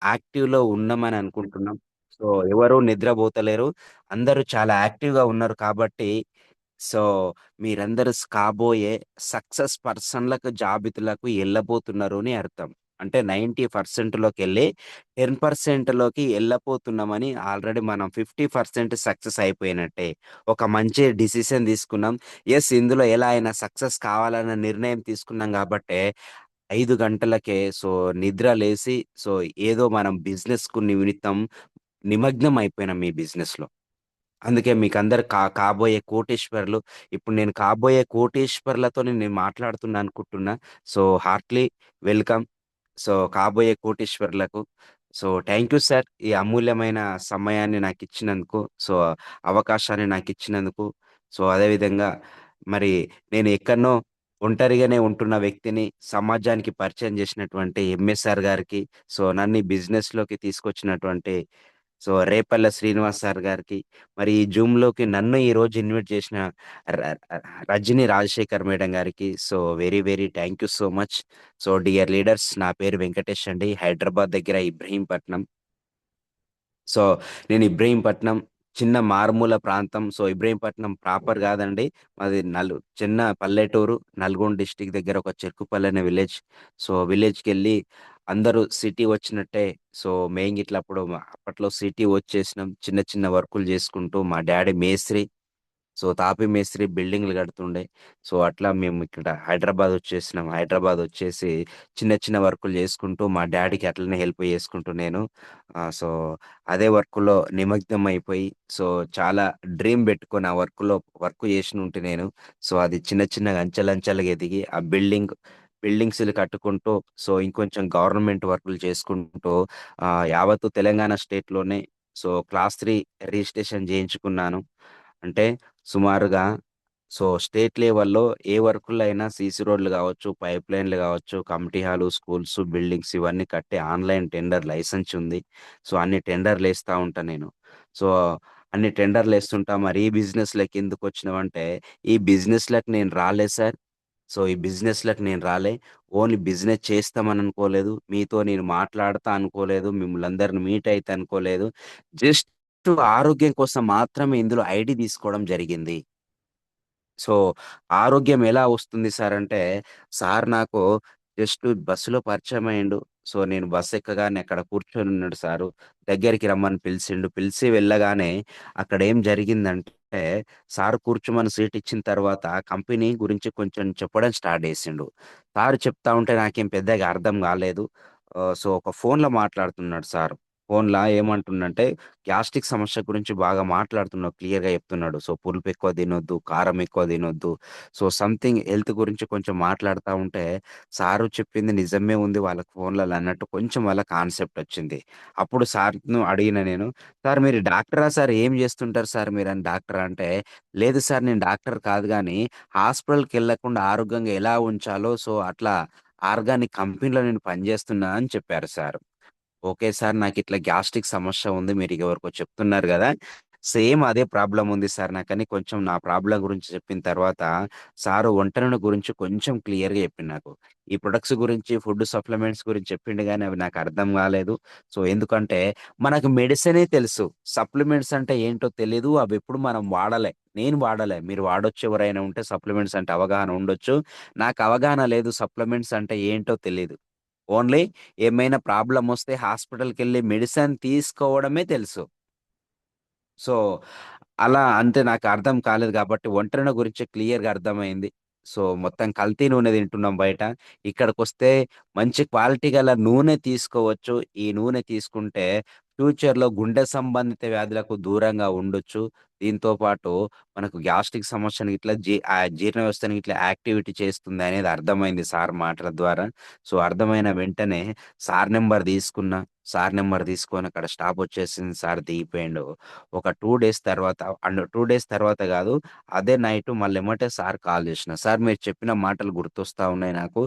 యాక్టివ్‌లో ఉన్నామని అనుకుంటున్నాం. సో, ఎవరు నిద్రబోతలేరు. అందరూ చాలా యాక్టివ్‌గా ఉన్నారు కాబట్టి, సో, మీరందరూ కాబోయే సక్సెస్ పర్సన్‌లకు జాబితాలకు ఎళ్ళబోతున్నారు అని అర్థం. అంటే 90% 10%లోకి ఎళ్ళబోతున్నామని ఆల్రెడీ మనం 50% సక్సెస్ అయిపోయినట్టే. ఒక మంచి డిసిషన్ తీసుకున్నాం. ఇందులో ఎలా అయినా సక్సెస్ కావాలన్న నిర్ణయం తీసుకున్నాం గాబట్టే 5 గంటలకే నిద్ర లేసి ఏదో మనం బిజినెస్‌కు నిమిత్తం నిమగ్నం అయిపోయినాం ఈ బిజినెస్‌లో. అందుకే మీకందరు కాబోయే కోటీశ్వరులు. ఇప్పుడు నేను కాబోయే కోటీశ్వరులతోని నేను మాట్లాడుతున్నా అనుకుంటున్నా. Heartily welcome. కాబోయే కోటీశ్వరులకు. Thank you sir. ఈ అమూల్యమైన సమయాన్ని నాకిచ్చినందుకు. అవకాశాన్ని నాకిచ్చినందుకు. అదే విధంగా మరి నేను ఎక్కడనో ఒంటరిగానే ఉంటున్న వ్యక్తిని సమాజానికి పరిచయం చేసినటువంటి ఎంఎస్ఆర్ గారికి, నన్ను ఈ బిజినెస్‌లోకి తీసుకొచ్చినటువంటి రేపల్లె శ్రీనివాస్ సార్ గారికి, మరి ఈ జూమ్‌లోకి నన్ను ఈరోజు ఇన్వైట్ చేసిన ర ర రజిని రాజశేఖర్ మేడం గారికి very, very thank you so much. Dear leaders, నా పేరు వెంకటేష్ అండి. హైదరాబాద్ దగ్గర ఇబ్రహీంపట్నం. సో, నేను ఇబ్రహీంపట్నం చిన్న మారుమూల ప్రాంతం. ఇబ్రహీంపట్నం ప్రాపర్ గాదండి. మాది చిన్న పల్లెటూరు. నల్గొండ డిస్ట్రిక్ట్ దగ్గర ఒక చెర్కుపల్లి అనే విలేజ్. విలేజ్‌కెళ్ళి అందరూ సిటీ వచ్చినట్టే మేము గిట్ల అప్పట్లో సిటీ వచ్చేసినాం. చిన్న చిన్న వర్కులు జేసుకుంటూ మా డ్యాడీ మేస్త్రి. తాపీ మేస్త్రి బిల్డింగ్‌లు కడుతుండే. అట్లా మేము ఇక్కడ హైదరాబాదొచ్చేసినాం. హైదరాబాదొచ్చేసి చిన్న చిన్న వర్కులు చేసుకుంటూ మా డ్యాడీకి అట్లనే హెల్ప్ చేసుకుంటూ నేను ఆహ్, సో, అదే వర్క్‌లో నిమగ్నం అయిపోయి చాలా డ్రీమ్ పెట్టుకొని ఆ వర్క్ చేసుంటే నేను. అది చిన్న చిన్నగా అంచెలంచెలుగా ఎదిగి ఆ బిల్డింగ్స్‌లు కట్టుకుంటూ ఇంకొంచెం గవర్నమెంట్ వర్కులు చేసుకుంటూ యావత్తు తెలంగాణ స్టేట్‌లోనే క్లాస్ 3 రిజిస్ట్రేషన్ చేయించుకున్నాను. అంటే సుమారుగా స్టేట్ లెవెల్‌లో ఏ వర్కుల్లో అయినా సీసీ రోడ్‌లు గావచ్చు, పైప్ లైన్‌లు గావచ్చు, కమ్యూనిటీ హాలు, స్కూల్స్, బిల్డింగ్స్ ఇవన్నీ కట్టే ఆన్‌లైన్ టెండర్ లైసెన్స్ ఉంది. అన్ని టెండర్‌లేస్తా ఉంటా నేను. సో, అన్ని టెండర్‌లేస్తుంటా. మరి ఈ బిజినెస్‌లకి ఎందుకొచ్చినావంటే, ఈ బిజినెస్‌లకి నేను రాలేదు సార్. ఈ బిజినెస్‌లకి నేను రాలే. ఓన్లీ బిజినెస్ చేస్తామని అనుకోలేదు. మీతో నేను మాట్లాడతా అనుకోలేదు. మిమ్మల్నందరిని మీట్ అయితా అనుకోలేదు. జస్ట్ ఆరోగ్యం కోసం మాత్రమే ఇందులో ఐడీ తీసుకోవడం జరిగింది. సో, ఆరోగ్యం ఎలా వస్తుంది సార్ అంటే, సార్ నాకు జస్ట్ బస్సులో పరిచయమయ్యిండు. నేను బస్ ఎక్కగానే అక్కడ కూర్చొనున్నాడు సారు. దగ్గరికి రమ్మని పిలిసిండు. పిలిసి వెళ్ళగానే అక్కడేం జరిగిందంటే, సారు కూర్చోమని సీట్ ఇచ్చిన తర్వాత కంపెనీ గురించి కొంచెం చెప్పడం స్టార్ట్ జేసిండు. సారు చెప్తా ఉంటే నాకేం పెద్దగా అర్థం గాలేదు. ఒక ఫోన్‌లో మాట్లాడుతున్నాడు సారు. ఫోన్‌ల ఏమంటుండంటే గ్యాస్ట్రిక్ సమస్య గురించి బాగా మాట్లాడుతున్నాడు. క్లియర్‌గా చెప్తున్నాడు. పులుపు ఎక్కువ తినొద్దు, కారం ఎక్కువ తినొద్దు. సంథింగ్ హెల్త్ గురించి కొంచెం మాట్లాడుతా ఉంటే, సారు చెప్పింది నిజమే ఉంది వాళ్ళ ఫోన్‌లలో అన్నట్టు కొంచెం వాళ్ళ కాన్సెప్ట్ వచ్చింది. అప్పుడు సార్‌ను అడిగిన నేను, "సార్ మీరు డాక్టరా సార్? ఏం చేస్తుంటారు సార్ మీరని డాక్టరా?" అంటే, "లేదు సార్ నేను డాక్టర్ కాదు గానీ, హాస్పిటల్‌కెళ్ళకుండా ఆరోగ్యంగా ఎలా ఉంచాలో అట్లా ఆర్గానిక్ కంపెనీలో నేను పనిచేస్తున్నా" అని చెప్పారు సారు. Okay sir. నాకిట్లా గ్యాస్ట్రిక్ సమస్య ఉంది. మీరెవరికో చెప్తున్నారు గదా! సేమ్ అదే ప్రాబ్లమ్ ఉంది సార్ నాకని కొంచెం నా ప్రాబ్లమ్ గురించి చెప్పిన తర్వాత, సారు వంట నూనె గురించి కొంచెం క్లియర్‌గా చెప్పిండు నాకు. ఈ ప్రొడక్ట్స్ గురించి, ఫుడ్ సప్లిమెంట్స్ గురించి చెప్పిండు గానీ అవి నాకు అర్థం గాలేదు. ఎందుకంటే మనకు మెడిసినే తెలుసు. సప్లిమెంట్స్ అంటే ఏంటో తెలీదు. అవెప్పుడు మనం వాడలే. నేను వాడలే. మీరు వాడొచ్చు ఎవరైనా ఉంటే సప్లిమెంట్స్ అంటే అవగాహన ఉండొచ్చు. నాకు అవగాహన లేదు. సప్లిమెంట్స్ అంటే ఏంటో తెలీదు. ఓన్లీ ఏమైనా ప్రాబ్లమొస్తే హాస్పిటల్‌కెళ్ళి మెడిసిన్ తీసుకోవడమే తెలుసు. సో, అలా అంటే నాకర్థం కాలేదు గాబట్టి వంట నూనె గురించి క్లియర్‌గా అర్థమైంది. మొత్తం కల్తీ నూనె తింటున్నాం బయట. ఇక్కడికొస్తే మంచి క్వాలిటీ గల నూనె తీసుకోవచ్చు. ఈ నూనె తీసుకుంటే ఫ్యూచర్‌లో గుండె సంబంధిత వ్యాధులకు దూరంగా ఉండొచ్చు. దీంతో పాటు మనకు గ్యాస్ట్రిక్ సమస్యను గిట్లా జీర్ణ వ్యవస్థని గిట్లా యాక్టివిటీ చేస్తుందనేది అర్థమైంది సార్ మాటల ద్వారా. అర్థమైన వెంటనే సార్ నంబర్ తీసుకున్నా. సార్ నంబర్ తీసుకొని అక్కడ స్టాపొచ్చేసింది. సార్ దిగిపోయిండు. ఒక 2 డేస్ తర్వాత 2 డేస్ తర్వాత గాదు. అదే నైటు మళ్ళెమ్మటే సార్‌కి కాల్ జేషిన. సార్ మీరు చెప్పిన మాటలు గుర్తొస్తా ఉన్నాయి నాకు.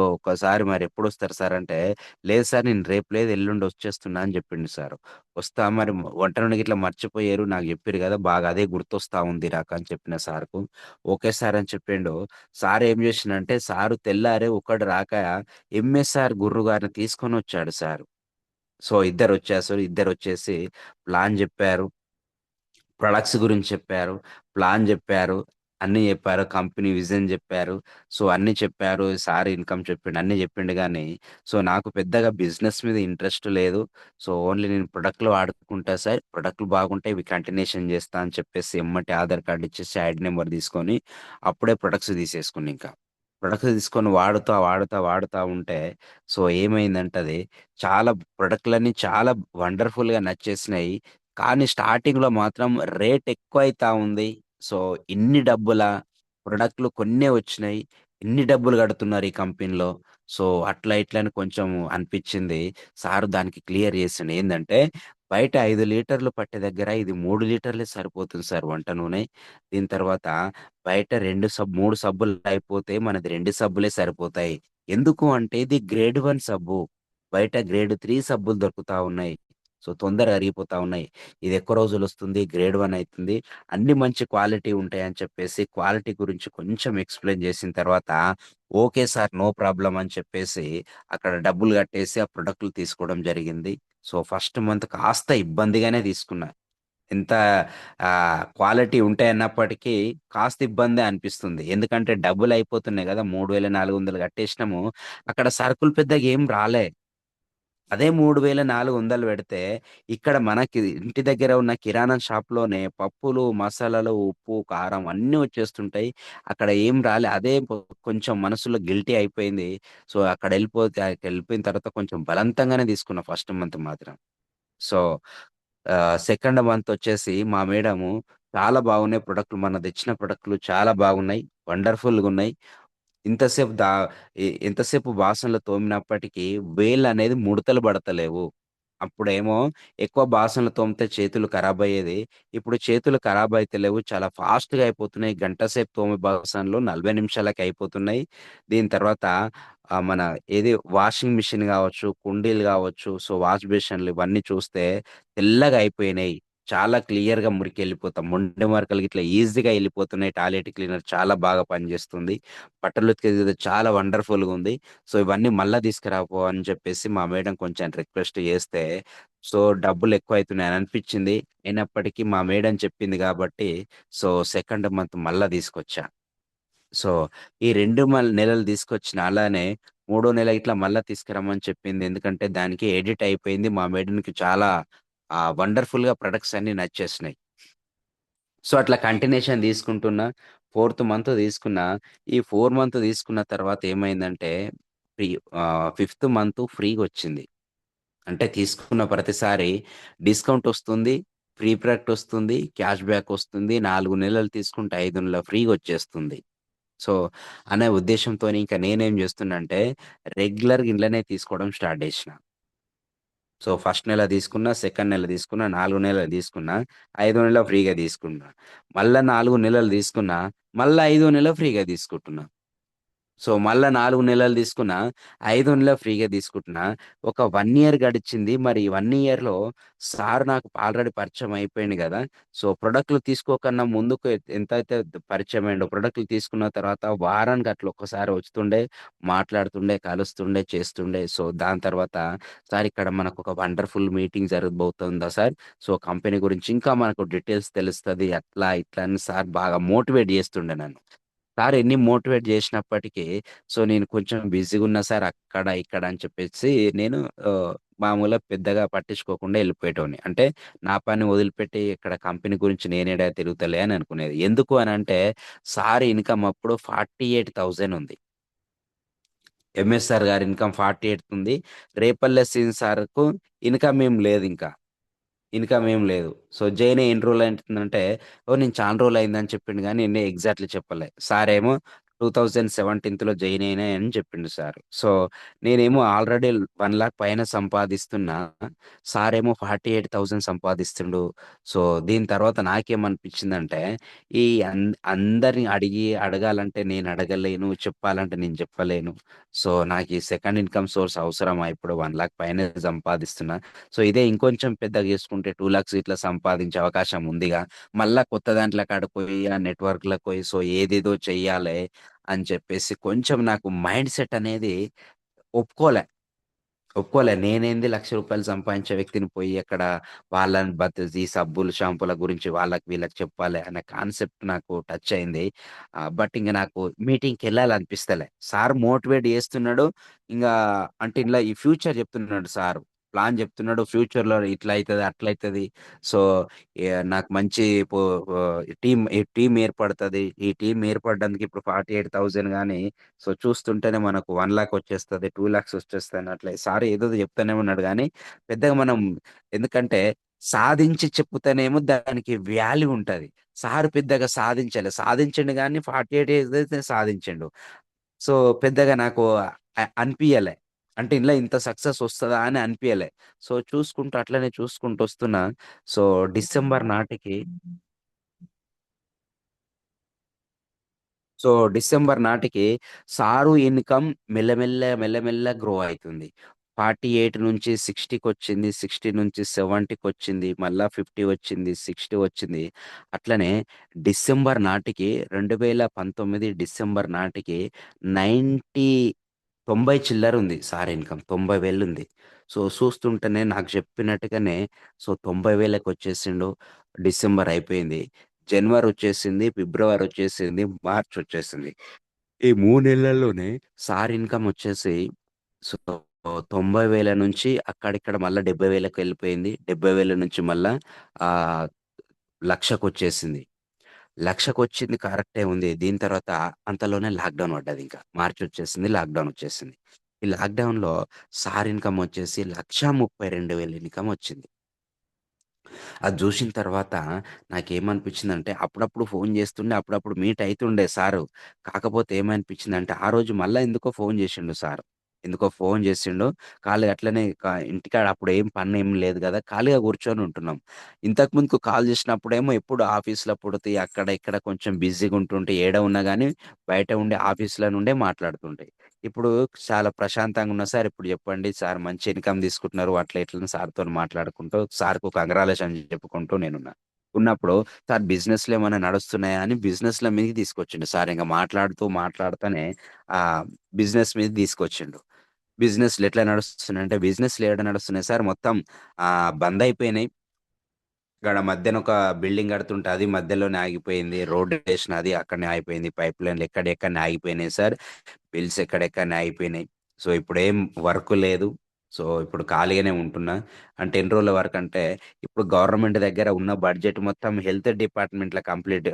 ఒక్కసారి మరెప్పుడొస్తారు సార్ అంటే, లేదు సార్ నేను రేపు లేదు ఎల్లుండి వచ్చేస్తున్నా అని జెప్పిండు సారు. వస్తా మరి వంట నుండి గిట్లా మర్చిపోయారు నాకు జెప్పిర్రు గదా! బాగా అదే గుర్తొస్తా ఉంది నాకని చెప్పిన సార్‌కు. ఓకే సార్ అని చెప్పిండు. సార్ ఏం జేషిండంటే సారు తెల్లారే ఒక్కడు రాక ఎంఎస్ఆర్ గుర్రు గారిని తీసుకొనొచ్చాడు సారు. సో ఇద్దరొచ్చేసారు. ఇద్దరొచ్చేసి ప్లాన్ జెప్పారు. ప్రొడక్ట్స్ గురించి చెప్పారు. ప్లాన్ జెప్పారు. అన్నీ జెప్పారు. కంపెనీ విజన్ జెప్పారు. సో, అన్నీ చెప్పారు. సార్ ఇన్‌కమ్ చెప్పిండు. అన్నీ జెప్పిండు గానీ, సో, నాకు పెద్దగా బిజినెస్ మీద ఇంట్రెస్ట్ లేదు. సో, ఓన్లీ నేను ప్రొడక్ట్‌లు వాడుకుంటా సార్. ప్రొడక్ట్‌లు బాగుంటే ఇవి కంటిన్యూషన్ జేస్తా అని చెప్పేసి ఎమ్మటే ఆధార్ కార్డ్ ఇచ్చేసి, ఐడీ నంబర్ తీసుకొని, అప్పుడే ప్రొడక్ట్స్ తీసేసుకున్నా ఇంకా. ప్రొడక్ట్స్ తీసుకొని వాడుతా ఉంటే, సో, ఏమైందంటే అది చాలా ప్రొడక్ట్‌లన్నీ చాలా వండర్‌ఫుల్‌గా నచ్చేసినాయి. కానీ స్టార్టింగ్‌లో మాత్రం రేట్ ఎక్కువైతా ఉంది. సో, ఇన్ని డబ్బులా? ప్రొడక్ట్‌లు కొన్నే వచ్చినాయి. ఇన్ని డబ్బులు కడుతున్నారు ఈ కంపెనీలో. సో, అట్లా ఇట్లా అని కొంచెం అనిపిచ్చింది. సారు దానికి క్లియర్ చేసిండు. ఏందంటే, బయట 5 లీటర్లు పట్టే దగ్గర ఇది 3 లీటర్లే సరిపోతుంది సార్ వంట నూనె. దీని తర్వాత బయట 3 సబ్బులయిపోతే మనది 2 సబ్బులే సరిపోతాయి. ఎందుకు అంటే ఇది గ్రేడ్ 1 సబ్బు. బయట గ్రేడ్ 3 సబ్బులు దొరుకుతా ఉన్నాయి. సో, తొందరగా అరిగిపోతా ఉన్నాయి. ఇది ఎక్కువ రోజులొస్తుంది. గ్రేడ్ 1 అయితుంది. అన్నీ మంచి క్వాలిటీ ఉంటాయని చెప్పేసి క్వాలిటీ గురించి కొంచెం ఎక్స్‌ప్లెయిన్ చేసిన తర్వాత, ఓకే సార్. నో ప్రాబ్లమ్ అని చెప్పేసి అక్కడ డబ్బులు కట్టేసి ఆ ప్రొడక్ట్‌లు తీసుకోవడం జరిగింది. సో, ఫస్ట్ మంత్ కాస్త ఇబ్బందిగానే తీసుకున్నా. ఎంత క్వాలిటీ ఉంటాయన్నప్పటికీ కాస్త ఇబ్బందే అనిపిస్తుంది. ఎందుకంటే డబ్బులయిపోతున్నాయి గదా! 3,400 కట్టేసినాము. అక్కడ సరుకులు పెద్దగా ఏం రాలే. అదే 3,400 పెడితే, ఇక్కడ మనకి ఇంటి దగ్గర ఉన్న కిరాణా షాప్‌లోనే పప్పులు, మసాలాలు, ఉప్పు, కారం అన్నీ వచ్చేస్తుంటాయి. అక్కడ ఏం రాలే. అదే కొంచెం మనసులో గిల్టీ అయిపోయింది. సో, అక్కడెళ్ళిపోయిన తర్వాత కొంచెం బలవంతంగానే తీసుకున్నా ఫస్ట్ మంత్ మాత్రం. సో, సెకండ్ మంత్ వచ్చేసి మా మేడము చాలా బాగున్నాయి ప్రొడక్ట్‌లు. మొన్న తెచ్చిన ప్రొడక్ట్‌లు చాలా బాగున్నాయి. వండర్‌ఫుల్‌గున్నాయి. ఇంతసేపు దా ఎంతసేపు బాసనలు తోమినప్పటికీ వేళ్ళనేది ముడతలు పడతలేవు. అప్పుడేమో ఎక్కువ బాసనలు తోమితే చేతులు ఖరాబయ్యేది. ఇప్పుడు చేతులు ఖరాబయితలేవు. చాలా ఫాస్ట్‌గా అయిపోతున్నాయి. గంట సేపు తోమే బాసనలు 40 నిమిషాలకే అయిపోతున్నాయి. దీని తర్వాత మన ఏది వాషింగ్ మిషన్ గావచ్చు, కుండీలు గావచ్చు, సో, వాష్ బేసిన్‌లు ఇవన్నీ చూస్తే తెల్లగా అయిపోయినాయి. చాలా క్లియర్‌గా మురికెళ్ళిపోతాం. మొండె మరకలు గిట్లా ఈజీగా ఎళ్ళిపోతున్నాయి. టాయిలెట్ క్లీనర్ చాలా బాగా పనిజేస్తుంది. బట్టలు ఉతికేది చాలా వండర్‌ఫుల్‌గుంది. సో, ఇవన్నీ మళ్ళా తీసుకురాపో అని చెప్పేసి మా మేడం కొంచెం రిక్వెస్ట్ చేస్తే, సో, డబ్బులెక్కువైతున్నాయని అనిపిచ్చింది. అయినప్పటికీ మా మేడం చెప్పింది గాబట్టి, సో, సెకండ్ మంత్ మళ్ళా తీసుకొచ్చా. సో, ఈ 2 నెలలు తీసుకొచ్చిన. అలానే మూడో నెల ఇట్లా మళ్ళా తీసుకురమ్మని చెప్పింది. ఎందుకంటే దానికి ఎడిట్ అయిపోయింది. మా మేడంకి చాలా వండర్‌ఫుల్‌గా ప్రొడక్ట్స్ అన్నీ నచ్చేసినాయి. సో, అట్లా కంటిన్యూషన్ తీసుకుంటున్నా. ఫోర్త్ మంత్ తీసుకున్నా. ఈ 4 మంత్ తీసుకున్న తర్వాత ఏమైందంటే, ఫిఫ్త్ మంత్ ఫ్రీగొచ్చింది. అంటే తీసుకున్న ప్రతిసారి డిస్కౌంట్ ఒస్తుంది. ఫ్రీ ప్రొడక్ట్ ఒస్తుంది. క్యాష్ బ్యాక్ ఒస్తుంది. 4 నెలలు తీసుకుంటే 5 నెలల ఫ్రీగొచ్చేస్తుంది. సో, అనే ఉద్దేశ్యంతోని ఇంక నేనేం జేస్తున్నా అంటే, రెగ్యులర్‌గా ఇండ్లనే తీసుకోవడం స్టార్ట్ జేసినా. సో, ఫస్ట్ నెల తీసుకున్నా, సెకండ్ నెల తీసుకున్నా, 4 నెలలు తీసుకున్నా, ఐదో నెల ఫ్రీగా తీసుకున్నా. మళ్ళా 4 నెలలు తీసుకున్నా, మళ్ళా ఐదో నెల ఫ్రీగా తీసుకుంటున్నా. సో, మళ్ళా 4 నెలలు తీసుకున్నా, ఐదో నెల ఫ్రీగా తీసుకుంటున్నా. ఒక 1 ఇయర్ గడిచింది. మరి ఈ 1 ఇయర్‌లో సార్ నాకు ఆల్రెడీ పరిచయం అయిపోయిండు గదా! సో, ప్రొడక్ట్‌లు తీసుకోకన్నా ముందుకు ఎంతైతే పరిచయమైండో ప్రొడక్ట్‌లు తీసుకున్న తర్వాత వారానికి అట్లా ఒక్కసారి వస్తుండే, మాట్లాడుతుండే, కలుస్తుండే, చేస్తుండే. సో, దాని తర్వాత సార్ ఇక్కడ మనకొక వండర్‌ఫుల్ మీటింగ్ జరగబోతుందా సార్? సో, కంపెనీ గురించి ఇంకా మనకు డీటెయిల్స్ తెలుస్తది. అట్లా ఇట్లా అని సార్ బాగా మోటివేట్ చేస్తుండే నన్ను. సార్ ఎన్ని మోటివేట్ జేసినప్పటికీ, సో, నేను కొంచెం బిజీగున్నా సార్ అక్కడ, ఇక్కడ అని చెప్పేసి నేను మామూలుగా పెద్దగా పట్టించుకోకుండా ఎళ్ళిపోయేటోడిని. అంటే నా పని వదిలిపెట్టి ఇక్కడ కంపెనీ గురించి నేనేడా తిరుగుతలే అని అనుకునేది. ఎందుకు అనంటే సార్ ఇన్‌కమ్ అప్పుడు 48,000 ఉంది. ఎంఎస్ సార్ గారి ఇన్‌కమ్ 48 ఉంది. రేపల్లె సీన్ సార్‌కు ఇన్‌కమ్ ఏం లేదింకా. ఇన్‌కమ్ ఏం లేదు. సో, జైన్ అయ్యి ఎన్ని రోజులయితుందంటే, ఓహ్! నేను చానా రోజులయిందని చెప్పిండు గానీ, ఎన్ని ఎగ్జాక్ట్‌లీ చెప్పలే. సారేమో 2017లో జాయిన్ అయినా అని చెప్పిండు సారు. సో, నేనేమో ఆల్రెడీ 1,00,000 పైన సంపాదిస్తున్నా. సారేమో 48,000 సంపాదిస్తుండు. సో, దీని తర్వాత నాకేమనిపించిందంటే, ఈ అందరిని అడగాలంటే నేను అడగలేను. చెప్పాలంటే నేను చెప్పలేను. సో, నాకీ సెకండ్ ఇన్‌కమ్ సోర్స్ అవసరమా ఇప్పుడు 1,00,000 పైనే సంపాదిస్తున్నా. సో, ఇదే ఇంకొంచెం పెద్దగా చేసుకుంటే 2,00,000 ఇట్లా సంపాదించే అవకాశం ఉందిగా. మళ్ళా కొత్త దాంట్ల కాడికి పోయి ఆ నెట్‌వర్క్‌లకి పోయి సో, ఏదేదో చెయ్యాలే అని చెప్పేసి కొంచెం నాకు మైండ్ సెట్ అనేది ఒప్పుకోలే. ఒప్పుకోలే. నేనేంది రూ. 1,00,000 సంపాదించే వ్యక్తిని పోయి అక్కడ వాళ్ళని ఈ సబ్బులు, షాంపూల గురించి వాళ్ళకి వీళ్ళకి చెప్పాలి అనే కాన్సెప్ట్ నాకు టచ్ అయింది. బట్ ఇంక నాకు మీటింగ్‌కెళ్ళాలనిపిస్తలే. సార్ మోటివేట్ చేస్తున్నాడు. ఇంగా అంటే ఇలా ఈ ఫ్యూచర్ చెప్తున్నాడు సారు. ప్లాన్ చెప్తున్నాడు. ఫ్యూచర్‌లో ఇట్లా అయితది, అట్లా అయితది. సో, నాకు మంచి పొ ఈ టీమ్ ఏర్పడతది. ఈ టీమ్ ఏర్పడడానికి ఇప్పుడు 48,000 గాని సో, చూస్తుంటేనే మనకు 1,00,000 వచ్చేస్తది. 2,00,000 వచ్చేస్తదని అట్లా సార్ ఏదేదో చెప్తానే ఉన్నాడు గానీ, పెద్దగా మనం ఎందుకంటే సాధించి చెప్తేనేమో దానికి వాల్యూ ఉంటది. సార్ పెద్దగా సాధించలే. సాధించిండు గానీ 48 ఏదైతే సాధించిండు. సో, పెద్దగా నాకు అనిపియలే. అంటే ఇందులో ఇంత సక్సెస్ వస్తదా అని అనిపియలే. సో, చూసుకుంటూ అట్లనే చూసుకుంటూ వస్తున్నా. సో, డిసెంబర్ నాటికి సో, డిసెంబర్ నాటికి సారు ఇన్‌కమ్ మెల్లమెల్ల గ్రో అయితుంది. 48 నుంచి 60కొచ్చింది. 60 నుంచి 70కొచ్చింది. మళ్ళా 50 వచ్చింది. 60 వచ్చింది. అట్లనే డిసెంబర్ నాటికి 2019 డిసెంబర్ నాటికి 90 చిల్లరుంది సార్ ఇన్‌కమ్. 90,000 ఉంది. సో, చూస్తుంటేనే నాకు చెప్పినట్టుగానే సో, 90,000కొచ్చేసిండు. డిసెంబర్ అయిపోయింది. జనవరి వచ్చేసింది. ఫిబ్రవరి వచ్చేసింది. మార్చ్ వచ్చేసింది. ఈ 3 నెలల్లోనే సార్ ఇన్‌కమ్ వచ్చేసి సో, 90,000 నుంచి అక్కడిక్కడ మళ్ళా 70,000కెళ్ళిపోయింది. 70,000 నుంచి మళ్ళా ఆహ్, 1,00,000కొచ్చేసింది. 1,00,000కొచ్చింది కరెక్టే ఉంది. దీని తర్వాత అంతలోనే లాక్‌డౌన్ పడ్డదింక. మార్చ్ వచ్చేసింది. లాక్‌డౌన్ వచ్చేసింది. ఈ లాక్‌డౌన్‌లో సార్ ఇన్‌కమ్ వచ్చేసి 1,32,000 ఇన్‌కమ్ వచ్చింది. అది జూషిన తర్వాత నాకేమనిపించిందంటే, అప్పుడప్పుడు ఫోను జేస్తుండే, అప్పుడప్పుడు మీట్ అయితుండే సారు. కాకపోతే ఏమనిపించిందంటే, ఆ రోజు మళ్ళా ఎందుకో ఫోను జేషిండు సారు. ఎందుకో ఫోను జేసిండు. ఖాళీగా అట్లనే ఇంటికాడ అప్పుడేం పనేం లేదు గదా! ఖాళీగా గూర్చొని ఉంటున్నాం. ఇంతకు ముందుకు కాల్ జేసినప్పుడేమో ఎప్పుడు ఆఫీస్‌లో పుడితి అక్కడ, ఇక్కడ కొంచెం బిజీగా ఉంటుంటే ఏడ ఉన్నా గానీ, బయట ఉండి ఆఫీస్‌లో నుండే మాట్లాడుతుండే. ఇప్పుడు చాలా ప్రశాంతంగా ఉన్నా సార్ ఇప్పుడు చెప్పండి సార్ మంచి ఇన్‌కమ్ తీసుకుంటున్నారు. అట్లా ఇట్లని సార్‌తోని మాట్లాడుకుంటూ సార్‌కు కంగ్రాలేషన్ చెప్పుకుంటూ నేనున్నా. ఉన్నప్పుడు సార్ బిజినెస్‌లు ఏమన్నా నడుస్తున్నాయా అని బిజినెస్‌ల మీదకి తీసుకొచ్చిండు. సార్ ఇంక మాట్లాడుతానే ఆహ్, బిజినెస్ మీదకి తీసుకొచ్చిండు. బిజినెస్‌లు ఎట్లా నడుస్తున్నాయంటే బిజినెస్‌లు ఏడ నడుస్తున్నాయి సార్ మొత్తం బందయిపోయినాయి. గాడ మధ్యన ఒక బిల్డింగ్ కడుతుంటే అది మధ్యలోనే ఆగిపోయింది. రోడ్డేసిన అది అక్కడనే ఆగిపోయింది. పైప్‌లైన్‌లు ఎక్కడెక్కడనే ఆగిపోయినాయి సార్. బిల్స్ ఎక్కడెక్కడనే ఆగిపోయినాయి. సో, ఇప్పుడేం వర్క్ లేదు. సో, ఇప్పుడు ఖాళీగానే ఉంటున్నా. అంటే ఎన్ని రోజుల వరకంటే, ఇప్పుడు గవర్నమెంట్ దగ్గర ఉన్న బడ్జెట్ మొత్తం హెల్త్ డిపార్ట్‌మెంట్‌ల కంప్లీట్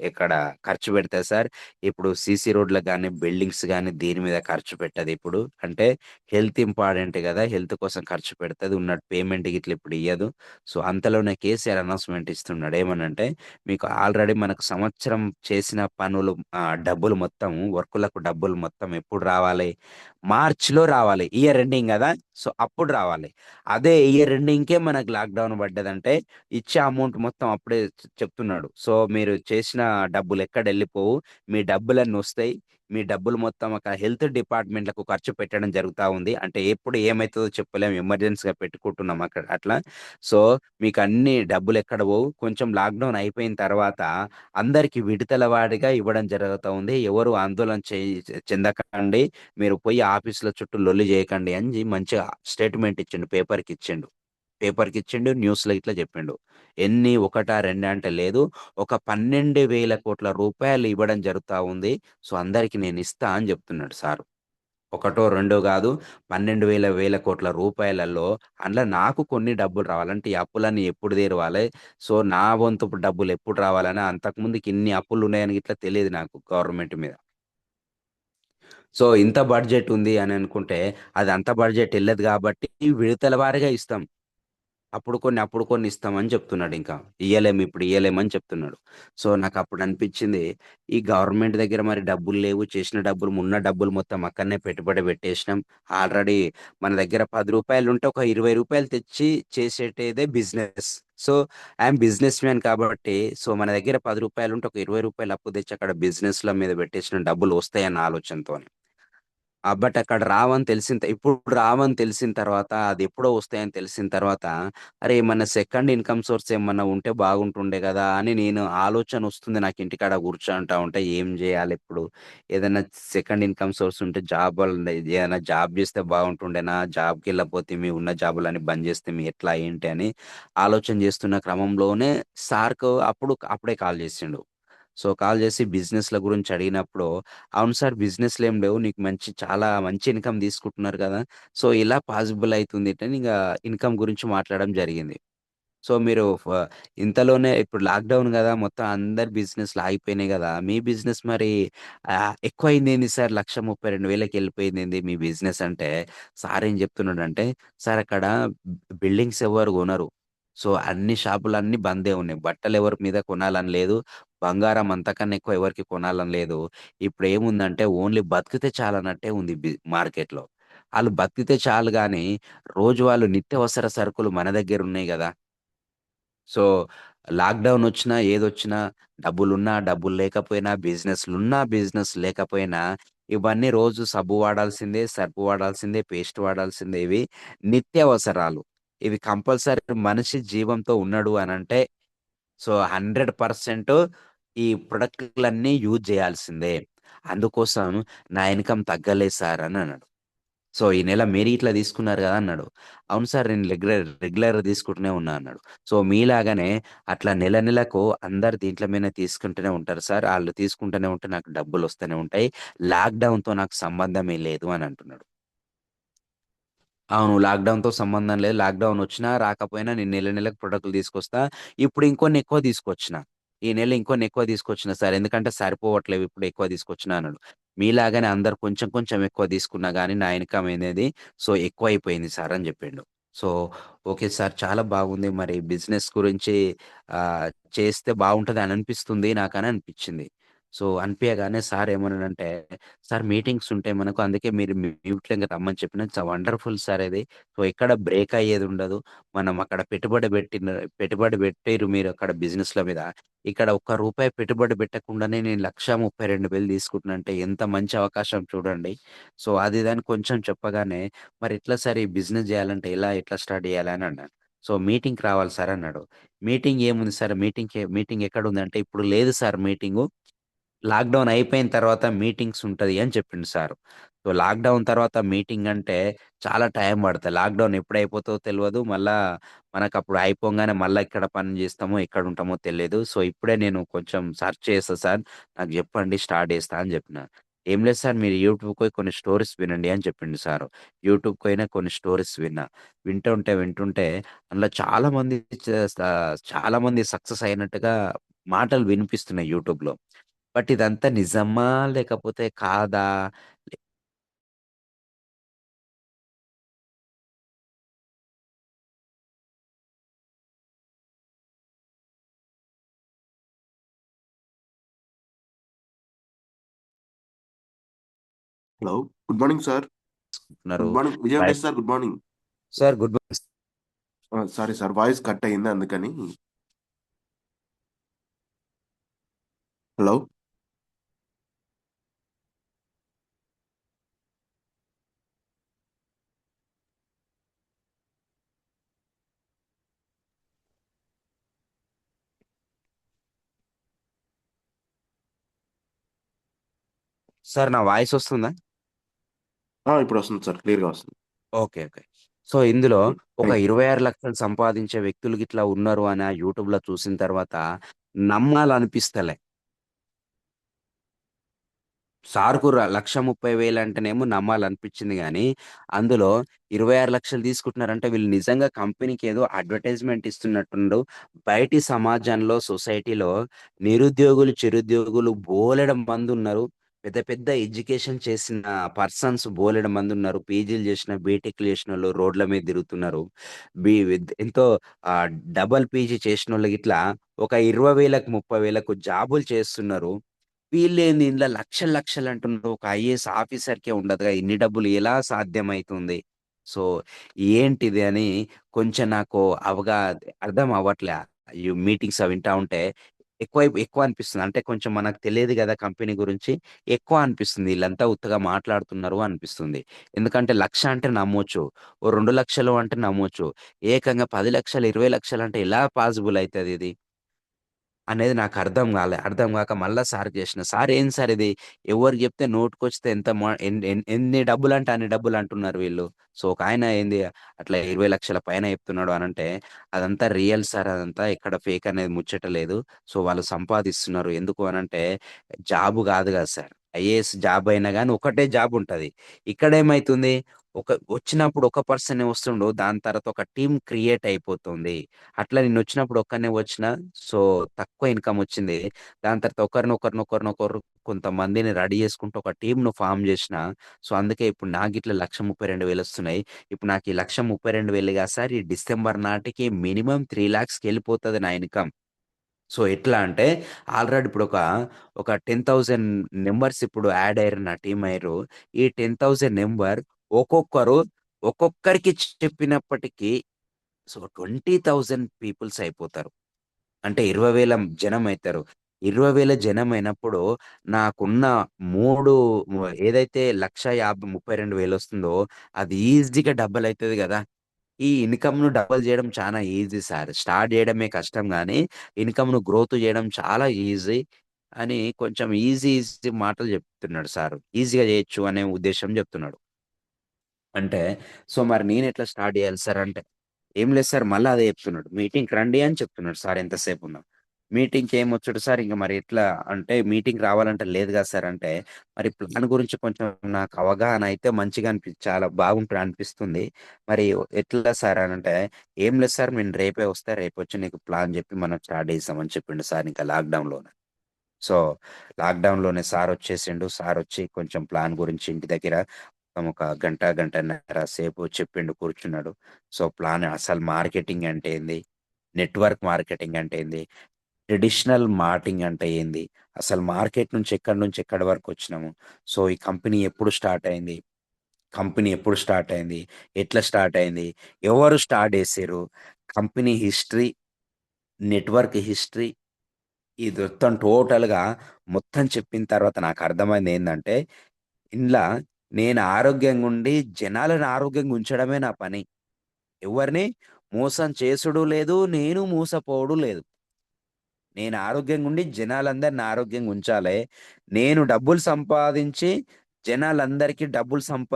ఇక్కడ ఖర్చు పెడతది సార్. ఇప్పుడు సీసీ రోడ్‌లకు గాని, బిల్డింగ్స్ గాని దీని మీద ఖర్చు పెట్టదిప్పుడు. అంటే హెల్త్ ఇంపార్టెంట్ గదా! హెల్త్ కోసం ఖర్చు పెడతది. ఉన్న పేమెంట్ గిట్ల ఇప్పుడు ఇయ్యదు. సో, అంతలోనే కేసీఆర్ అనౌన్స్‌మెంట్ ఇస్తున్నాడు. ఏమనంటే, మీకు ఆల్రెడీ మనకు సంవత్సరం చేసిన పనులు డబ్బులు మొత్తం వర్కులకు డబ్బులు మొత్తం ఎప్పుడు రావాలి? మార్చ్‌లో రావాలి. ఇయర్ ఎండింగ్ గదా! సో, అప్పుడు రావాలి. అదే ఇయర్ ఎండింగ్‌కే మనకు లాక్‌డౌన్ పడ్డదంటే, ఇచ్చే అమౌంట్ మొత్తం అప్పుడే చెప్తున్నాడు. సో, మీరు చేసిన డబ్బులెక్కడెళ్ళిపోవు. మీ డబ్బులన్నొస్తాయి. మీ డబ్బులు మొత్తం ఒక హెల్త్ డిపార్ట్‌మెంట్‌లకు ఖర్చు పెట్టడం జరుగుతా ఉంది. అంటే ఎప్పుడు ఏమైతదో చెప్పలేం. ఎమర్జెన్సీగా పెట్టుకుంటున్నాం అక్కడ అట్లా. సో, మీకన్నీ డబ్బులెక్కడ పోవు. కొంచెం లాక్‌డౌన్ అయిపోయిన తర్వాత అందరికి విడతల వారీగా ఇవ్వడం జరుగుతా ఉంది. ఎవరు ఆందోళన చెందకండి. మీరు పోయి ఆఫీస్‌ల చుట్టూ లొల్లి జేయకండి అని మంచిగా స్టేట్‌మెంట్ ఇచ్చిండు. పేపర్‌కిచ్చిండు. పేపర్‌కిచ్చిండు. న్యూస్‌లో ఇట్లా జెప్పిండు. ఎన్ని ఒకటా, రెండా అంటే లేదు. ఒక 12,000,00,00,000 ఇవ్వడం జరుగుతా ఉంది. సో, అందరికి నేనిస్తా అని జెప్తున్నాడు సారు. ఒకటో, రెండో గాదు 12,000,00,00,000 రూపాయలలో అందులో నాకు కొన్ని డబ్బులు రావాలి. అంటే ఈ అప్పులన్నీ ఎప్పుడు తీరవాలి? సో, నా వంతు డబ్బులెప్పుడు రావాలని అంతకుముందుకి ఇన్ని అప్పులున్నాయని గిట్లా తెలీదు నాకు గవర్నమెంట్ మీద. సో, ఇంత బడ్జెట్ ఉంది అని అనుకుంటే, అది అంత బడ్జెట్ ఎళ్ళదు గాబట్టి విడతల వారీగా ఇస్తాం. అప్పుడు కొన్ని ఇస్తామని చెప్తున్నాడింకా. ఇప్పుడు ఇయ్యలేమని చెప్తున్నాడు. సో, నాకప్పుడు అనిపిచ్చింది, ఈ గవర్నమెంట్ దగ్గర మరి డబ్బులు లేవు. చేసిన డబ్బులు ఉన్న డబ్బులు మొత్తం అక్కడనే పెట్టుబడి పెట్టేసినాం. ఆల్రెడీ మన దగ్గర రూ. 10 ఉంటే ఒక రూ. 20 తెచ్చి చేసేటిదే business. So, I'm businessman కాబట్టి, సో, మన దగ్గర రూ. 10 ఉంటే ఒక రూ. 20 అప్పు తెచ్చి అక్కడ బిజినెస్‌ల మీద పెట్టేసిన డబ్బులు వస్తాయన్న ఆలోచనతోని. బట్ అక్కడ రావని ఇప్పుడు రావని తెలిసిన తర్వాత, అదెప్పుడో వస్తాయని తెలిసిన తర్వాత, అరే! ఏమన్నా సెకండ్ ఇన్‌కమ్ సోర్స్ ఏమన్నా ఉంటే బాగుంటుండే గదా! అని నేను ఆలోచనొస్తుంది నాకు ఇంటికాడ కూర్చుంటా ఉంటే. ఏం జేయాలిప్పుడు? ఏదన్నా సెకండ్ ఇన్‌కమ్ సోర్స్ ఉంటే ఏదైనా జాబ్ జేస్తే బాగుంటుండేనా? జాబ్‌కెళ్ళకపోతిమి, ఉన్న జాబులన్నీ బంద్ జేస్తేమి ఎట్లా ఏంటి అని ఆలోచన జేస్తున్న క్రమంలోనే సార్‌కు అప్పుడే కాల్ జేసిండు. సో, కాల్ జేసి బిజినెస్‌ల గురించి అడిగినప్పుడు, "అవును సార్ బిజినెస్‌లేం లేవు. నీకు చాలా మంచి ఇన్‌కమ్ తీసుకుంటున్నారు గదా! సో, ఎలా పాజిబుల్ అయితుంది" అని ఇన్‌కమ్ గురించి మాట్లాడడం జరిగింది. సో, మీరు ఇంతలోనే ఇప్పుడు లాక్‌డౌన్ గదా! మొత్తం అందరి బిజినెస్‌లు ఆగిపోయినాయి గదా! మీ బిజినెస్ మరి ఎక్కువయిందేంది సార్ 1,32,000కి ఎళ్ళిపోయిందేంది మీ బిజినెస్ అంటే, సార్ ఏం జెప్తున్నాడంటే, "సార్ అక్కడ బిల్డింగ్స్ ఎవ్వరు గొనరు. సో, అన్ని షాపులన్నీ బందే ఉన్నాయి. బట్టలెవరి మీద కొనాలని లేదు. బంగారం అంతకన్నా ఎక్కువ ఎవరికీ కొనాలని లేదు. ఇప్పుడేముందంటే ఓన్లీ బతికితే చాలన్నట్టే ఉంది మార్కెట్‌లో. ఆళ్ళు బతికితే చాలు గానీ, రోజు వాళ్ళు నిత్యావసర సరుకులు మన దగ్గరున్నాయి గదా!" సో, లాక్‌డౌనొచ్చినా, ఏదొచ్చినా, డబ్బులున్నా, డబ్బులు లేకపోయినా, బిజినెస్ లేకపోయినా, ఇవన్నీ రోజు సబ్బు వాడాల్సిందే, సర్ఫ్ వాడాల్సిందే, పేస్ట్ వాడాల్సిందే. ఇవి నిత్యావసరాలు. ఇవి కంపల్సరీ మనిషి జీవంతో ఉన్నాడు అనంటే, సో, 100% ఈ ప్రొడక్ట్‌లన్నీ యూజ్ జేయాల్సిందే. అందుకోసం నా ఇన్‌కమ్ తగ్గలేదు సార్ అనన్నాడు. సో, ఈ నెల మీరు ఇట్లా తీసుకున్నారు గదా! అన్నాడు. అవును సార్ నేను రెగ్యులర్‌గా తీసుకుంటూనే ఉన్నా అన్నాడు. సో, మీలాగానే అట్లా నెల నెలకు అందరు దీంట్లో మీదనే తీసుకుంటూనే ఉంటారు సార్. ఆళ్ళు తీసుకుంటూనే ఉంటే నాకు డబ్బులొస్తూనే ఉంటాయి. లాక్‌డౌన్‌తో నాకు సంబంధమే లేదు అని అంటున్నాడు. అవును. లాక్‌డౌన్‌తో సంబంధం లేదు. లాక్‌డౌనొచ్చినా, రాకపోయినా నేను నెల నెలకు ప్రొడక్ట్‌లు తీసుకొస్తా. ఇప్పుడు ఇంకొన్ని ఎక్కువ తీసుకొచ్చిన. ఈ నెల ఇంకొన్ని ఎక్కువ తీసుకొచ్చిన సార్. ఎందుకంటే సరిపోవట్లేవు ఇప్పుడు ఎక్కువ తీసుకొచ్చినా అన్నాడు. మీలాగానే అందరూ కొంచెం కొంచెం ఎక్కువ తీసుకున్నా గానీ నా ఇన్‌కమ్ అనేది సో ఎక్కువైపోయింది సార్ అని జెప్పిండు. సో, ఓకే సార్ చాలా బాగుంది. మరి బిజినెస్ గురించి ఆహ్, చేస్తే బావుంటదని అనిపిస్తుంది నాకని అనిపిచ్చింది. సో, అనిపియగానే సార్ ఏమన్నాడంటే సార్ మీటింగ్స్ ఉంటాయి మనకు. అందుకే మీరు మీటింగ్‌కి రమ్మని చెప్పిన వండర్‌ఫుల్ సార్ ఇది. సో, ఎక్కడ బ్రేక్ అయ్యేదుండదు. మనం అక్కడ పెట్టుబడి పెట్టిర్రు మీరక్కడ బిజినెస్‌ల మీద. ఇక్కడ ఒక్క రూపాయి పెట్టుబడి పెట్టకుండానే నేను 1,32,000 తీసుకుంటున్నా అంటే ఎంత మంచి అవకాశం చూడండి. సో, అది ఇది అని కొంచెం చెప్పగానే మరి ఎట్లా సార్ ఈ బిజినెస్ జేయాలంటే ఎట్లా స్టార్ట్ జేయాలి అని అన్నాను. సో, మీటింగ్‌కి రావాలి సార్ అన్నాడు. మీటింగ్ ఏముంది సార్ మీటింగ్ ఎక్కడుందంటే ఇప్పుడు లేదు సార్ మీటింగు. లాక్‌డౌన్ అయిపోయిన తర్వాత మీటింగ్స్ ఉంటది అని చెప్పిండు సారు. సో, లాక్‌డౌన్ తర్వాత మీటింగ్ అంటే చాలా టైం పడతది. లాక్‌డౌన్ ఎప్పుడైపోతదో తెలవదు. మనకప్పుడు అయిపోంగానే మళ్ళా ఎక్కడ పని జేస్తామో, ఎక్కడుంటామో తెలీదు. సో, ఇప్పుడే నేను కొంచెం సెర్చ్ చేస్తా సార్. నాకు జెప్పండి స్టార్ట్ జేస్తా అని జెప్పిన. "ఏం లేదు సార్ మీరు యూట్యూబ్‌కి పోయి కొన్ని స్టోరీస్ వినండి" అని చెప్పిండు సారు. యూట్యూబ్‌కి పోయిన కొన్ని స్టోరీస్ విన్నా. వింటుంటే అందులో చాలా మంది సక్సెస్ అయినట్టుగా మాటలు వినిపిస్తున్నాయి యూట్యూబ్‌లో. బట్ ఇదంతా నిజమా? లేకపోతే కాదా? హలో. Good morning sir. న్నారు. Good morning. విజయ్ బయట Venkatesh sir good morning. Sir good morning. Sorry sir voice cut అయింది అందుకని. హలో. సార్ నా వాయిస్ వస్తుందా? ఇప్పుడొస్తుంది సార్. క్లియర్‌గా వస్తుంది. ఓకే. ఓకే. సో, ఇందులో ఓకే. ఒక థాంక్ యూ. 26,00,000 సంపాదించే వ్యక్తులు గిట్లా ఉన్నారు అని ఆ యూట్యూబ్‌లో చూసిన తర్వాత నమ్మాలనిపిస్తలే. సార్‌కు 1,30,000 అంటేనేమో నమ్మాలనిపించింది గానీ, అందులో 26,00,000 తీసుకుంటున్నారంటే వీళ్ళు నిజంగా కంపెనీకి ఏదో అడ్వర్టైజ్‌మెంట్ ఇస్తున్నట్టుండు. బయటి సమాజంలో, సొసైటీలో నిరుద్యోగులు, చిరుద్యోగులు బోలెడు మందున్నారు. పెద్ద పెద్ద ఎడ్యుకేషన్ చేసిన పర్సన్స్ బోలెడు మందున్నారు. పీజీలు చేసిన, బీటెక్‌లు చేసినోళ్ళు రోడ్ల మీద తిరుగుతున్నారు. ఎంతో డబుల్ పీజీ చేసినోళ్ళు గిట్లా ఒక 20,000కి, 30,000కు జాబులు చేస్తున్నారు. వీళ్ళేంది ఇందులో లక్షలు లక్షలంటున్నారు. ఒక ఐఏఎస్ ఆఫీసర్‌కే ఉండదుగా ఇన్ని డబ్బులు ఎలా సాధ్యమైతుంది? సో, ఏంటిది అని కొంచెం నాకు అర్థం అవ్వట్లే. ఈ మీటింగ్స్ అవి వింటా ఉంటే. ఎక్కువ అనిపిస్తుంది. అంటే కొంచెం మనకు తెలియదు గదా కంపెనీ గురించి. ఎక్కువ అనిపిస్తుంది. ఈళ్ళంతా ఉత్తగా మాట్లాడుతున్నారు అనిపిస్తుంది. ఎందుకంటే 1,00,000 అంటే నమ్మొచ్చు. ఓ 2,00,000 అంటే నమ్మొచ్చు. ఏకంగా 10,00,000, 20,00,000 అంటే ఎలా పాసిబుల్ అయితదిది? అనేది నాకర్థం గాలే. అర్థం గాక మళ్ళా సార్‌కి జేసిన. "సార్ ఏం సార్ ఇది? ఎవరికి జెప్తే నోటికొస్తే ఎంత మా ఎన్ ఎన్ ఎన్ని డబ్బులంటే అన్ని డబ్బులంటున్నారు వీళ్ళు. సో, ఒకాయన ఏంది అట్లా 20,00,000 పైన జెప్తున్నాడు" అనంటే, "అదంతా రియల్ సార్ అదంతా ఎక్కడ ఫేక్ అనేది ముచ్చట లేదు. సో, వాళ్ళు సంపాదిస్తున్నారు. ఎందుకు అనంటే జాబ్ గాదు గదా సార్. ఐఏఎస్ జాబ్ అయినా గాని ఒకటే జాబ్ ఉంటది. ఇక్కడేమైతుంది వచ్చినప్పుడు ఒక పర్సనే వస్తుండు. దాని తర్వాత ఒక టీమ్ క్రియేట్ అయిపోతుంది. అట్లా నేనొచ్చినప్పుడు ఒక్కడినే వచ్చినా, సో, తక్కువ ఇన్‌కమొచ్చింది. దాని తర్వాత ఒకరినొకరు కొంతమందిని రెడీ చేసుకుంటూ ఒక టీమ్‌ను ఫార్మ్ జేసినా. సో, అందుకే ఇప్పుడు నాకిట్లా 1,32,000 ఒస్తున్నాయి. ఇప్పుడు నాకు ఈ 1,32,000 కాదు సార్, ఈ డిసెంబర్ నాటికి మినిమమ్ 3,00,000కెళ్ళిపోతది నా ఇన్‌కమ్. సో, ఎట్లా అంటే ఆల్రెడీ ఒక 10,000 మెంబర్స్ ఇప్పుడు యాడ్ అయ్యారు నా టీమ్ అయ్యారు. ఈ 10,000 నంబర్ ఒక్కొక్కరు ఒక్కొక్కరికి చెప్పినప్పటికి సో, 20,000 పీపుల్స్ అయిపోతారు. అంటే 20,000 జనమైతారు. 20,000 జనమైనప్పుడు నాకున్న 3 ఏదైతే 1,32,000 వస్తుందో అది ఈజీగా డబుల్ అయితది గదా! ఈ ఇన్‌కమ్‌ను డబుల్ జేయడం చానా ఈజీ సార్. స్టార్ట్ జేయడమే కష్టం గానీ, ఇన్‌కమ్‌ను గ్రోత్ జేయడం చాలా ఈజీ అని కొంచెం ఈజీ మాటలు జెప్తున్నాడు సారు. ఈజీగా జేయొచ్చు అనే ఉద్దేశ్యం జెప్తున్నాడు. అంటే, సో, మరి నేనెట్లా స్టార్ట్ జేయాలి సార్ అంటే, "ఏం లేదు సార్" మళ్ళా అదే చెప్తున్నాడు. "మీటింగ్‌కి రండి" అని చెప్తున్నాడు సార్ ఎంతసేపున్నా. మీటింగ్‌కేమొచ్చుడు సార్ ఇంక మరి ఎట్లా అంటే, "మీటింగ్‌కి రావాలంటే" "లేదు గదా సార్" అంటే, మరి ప్లాన్ గురించి కొంచెం నాకు అవగాహన అయితే మంచిగా చాలా బాగుంటది అనిపిస్తుంది. మరి ఎట్లా సార్ అనంటే, "ఏం లేదు సార్ నేను రేపే వస్తా. రేపొచ్చి నీకు ప్లాన్ జెప్పి మనం స్టార్ట్ చేద్దాం" అని చెప్పిండు సార్ ఇంకా లాక్‌డౌన్‌లోనే. సో, లాక్‌డౌన్‌లోనే సారొచ్చేసిండు. సారొచ్చి కొంచెం ప్లాన్ గురించి ఇంటి దగ్గర ఒక గంట, గంటన్నర సేపు చెప్పిండు, కూర్చున్నాడు. సో, ప్లాన్ అసలు మార్కెటింగ్ అంటే ఏంది? నెట్‌వర్క్ మార్కెటింగ్ అంటే ఏంది? ట్రెడిషనల్ మార్కెటింగ్ అంటే ఏంది? అసలు మార్కెట్ నుంచి ఎక్కడి వరకొచ్చినాము? సో, ఈ కంపెనీ ఎప్పుడు స్టార్ట్ అయింది? కంపెనీ ఎప్పుడు స్టార్ట్ అయింది? ఎట్లా స్టార్ట్ అయింది? ఎవరు స్టార్ట్ జేసిర్రు? కంపెనీ హిస్టరీ, నెట్‌వర్క్ హిస్టరీ ఇది మొత్తం టోటల్‌గా మొత్తం చెప్పిన తర్వాత నాకర్థమైందేందంటే, ఇండ్ల నేను ఆరోగ్యంగుండి జనాలను ఆరోగ్యంగా ఉంచడమే నా పని. ఎవరిని మోసం చేసుడు లేదు. నేను మోసపోవుడు లేదు. నేను ఆరోగ్యంగుండి జనాలందరిని ఆరోగ్యంగా ఉంచాలే. నేను డబ్బులు సంపాదించి జనాలందరికీ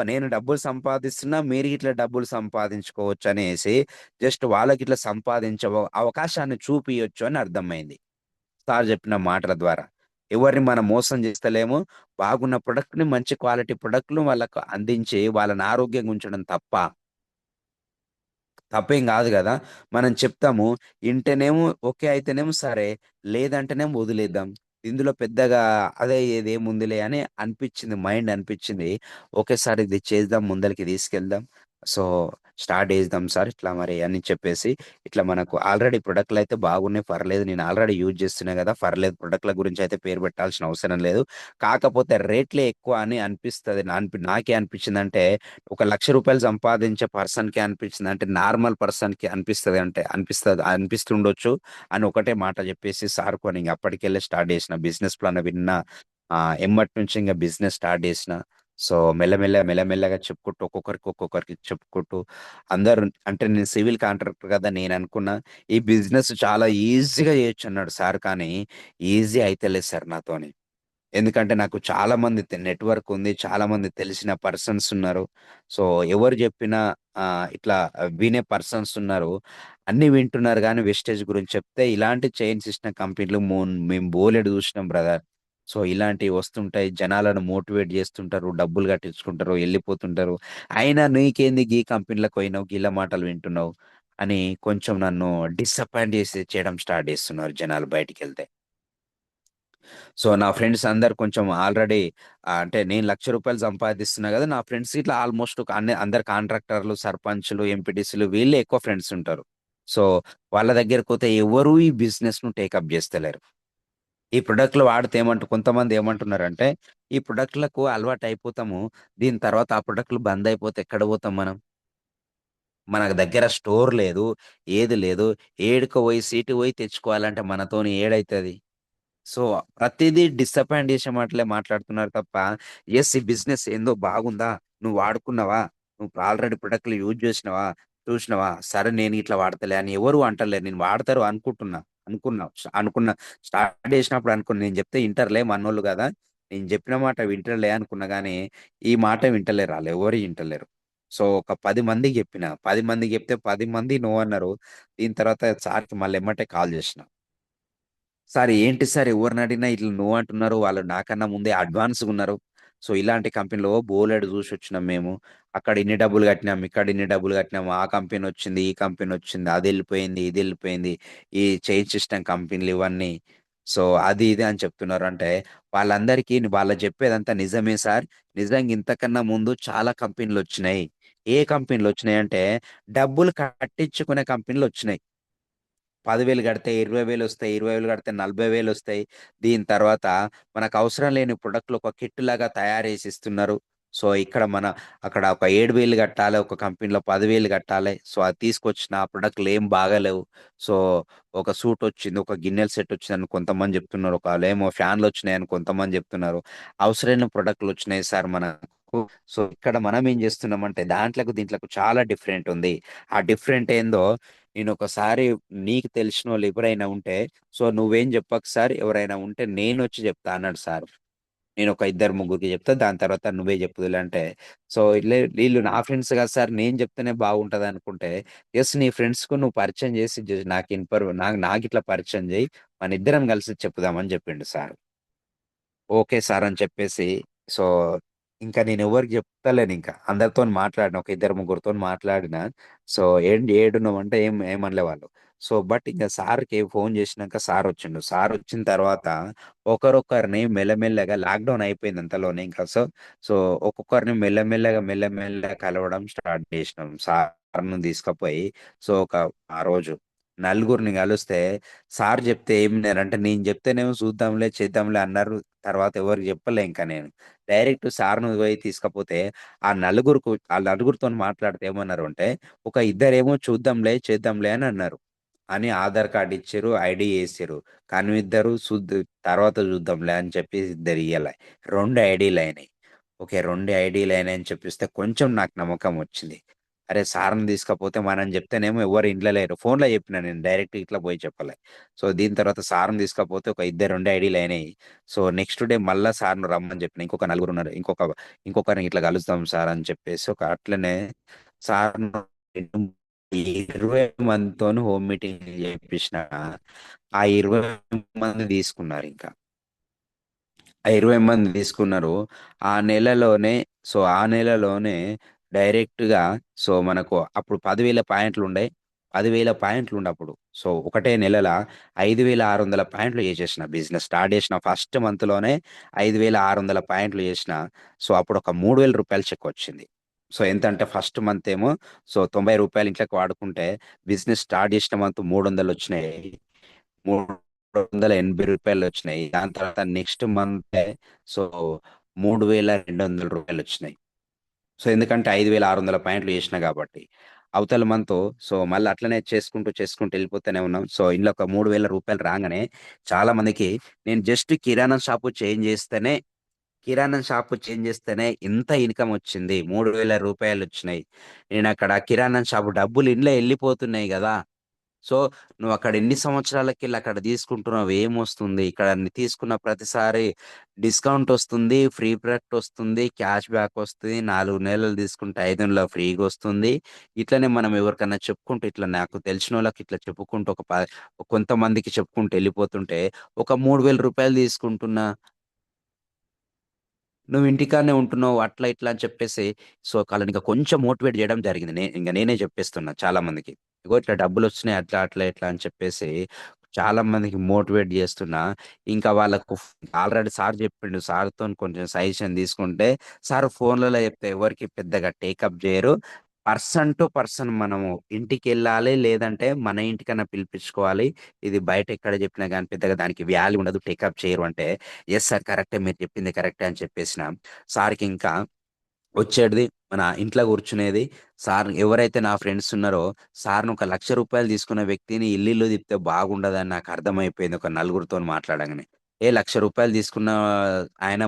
నేను డబ్బులు సంపాదిస్తున్నా, మీరు గిట్ల డబ్బులు సంపాదించుకోవచ్చనేసి జస్ట్ వాళ్ళకిట్లా అవకాశాన్ని చూపియొచ్చు అని అర్థమైంది. సార్ చెప్పిన మాటల ద్వారా. ఎవరిని మనం మోసం చేస్తలేము. బాగున్న ప్రొడక్ట్‌ని మంచి క్వాలిటీ ప్రొడక్ట్‌లు వాళ్ళకు అందించి వాళ్ళని ఆరోగ్యంగా ఉంచడం తప్పేం గాదు గదా! మనం చెప్తాము. ఇంటేనేమో ఓకే అయితేనేమో సరే, లేదంటేనేమో వదిలేద్దాం. ఇందులో పెద్దగా అదే ఇదేముందిలే అని మైండ్ అనిపిచ్చింది. ఓకే సార్ ఇది చేద్దాం, ముందలకి తీసుకెళ్దాం. సో, స్టార్ట్ చేద్దాం సార్ ఇట్లా మరి అని చెప్పేసి, ఇట్లా మనకు ఆల్రెడీ ప్రొడక్ట్‌లయితే బాగున్నాయి. పర్లేదు. నేను ఆల్రెడీ యూజ్ చేస్తున్నా గదా! పర్లేదు. ప్రొడక్ట్‌ల గురించయితే పేరు పెట్టాల్సిన అవసరం లేదు. కాకపోతే రేట్లే ఎక్కువ అని అనిపిస్తది. నాకే అనిపిచ్చిందంటే ఒక రూ. 1,00,000 సంపాదించే పర్సన్‌కే అనిపించింది. అంటే నార్మల్ పర్సన్‌కి అనిపిస్తుండొచ్చు అని ఒకటే మాట చెప్పేసి సార్‌కొని ఇంగ అప్పటికెళ్ళే స్టార్ట్ చేసిన. బిజినెస్ ప్లాన్ విన్నా. ఎమ్మటి నుంచి ఇంగ బిజినెస్ స్టార్ట్ చేసిన. సో, మెల్లమెల్లగా చెప్పుకుంటూ ఒక్కొక్కరికి చెప్పుకుంటూ అందరూ అంటే నేను సివిల్ కాంట్రాక్టర్ కదా! నేననుకున్న ఈ బిజినెస్ చాలా ఈజీగా చేయొచ్చన్నాడు సార్. కానీ ఈజీ అయితలేదు సార్ నాతోని. ఎందుకంటే నాకు చాలా మంది నెట్‌వర్క్ ఉంది. చాలా మంది తెలిసిన పర్సన్స్ ఉన్నారు. సో, ఎవరు జెప్పినా ఇట్లా వినే పర్సన్స్ ఉన్నారు. అన్నీ వింటున్నారు గానీ వెస్టేజ్ గురించి చెప్తే ఇలాంటి చైన్స్ ఇచ్చిన కంపెనీలు మేము బోలెడు జూసినాం బ్రదర్. సో, ఇలాంటివి వస్తుంటాయి. జనాలను మోటివేట్ జేస్తుంటారు. డబ్బులు కట్టించుకుంటారు. ఎళ్ళిపోతుంటారు. అయినా నీకేంది గీ కంపెనీలకు పోయినావు. గీళ్ళ మాటలు వింటున్నావు అని కొంచెం నన్ను డిసప్పాయింట్ చేయడం స్టార్ట్ జేస్తున్నారు జనాలు బయటికెళ్తే. సో, నా ఫ్రెండ్స్ అందరూ కొంచెం ఆల్రెడీ అంటే నేను రూ. 1,00,000 సంపాదిస్తున్నా గదా! నా ఫ్రెండ్స్ ఇట్లా ఆల్‌మోస్ట్ అందరు కాంట్రాక్టర్లు, సర్పంచులు, ఎంపీటీసీలు వీళ్ళే ఎక్కువ ఫ్రెండ్స్ ఉంటారు. సో, వాళ్ళ దగ్గరకి పోతే ఎవరు ఈ బిజినెస్‌ను టేకప్ జేస్తలేరు. ఈ ప్రొడక్ట్‌లు వాడితే కొంతమంది ఏమంటున్నారంటే, ఈ ప్రొడక్ట్‌లకు అలవాటయిపోతాము. దీని తర్వాత ఆ ప్రొడక్ట్‌లు బంద్ అయిపోతే ఎక్కడ పోతాం మనం? మన దగ్గర స్టోర్ లేదు. ఏది లేదు. ఏడికో పోయి సిటీకి పోయి తెచ్చుకోవాలంటే మనతోని ఏడైతది? సో ప్రతిదీ డిసప్పాయింట్ చేసే మాటలే మాట్లాడుతున్నారు తప్ప, ఎస్ ఈ బిజినెస్ ఏందో బాగుందా, నువ్వు వాడుకున్నావా, నువ్వు ఆల్రెడీ ప్రొడక్ట్లు యూజ్ చేసినావా, చూసినావా, సరే నేను ఇట్లా వాడతలే అని ఎవరు అంటలేరు. నేను వాడతారు అనుకున్నా స్టార్ట్ చేసినప్పుడు అనుకున్నా, నేను చెప్తే ఇంటర్లే మనోళ్ళు కదా, నేను చెప్పిన మాట వింటలే అనుకున్నా కానీ ఈ మాట వింటలేరు, వాళ్ళు ఎవరు వింటలేరు. సో ఒక 10 మందికి చెప్పిన, 10 మందికి చెప్తే 10 మంది నో అన్నారు. దీని తర్వాత సార్కి మళ్ళీ ఎమ్మటే కాల్ చేసిన, సార్ ఏంటి సార్ ఎవరిని అడిగినా ఇట్లా నువ్వు అంటున్నారు, వాళ్ళు నాకన్నా ముందే అడ్వాన్స్ ఉన్నారు. సో ఇలాంటి కంపెనీలో బోలెడు చూసి వచ్చినాం మేము. అక్కడ ఇన్ని డబ్బులు కట్టినాం, ఇక్కడ ఇన్ని డబ్బులు కట్టినాం, ఆ కంపెనీ వచ్చింది, ఈ కంపెనీ వచ్చింది, అది వెళ్ళిపోయింది, ఇది వెళ్ళిపోయింది, ఈ చైన్ సిస్టమ్ కంపెనీలు ఇవన్నీ. సో అది ఇది అని చెప్తున్నారు. అంటే వాళ్ళందరికీ వాళ్ళు చెప్పేదంతా నిజమే సార్, నిజంగా ఇంతకన్నా ముందు చాలా కంపెనీలు వచ్చినాయి. ఏ కంపెనీలు వచ్చినాయి అంటే డబ్బులు కట్టించుకునే కంపెనీలు వచ్చినాయి. 10,000 కడితే 20,000 వస్తాయి. 20,000 కడితే 40,000 వస్తాయి. దీని తర్వాత మనకు అవసరం లేని ప్రొడక్ట్‌లు ఒక కిట్ లాగా తయారు చేసి ఇస్తున్నారు. సో, ఇక్కడ అక్కడ ఒక 7,000 కట్టాలి. ఒక కంపెనీలో 10,000 కట్టాలి. సో, అది తీసుకొచ్చిన ఆ ప్రొడక్ట్‌లు ఏం బాగాలేవు. సో, ఒక సూట్ వచ్చింది, ఒక గిన్నెల సెట్ వచ్చిందని కొంతమంది చెప్తున్నారు. ఒకళ్ళేమో ఫ్యాన్‌లు వచ్చినాయని కొంతమంది చెప్తున్నారు. అవసరమైన ప్రొడక్ట్‌లు వచ్చినాయి సార్ మనకు. సో, ఇక్కడ మనం ఏం చేస్తున్నామంటే దాంట్లకు దీంట్లకు చాలా డిఫరెంట్ ఉంది. ఆ డిఫరెంట్ ఏందో నేనొకసారి, నీకు తెలిసినోళ్ళు ఎవరైనా ఉంటే, సో నువ్వేం చెప్పకు సార్, ఎవరైనా ఉంటే నేనొచ్చి చెప్తా అన్నాడు సార్. నేనొక ఇద్దరు ముగ్గురికి చెప్తా, దాని తర్వాత నువ్వే చెప్పుదులే అంటే, సో వీళ్ళు నా ఫ్రెండ్స్ కదా సార్, నేను చెప్తేనే బాగుంటది అనుకుంటే, ఎస్ నీ ఫ్రెండ్స్ కు నువ్వు పరిచయం చేసి నాకు ఇట్లా పరిచయం చేయి, మన ఇద్దరం కలిసి చెప్పుదామని చెప్పిండు సార్. ఓకే సార్ అని చెప్పేసి, సో ఇంకా నేను ఎవరికి చెప్తలేను, ఇంకా అందరితోని మాట్లాడిన, ఒక ఇద్దరు ముగ్గురితో మాట్లాడిన. సో ఏంటి ఏడున్నావు అంటే ఏమనలే వాళ్ళు. సో బట్ ఇంకా సార్కి ఫోన్ చేసినాక సార్ వచ్చిండు. సార్ వచ్చిన తర్వాత ఒకరొకరిని మెల్లమెల్లగా లాక్డౌన్ అయిపోయింది అంతలోనే ఇంకా. సో సో ఒక్కొక్కరిని మెల్లమెల్లగా కలవడం స్టార్ట్ చేసినాం సార్ను తీసుకుపోయి. సో ఆ రోజు నలుగురిని కలిస్తే, సార్ చెప్తే ఏమన్నారంటే, నేను చెప్తేనేమో చూద్దాంలే చేద్దాంలే అన్నారు. తర్వాత ఎవరికి చెప్పలే ఇంకా నేను. డైరెక్ట్ సార్‌ని పోయి తీసుకపోతే, ఆ నలుగురితోని మాట్లాడితే ఏమన్నారు అంటే, ఒక ఇద్దరేమో చూద్దాంలే, చేద్దాంలే అని అన్నారు. అని ఆధార్ కార్డ్ ఇచ్చిర్రు, ఐడీ ఏసిర్రు. కానీ ఇద్దరు తర్వాత చూద్దాంలే అని చెప్పేసి ఇద్దరు ఇయ్యలే. 2 ఐడీలయినాయి. ఓకే. 2 ఐడీలయినాయని చెప్పిస్తే కొంచెం నాకు నమ్మకం వచ్చింది. అరే! సార్‌ని తీసుకపోతే మనం చెప్తేనేమో ఎవ్వరు ఇంట్లో లేరు. ఫోన్‌లో చెప్పినా నేను, డైరెక్ట్ ఇట్లా పోయి చెప్పలే. సో, దీని తర్వాత సార్‌ని తీసుకపోతే ఒక ఇద్దరు 2 ఐడీలయినాయి. సో, నెక్స్ట్ డే మళ్ళా సార్‌ని రమ్మని చెప్పిన. ఇంకొక నలుగురున్నారు. ఇంకొకరిని ఇట్లా కలుద్దాం సార్ అని చెప్పేసి అట్లనే సార్‌ని 20 మందితోని హోమ్ మీటింగ్ చేపించిన. ఆ 20 మంది తీసుకున్నారింక. ఆ 20 మంది తీసుకున్నారు. ఆ నెలలోనే ఆ నెలలోనే డైరెక్ట్‌గా, మనకు అప్పుడు 10,000 పాయింట్లుండే. 10,000 పాయింట్లుండప్పుడు. ఒకటే నెలల 5,600 పాయింట్లు చేసేసిన బిజినెస్. స్టార్ట్ చేసిన ఫస్ట్ మంత్‌లోనే 5,600 పాయింట్లు చేసిన. అప్పుడొక రూ. 3,000 చెక్కొచ్చింది. ఎంతంటే ఫస్ట్ మంత్ ఏమో రూ. 90 ఇంట్లోకి వాడుకుంటే, బిజినెస్ స్టార్ట్ చేసిన మంత్ 300 వచ్చినాయి. రూ. 380 వచ్చినాయి. దాని తర్వాత నెక్స్ట్ మంతే సో, రూ. 3,200 వచ్చినాయి. ఎందుకంటే 5,600 పాయింట్లు చేసినా కాబట్టి. అవతల మంతు మళ్ళీ అట్లనే చేసుకుంటూ ఎళ్ళిపోతూనే ఉన్నాం. ఇందులో ఒక రూ. 3,000 రాంగానే చాలా మందికి, నేను జస్ట్ కిరాణం షాపు చేంజ్ చేస్తేనే ఇంత ఇన్‌కమ్ వచ్చింది. రూ. 3,000 వచ్చినాయి. నేనక్కడ కిరాణం షాపు డబ్బులు ఇండ్లో ఎళ్ళిపోతున్నాయి గదా! సో, నువ్వక్కడ ఎన్ని సంవత్సరాలకెళ్ళి అక్కడ తీసుకుంటున్నావు? ఏమొస్తుంది? ఇక్కడ తీసుకున్న ప్రతిసారి డిస్కౌంటొస్తుంది, ఫ్రీ ప్రొడక్టొస్తుంది, క్యాష్ బ్యాకొస్తుంది, 4 నెలలు తీసుకుంటే 5 నెలల్లో ఫ్రీగొస్తుంది. ఇట్లనే మనం ఎవరికన్నా చెప్పుకుంటూ, ఇట్లా నాకు తెలిసినోళ్ళకి ఇట్లా చెప్పుకుంటూ కొంతమందికి చెప్పుకుంటూ ఎళ్ళిపోతుంటే, ఒక రూ. 3,000 తీసుకుంటున్నా, నువ్వు ఇంటికాడనే ఉంటున్నావు అట్లా ఇట్లా అని చెప్పేసి, ఆళ్ళనింక కొంచెం మోటివేట్ జేయడం జరిగింది. నేనే చెప్పేస్తున్నా చాలా మందికి. ఇగో ఇట్లా డబ్బులొచ్చినాయి అట్లా, అట్లా ఇట్లా అని చెప్పేసి చాలా మందికి మోటివేట్ జేస్తున్నా. ఇంకా వాళ్ళకు ఆల్రెడీ సార్ జెప్పిండు. సార్‌తోని కొంచెం సజెషన్ తీసుకుంటే, సార్ ఫోన్‌లలో చెప్తే ఎవరికీ పెద్దగా టేకప్ జేయరు. పర్సన్ టు పర్సన్ మనము ఇంటికెళ్ళాలి. లేదంటే మన ఇంటికన్నా పిలిపించుకోవాలి. ఇది బయట ఎక్కడ జెప్పినా గాని పెద్దగా దానికి వాల్యూ ఉండదు. టేకప్ చేయరు అంటే, యెస్ సార్ కరెక్టే, మీరు చెప్పింది కరెక్టే అని చెప్పేసిన. సార్‌కింకా వచ్చేటిది మన ఇంట్లో కూర్చునేది. సార్ ఎవరైతే నా ఫ్రెండ్స్ ఉన్నారో, సార్‌ని ఒక రూ. 1,00,000 తీసుకున్న వ్యక్తిని ఇల్లిల్లు తిప్పితే బాగుండదని నాకు అర్థమైపోయింది ఒక నలుగురితోని మాట్లాడంగానే. రూ. 1,00,000 తీసుకున్న ఆయన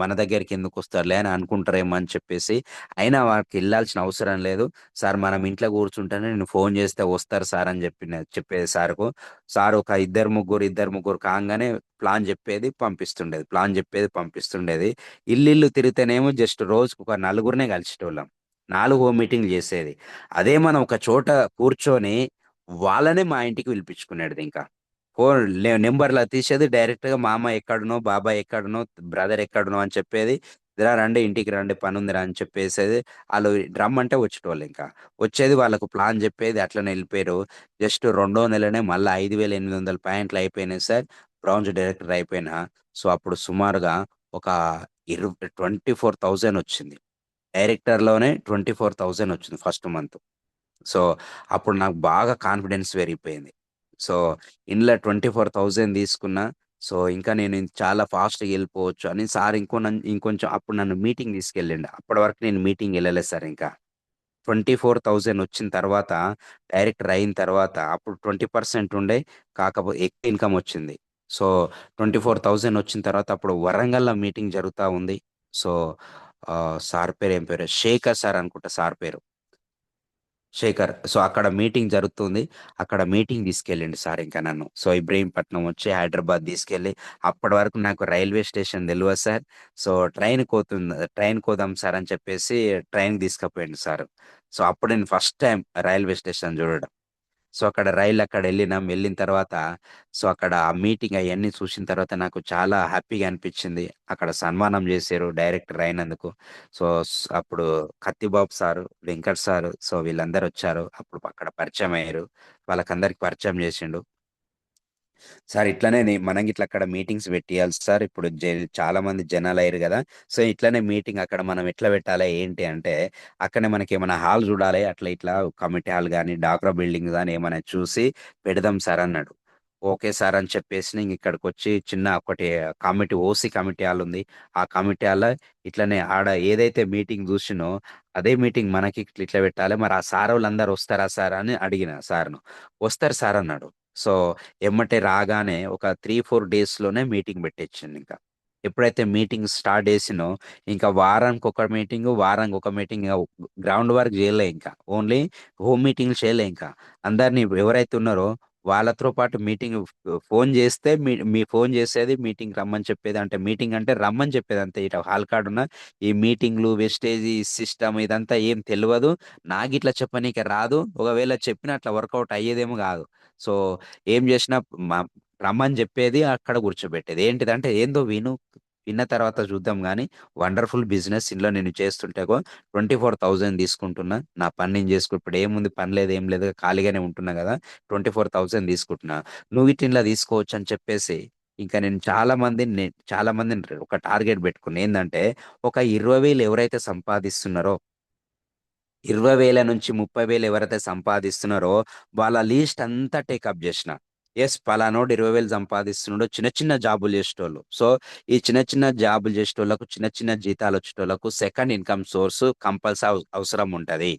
మన దగ్గరికి ఎందుకొస్తాడులే అని అనుకుంటారేమో అని చెప్పేసి, అయినా వాడికెళ్ళాల్సిన అవసరం లేదు. సార్ మనం ఇంట్లో కూర్చుంటేనే నేను ఫోను చేస్తే వస్తారు సార్ అని చెప్పేది సార్‌కు. సార్ ఒక ఇద్దరు ముగ్గురు కాంగానే ప్లాన్ చెప్పేది పంపిస్తుండేది. ఇల్లిల్లు తిరిగితేనేమో జస్ట్ రోజుకొక నలుగురినే కలిసేటోళ్ళం. 4 మీటింగ్‌లు చేసేది. అదే మనం ఒక చోట కూర్చొని వాళ్ళనే మా ఇంటికి పిలిపించుకునేటిదింకా. ఫోన్ నంబర్‌లా తీసేది డైరెక్ట్‌గా మామ ఎక్కడున్నావు? బాబాయ్ ఎక్కడున్నావు? బ్రదర్ ఎక్కడున్నావు? అని చెప్పేది. రండి ఇంటికి రండి పనుందిరా అని చెప్పేసేది. ఆళ్ళు రమ్మంటే వచ్చేటోళ్ళింకా. వచ్చేది వాళ్ళకు ప్లాన్ చెప్పేది అట్లనే ఎళ్ళిపోయారు. జస్ట్ రెండో నెలనే మళ్ళా 5,800 పాయింట్లు అయిపోయినాయి సార్. బ్రాంజ్ డైరెక్టర్ అయిపోయినా. సో, అప్పుడు సుమారుగా ఒక 24,000 వచ్చింది. డైరెక్టర్‌లోనే 24,000 వచ్చింది ఫస్ట్ మంత్. సో, అప్పుడు నాకు బాగా కాన్ఫిడెన్స్ పెరిగిపోయింది. సో, ఇందులో 24,000 తీసుకున్నా. సో, ఇంకా నేను చాలా ఫాస్ట్‌గా ఎళ్ళిపోవచ్చు అని సార్ ఇంకొంచెం అప్పుడు నన్ను మీటింగ్ తీసుకెళ్ళిండు. అప్పటి వరకు నేను మీటింగ్ ఎళ్ళలేదు సార్ ఇంకా. 24,000 వచ్చిన తర్వాత డైరెక్టర్ అయిన తర్వాత అప్పుడు 20% ఉండే. ఎక్కువ ఇన్‌కమ్ వచ్చింది. సో, 24,000 వచ్చిన తర్వాత అప్పుడు వరంగల్‌లో మీటింగ్ జరుగుతా ఉంది. సో, సార్ పేరు ఏం పేరు? శేఖర్ సార్ అనుకుంటా సార్ పేరు. శేఖర్. సో, అక్కడ మీటింగ్ జరుగుతుంది. అక్కడ మీటింగ్ తీసుకెళ్ళిండు సార్ ఇంకా నన్ను. సో, ఇబ్రహీంపట్నం వచ్చి హైదరాబాద్ తీసుకెళ్ళి అప్పటి వరకు నాకు రైల్వే స్టేషన్ తెలవదు సార్. సో, ట్రైన్‌కి పోదాం సార్ అని చెప్పేసి ట్రైన్‌కి తీసుకపోయిండు సారు. సో, అప్పుడు నేను ఫస్ట్ టైమ్ రైల్వే స్టేషన్ చూడడం. సో, అక్కడ రైలు అక్కడెళ్ళినాం. వెళ్ళిన తర్వాత సో, అక్కడ ఆ మీటింగ్ అయన్నీ చూసిన తర్వాత నాకు చాలా హ్యాపీగా అనిపిచ్చింది. అక్కడ సన్మానం జేశారు డైరెక్టర్ అయినందుకు. సో, అప్పుడు కత్తిబాబు సారు, వెంకట్ సారు సో, వీళ్ళందరొచ్చారు. అప్పుడు అక్కడ పరిచయమయ్యారు. వాళ్ళకందరికి పరిచయం జేసిండు. సార్ ఇట్లనే మనం గిట్ల అక్కడ మీటింగ్స్ పెట్టియాలి సార్. ఇప్పుడు చాలా మంది జనాలయ్యిర్రు గదా! సో, ఇట్లనే మీటింగ్ అక్కడ మనం ఎట్లా పెట్టాలి ఏంటి అంటే, అక్కడనే మనకేమన్నా హాల్ జూడాలి. అట్లా ఇట్లా కమిటీ హాల్ గాని, డాక్రా బిల్డింగ్ గాని ఏమన్నా చూసి పెడదాం సార్ అన్నాడు. ఓకే సార్ అని చెప్పేసి నేను ఇక్కడికొచ్చి చిన్న ఒకటి ఓసీ కమిటీ హాల్ ఉంది. ఆ కమిటీ హాల్‌లో ఇట్లనే ఆడ ఏదైతే మీటింగ్ జూషినో, అదే మీటింగ్ మనకి ఇట్లా పెట్టాలి. మరి ఆ సారోళ్ళందరూ వస్తారా సార్ అని అడిగిన సార్‌ను. వస్తారు సార్ అన్నాడు. సో ఎమ్మటే రాగానే ఒక 3, 4 డేస్‌లోనే మీటింగ్ పెట్టిచ్చిండింక. ఎప్పుడైతే మీటింగ్ స్టార్ట్ జేసినో, ఇంకా వారానికొక మీటింగు, వారానికొక మీటింగ్ గ్రౌండ్ వర్క్ జేయలే ఇంకా. ఓన్లీ హోమ్ మీటింగ్‌లు చేయలే ఇంకా. అందరిని ఎవరైతే ఉన్నారో వాళ్ళతో పాటు మీటింగ్ ఫోను జేస్తే మీ ఫోను జేసేది మీటింగ్‌కి రమ్మని చెప్పేది. అంటే మీటింగ్ అంటే రమ్మని చెప్పేది అంతే. ఇట హాల్ కాడున్న ఈ మీటింగ్‌లు, వెస్టేజి సిస్టమ్ ఇదంతా ఏం తెలవదు. నాకిట్లా చెప్పనీకి రాదు. ఒకవేళ చెప్పినా అట్లా వర్కౌట్ అయ్యేదేమో గాదు. సో ఏం జేసినా మ రమ్మని జెప్పేది, అక్కడ కూర్చోబెట్టేది. ఏంటిదంటే, "ఏందో విను, విన్న తర్వాత చూద్దాం గానీ, వండర్‌ఫుల్ బిజినెస్ ఇందులో నేను చేస్తుంటేగో 24,000 తీసుకుంటున్నా. నా పని నేను ఇప్పుడేముంది పని లేదు, ఏం లేదు ఖాళీగానే ఉంటున్నా గదా! 24,000 తీసుకుంటున్నా. నువ్వు గిట్ల ఇందుల తీసుకోవచ్చు" అని చెప్పేసి, ఇంకా నేను చాలా మందిని ఒక టార్గెట్ బెట్టుకున్నా. ఏందంటే, ఒక 20,000 ఎవరైతే సంపాదిస్తున్నారో 20,000-30,000 ఎవరైతే సంపాదిస్తున్నారో వాళ్ళ లిస్ట్ అంతా టేకప్ జేసిన. పలానోడు 20,000 సంపాదిస్తున్నాడు. చిన్న చిన్న జాబులు జేసేటోళ్ళు. సో, ఈ చిన్న చిన్న జాబులు జేసేటోళ్ళకు, చిన్న చిన్న జీతాలొచ్చేటోళ్ళకు సెకండ్ ఇన్‌కమ్ సోర్స్ అవసరం ఉంటది.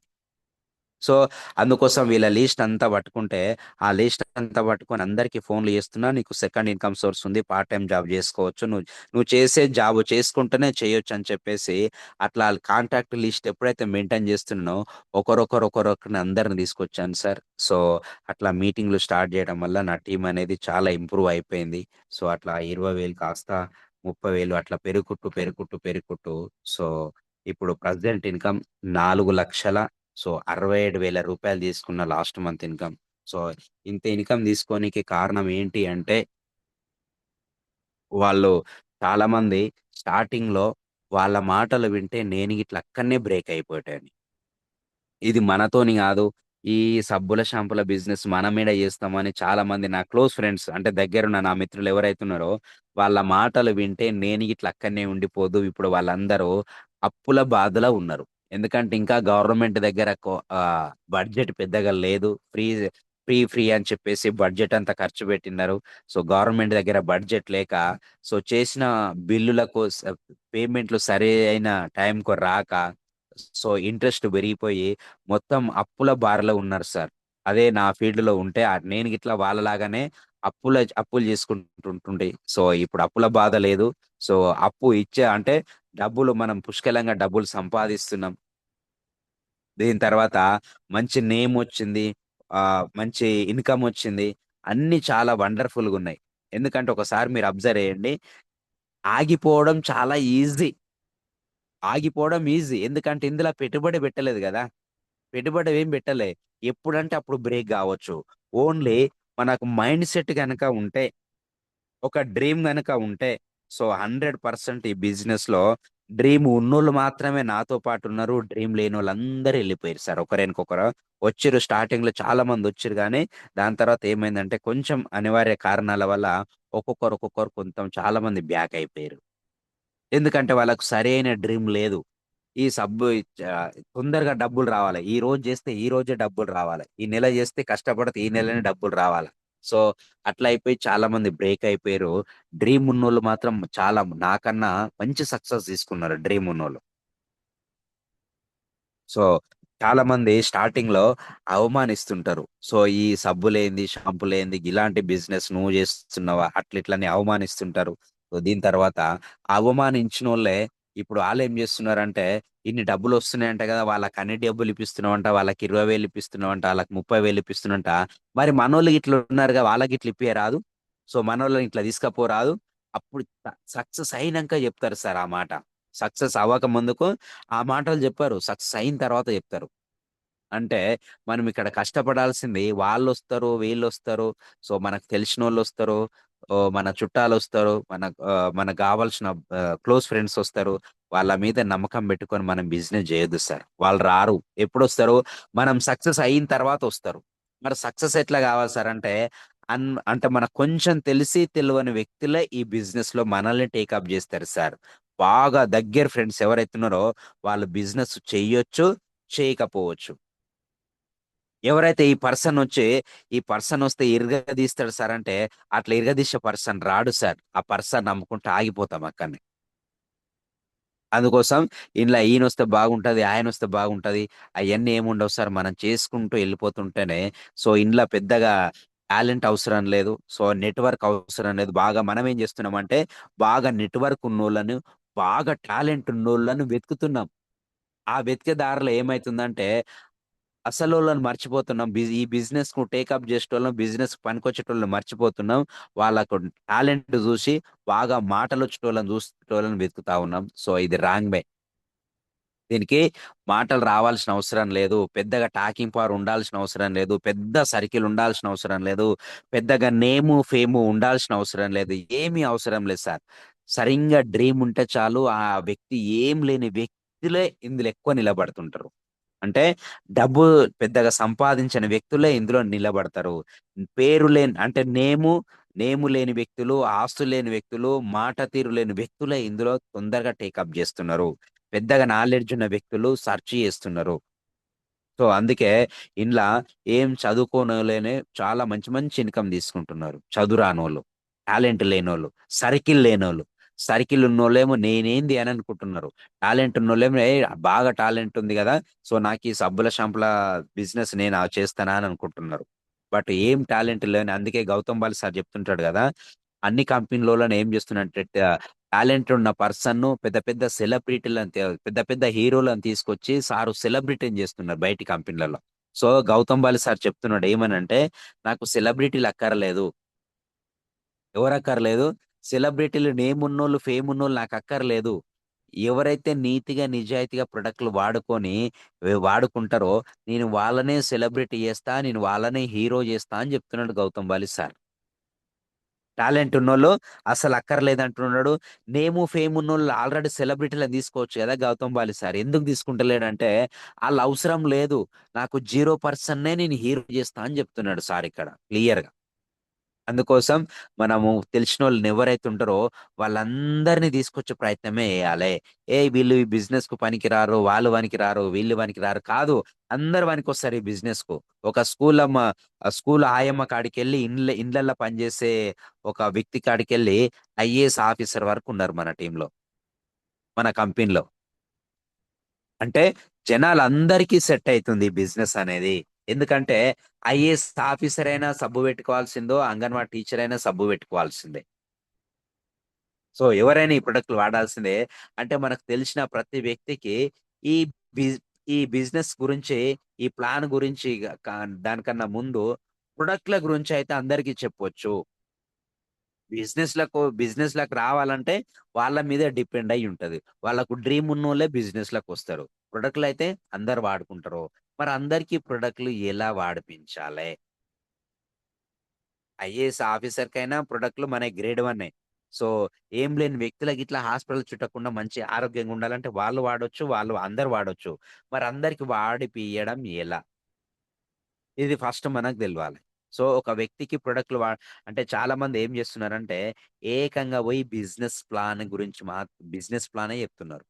సో, అందుకోసం వీళ్ళ లిస్ట్ అంతా పట్టుకుంటే, ఆ లిస్ట్ అంతా పట్టుకొని అందరికి ఫోన్‌లు చేస్తున్నా, "నీకు సెకండ్ ఇన్‌కమ్ సోర్స్ ఉంది. పార్ట్ టైమ్ జాబ్ జేసుకోవచ్చు. నువ్వు చేసే జాబ్ చేసుకుంటూనే చేయొచ్చని" చెప్పేసి, అట్లా కాంటాక్ట్ లిస్ట్ ఎప్పుడైతే మెయింటైన్ చేస్తున్నానో, ఒకరొకరిని అందరిని తీసుకొచ్చాను సార్. సో, అట్లా మీటింగ్‌లు స్టార్ట్ చేయడం వల్ల నా టీమ్ అనేది చాలా ఇంప్రూవ్ అయిపోయింది. సో, అట్లా 20,000 కాస్త 30,000 అట్లా పెరుగుకుంటూ సో, ఇప్పుడు ప్రెజెంట్ ఇన్‌కమ్ 4,00,000 సో, రూ. 67,000 తీసుకున్న లాస్ట్ మంత్ ఇన్‌కమ్. సో, ఇంత ఇన్‌కమ్ తీసుకోనీకి కారణం ఏంటి అంటే, వాళ్ళు చాలామంది స్టార్టింగ్‌లో వాళ్ళ మాటలు వింటే నేను గిట్ల అక్కడనే బ్రేక్ అయిపోయేటోన్ని. ఇది మనతోని గాదు. ఈ సబ్బుల, షాంపూల బిజినెస్ మనమేడ జేస్తామని చాలామంది నా క్లోజ్ ఫ్రెండ్స్ అంటే దగ్గరున్న నా మిత్రులు ఎవరైతే ఉన్నారో, వాళ్ళ మాటలు వింటే నేను గిట్ల అక్కడనే ఉండిపోదు. ఇప్పుడు వాళ్ళందరూ అప్పుల బాధలో ఉన్నారు. ఎందుకంటే ఇంకా గవర్నమెంట్ దగ్గర బడ్జెట్ పెద్దగా లేదు. ఫ్రీ అని చెప్పేసి బడ్జెట్ అంతా ఖర్చు పెట్టిన్నారు. సో, గవర్నమెంట్ దగ్గర బడ్జెట్ లేక సో, చేసిన బిల్లులకు పేమెంట్‌లు సరి అయిన టైంకు రాక సో, ఇంట్రెస్ట్ పెరిగిపోయి మొత్తం అప్పుల బారిలో ఉన్నారు సార్. అదే నా ఫీల్డ్‌లో ఉంటే నేను గిట్లా వాళ్ళలాగానే అప్పులు చేసుకుంటుంటుండే. సో ఇప్పుడు అప్పుల బాధ లేదు. సో అప్పు ఇచ్చే అంటే డబ్బులు మనం పుష్కలంగా డబ్బులు సంపాదిస్తున్నాం. దీని తర్వాత మంచి నేమ్ వచ్చింది. మంచి ఇన్కమ్ వచ్చింది. అన్ని చాలా వండర్ఫుల్గా ఉన్నాయి. ఎందుకంటే ఒకసారి మీరు అబ్జర్వ్ చేయండి. ఆగిపోవడం చాలా ఈజీ. ఆగిపోవడం ఈజీ. ఎందుకంటే ఇందులో పెట్టుబడి పెట్టలేదు కదా. పెట్టుబడి ఏం పెట్టలే. ఎప్పుడంటే అప్పుడు బ్రేక్ కావచ్చు. ఓన్లీ మనకు మైండ్ సెట్ కనుక ఉంటే, ఒక డ్రీమ్ గనుక ఉంటే, సో 100% ఈ బిజినెస్ లో డ్రీమ్ ఉన్నోళ్ళు మాత్రమే నాతో పాటు ఉన్నారు. డ్రీమ్ లేని వాళ్ళు అందరూ వెళ్ళిపోయారు సార్, ఒకరేనుకొకరు. వచ్చిర్రు స్టార్టింగ్ లో చాలా మంది వచ్చిర్రు, కానీ దాని తర్వాత ఏమైందంటే కొంచెం అనివార్య కారణాల వల్ల ఒక్కొక్కరు కొంత చాలా మంది బ్యాక్ అయిపోయారు. ఎందుకంటే వాళ్ళకు సరైన డ్రీమ్ లేదు. ఈ సబ్బు తొందరగా డబ్బులు రావాలి, ఈ రోజు చేస్తే ఈ రోజే డబ్బులు రావాలి, ఈ నెల చేస్తే కష్టపడితే ఈ నెలనే డబ్బులు రావాలి. సో అట్లా అయిపోయి చాలా మంది బ్రేక్ అయిపోయారు. డ్రీమ్ ఉన్నోళ్ళు మాత్రం చాలా నాకన్నా మంచి సక్సెస్ తీసుకున్నారు డ్రీమ్ ఉన్నోళ్ళు. సో చాలా మంది స్టార్టింగ్ లో అవమానిస్తుంటారు. సో ఈ సబ్బులేంది, షాంపులేంది, ఇలాంటి బిజినెస్ నువ్వు చేస్తున్నావా, అట్లా ఇట్లని అవమానిస్తుంటారు. సో దీని తర్వాత అవమానించిన వాళ్ళే ఇప్పుడు వాళ్ళు ఏం చేస్తున్నారంటే, ఇన్ని డబ్బులు వస్తున్నాయంట కదా, వాళ్ళకి అన్ని డబ్బులు ఇప్పిస్తున్నావంట, వాళ్ళకి 20,000 ఇప్పిస్తున్నావంట, వాళ్ళకి 30,000 ఇప్పిస్తున్నంట. మరి మనోళ్ళు ఇట్లా ఉన్నారుగా, వాళ్ళకి ఇట్లా ఇప్పే రాదు. సో మనోళ్ళని ఇట్లా తీసుకపోరాదు. అప్పుడు సక్సెస్ అయినాక చెప్తారు సార్ ఆ మాట. సక్సెస్ అవ్వక ముందుకు ఆ మాటలు చెప్పారు, సక్సెస్ అయిన తర్వాత చెప్తారు. అంటే మనం ఇక్కడ కష్టపడాల్సింది, వాళ్ళు వస్తారు వీళ్ళు వస్తారు, సో మనకు తెలిసిన వాళ్ళు వస్తారు, ఓ మన చుట్టాలు వస్తారు, మనకు కావాల్సిన క్లోజ్ ఫ్రెండ్స్ వస్తారు. వాళ్ళ మీద నమ్మకం పెట్టుకొని మనం బిజినెస్ చేయొద్దు సార్. వాళ్ళు రారు. ఎప్పుడు వస్తారు? మనం సక్సెస్ అయిన తర్వాత వస్తారు. మరి సక్సెస్ ఎట్లా కావాలి సార్ అంటే, అంటే మనకు కొంచెం తెలిసి తెలియని వ్యక్తులే ఈ బిజినెస్ లో మనల్ని టేకప్ చేస్తారు సార్. బాగా దగ్గర ఫ్రెండ్స్ ఎవరైతున్నారో వాళ్ళు బిజినెస్ చెయ్యొచ్చు, చేయకపోవచ్చు. ఎవరైతే ఈ పర్సన్ వస్తే ఇరగదీస్తాడు సార్ అంటే, అట్లా ఇరగదీసే పర్సన్ రాడు సార్. ఆ పర్సన్ నమ్ముకుంటే ఆగిపోతాం అక్కడనే. అందుకోసం ఇలా ఈయన వస్తే బాగుంటది, ఆయన వస్తే బాగుంటది, అవన్నీ ఏముండవు సార్. మనం చేసుకుంటూ వెళ్ళిపోతుంటేనే. సో ఇంట్లో పెద్దగా టాలెంట్ అవసరం లేదు, సో నెట్వర్క్ అవసరం లేదు. బాగా మనం ఏం చేస్తున్నామంటే, బాగా నెట్వర్క్ ఉన్నోళ్ళను, బాగా టాలెంట్ ఉన్నోళ్ళను వెతుకుతున్నాం. ఆ వెతికే దారిలో ఏమైతుందంటే, అసలోళ్ళని మర్చిపోతున్నాం. ఈ బిజినెస్ కు టేకప్ చేసేటోళ్ళం, బిజినెస్ పనికొచ్చేటోళ్ళని మర్చిపోతున్నాం. వాళ్ళకు టాలెంట్ చూసి బాగా మాటలు వచ్చేటోళ్ళని చూసేటోళ్ళని వెతుకుతా ఉన్నాం. సో ఇది రాంగ్ వే. దీనికి మాటలు రావాల్సిన అవసరం లేదు, పెద్దగా టాకింగ్ పవర్ ఉండాల్సిన అవసరం లేదు, పెద్ద సర్కిల్ ఉండాల్సిన అవసరం లేదు, పెద్దగా నేము ఫేము ఉండాల్సిన అవసరం లేదు, ఏమీ అవసరం లేదు సార్. సరిగ్గా డ్రీమ్ ఉంటే చాలు. ఆ వ్యక్తి ఏం లేని వ్యక్తులే ఇందులో ఎక్కువ నిలబడుతుంటారు. అంటే డబ్బు పెద్దగా సంపాదించిన వ్యక్తులే ఇందులో నిలబడతారు. పేరు లేని అంటే నేము లేని వ్యక్తులు, ఆస్తులు లేని వ్యక్తులు, మాట తీరు లేని వ్యక్తులే ఇందులో తొందరగా టేకప్ చేస్తున్నారు. పెద్దగా నాలెడ్జ్ ఉన్న వ్యక్తులు సెర్చ్ చేస్తున్నారు. సో అందుకే ఇంట్లో ఏం చదువుకోనోళ్ళనే చాలా మంచి మంచి ఇన్కమ్ తీసుకుంటున్నారు. చదువురానోళ్ళు, టాలెంట్ లేనోళ్ళు, సర్కిల్ లేనోళ్ళు. సర్కిల్ ఉన్నోళ్ళేమో నేనేంది అని అనుకుంటున్నారు. టాలెంట్ ఉన్నోళ్ళేమో బాగా టాలెంట్ ఉంది కదా, సో నాకు ఈ సబ్బుల షాంపుల బిజినెస్ నేను చేస్తానా అని అనుకుంటున్నారు. బట్ ఏం టాలెంట్ లేని, అందుకే గౌతమ్ బాలి సార్ చెప్తుంటాడు కదా, అన్ని కంపెనీలలో ఏం చేస్తున్నట్టే, టాలెంట్ ఉన్న పర్సన్ పెద్ద పెద్ద సెలబ్రిటీలను, పెద్ద పెద్ద హీరోలను తీసుకొచ్చి సారు సెలబ్రిటీని చేస్తున్నారు బయటి కంపెనీలలో. సో గౌతమ్ బాలి సార్ చెప్తున్నాడు ఏమనంటే, నాకు సెలబ్రిటీలు అక్కర్లేదు. ఎవరు అక్కర్లేదు? సెలబ్రిటీలు నేమ్ ఉన్నోళ్ళు, ఫేమ్ ఉన్నోళ్ళు నాకు అక్కర్లేదు. ఎవరైతే నీతిగా నిజాయితీగా ప్రొడక్ట్లు వాడుకొని వాడుకుంటారో, నేను వాళ్ళనే సెలబ్రిటీ చేస్తా, నేను వాళ్ళనే హీరో చేస్తా అని చెప్తున్నాడు గౌతమ్ బాలి సార్. టాలెంట్ ఉన్నోళ్ళు అసలు అక్కర్లేదంటున్నాడు. నేము ఫేమ్ ఉన్నోళ్ళు ఆల్రెడీ సెలబ్రిటీలను తీసుకోవచ్చు కదా గౌతమ్ బాలి సార్. ఎందుకు తీసుకుంటలేడంటే, వాళ్ళ అవసరం లేదు. నాకు 0% నేను హీరో చేస్తా అని చెప్తున్నాడు సార్ ఇక్కడ క్లియర్ గా. అందుకోసం మనము తెలిసిన వాళ్ళని ఎవరైతే ఉంటారో వాళ్ళందరినీ తీసుకొచ్చే ప్రయత్నమే చేయాలి. వీళ్ళు ఈ బిజినెస్ కు పనికి రారు, వాళ్ళు పనికి రారు, వీళ్ళు పనికి రారు కాదు. అందరు పనికి వస్తారు ఈ బిజినెస్ కు. ఒక స్కూల్ ఆయమ్మ కాడికి వెళ్ళి ఇండ్లల్లో పనిచేసే ఒక వ్యక్తి కాడికి వెళ్ళి ఐఏఎస్ ఆఫీసర్ వరకు ఉన్నారు మన టీంలో, మన కంపెనీలో. అంటే జనాలందరికీ సెట్ అవుతుంది ఈ బిజినెస్ అనేది. ఎందుకంటే ఐఏఎస్ ఆఫీసర్ అయినా సబ్బు పెట్టుకోవాల్సిందో, అంగన్వాడీ టీచర్ అయినా సబ్బు పెట్టుకోవాల్సిందే. సో, ఎవరైనా ఈ ప్రొడక్ట్‌లు వాడాల్సిందే. అంటే మనకు తెలిసిన ప్రతి వ్యక్తికి ఈ బిజ్ ఈ బిజినెస్ గురించి, ఈ ప్లాన్ గురించి దానికన్నా ముందు ప్రొడక్ట్‌ల గురించయితే అందరికీ చెప్పొచ్చు. బిజినెస్‌లకు రావాలంటే వాళ్ళ మీదే డిపెండ్ అయ్యి ఉంటది. వాళ్ళకు డ్రీమ్ ఉన్నోళ్ళే బిజినెస్‌లకొస్తారు. ప్రొడక్ట్‌లయితే అందరూ వాడుకుంటారు. మరి అందరికీ ప్రొడక్ట్‌లు ఎలా వాడిపించాలే? ఐఏఎస్ ఆఫీసర్‌కైనా ప్రొడక్ట్‌లు మన గ్రేడ్ వన్నే. సో, ఏం లేని వ్యక్తులకి ఇట్లా హాస్పిటల్ చుట్టకుండా మంచి ఆరోగ్యంగా ఉండాలంటే వాళ్ళు వాడొచ్చు. వాళ్ళు అందరూ వాడొచ్చు. మరి అందరికి వాడిపియడం ఎలా? ఇది ఫస్ట్ మనకు దెలవాలి. సో, ఒక వ్యక్తికి ప్రొడక్ట్‌లు అంటే చాలామంది ఏం జేస్తున్నారంటే ఏకంగా పోయి బిజినెస్ ప్లానే చెప్తున్నారు.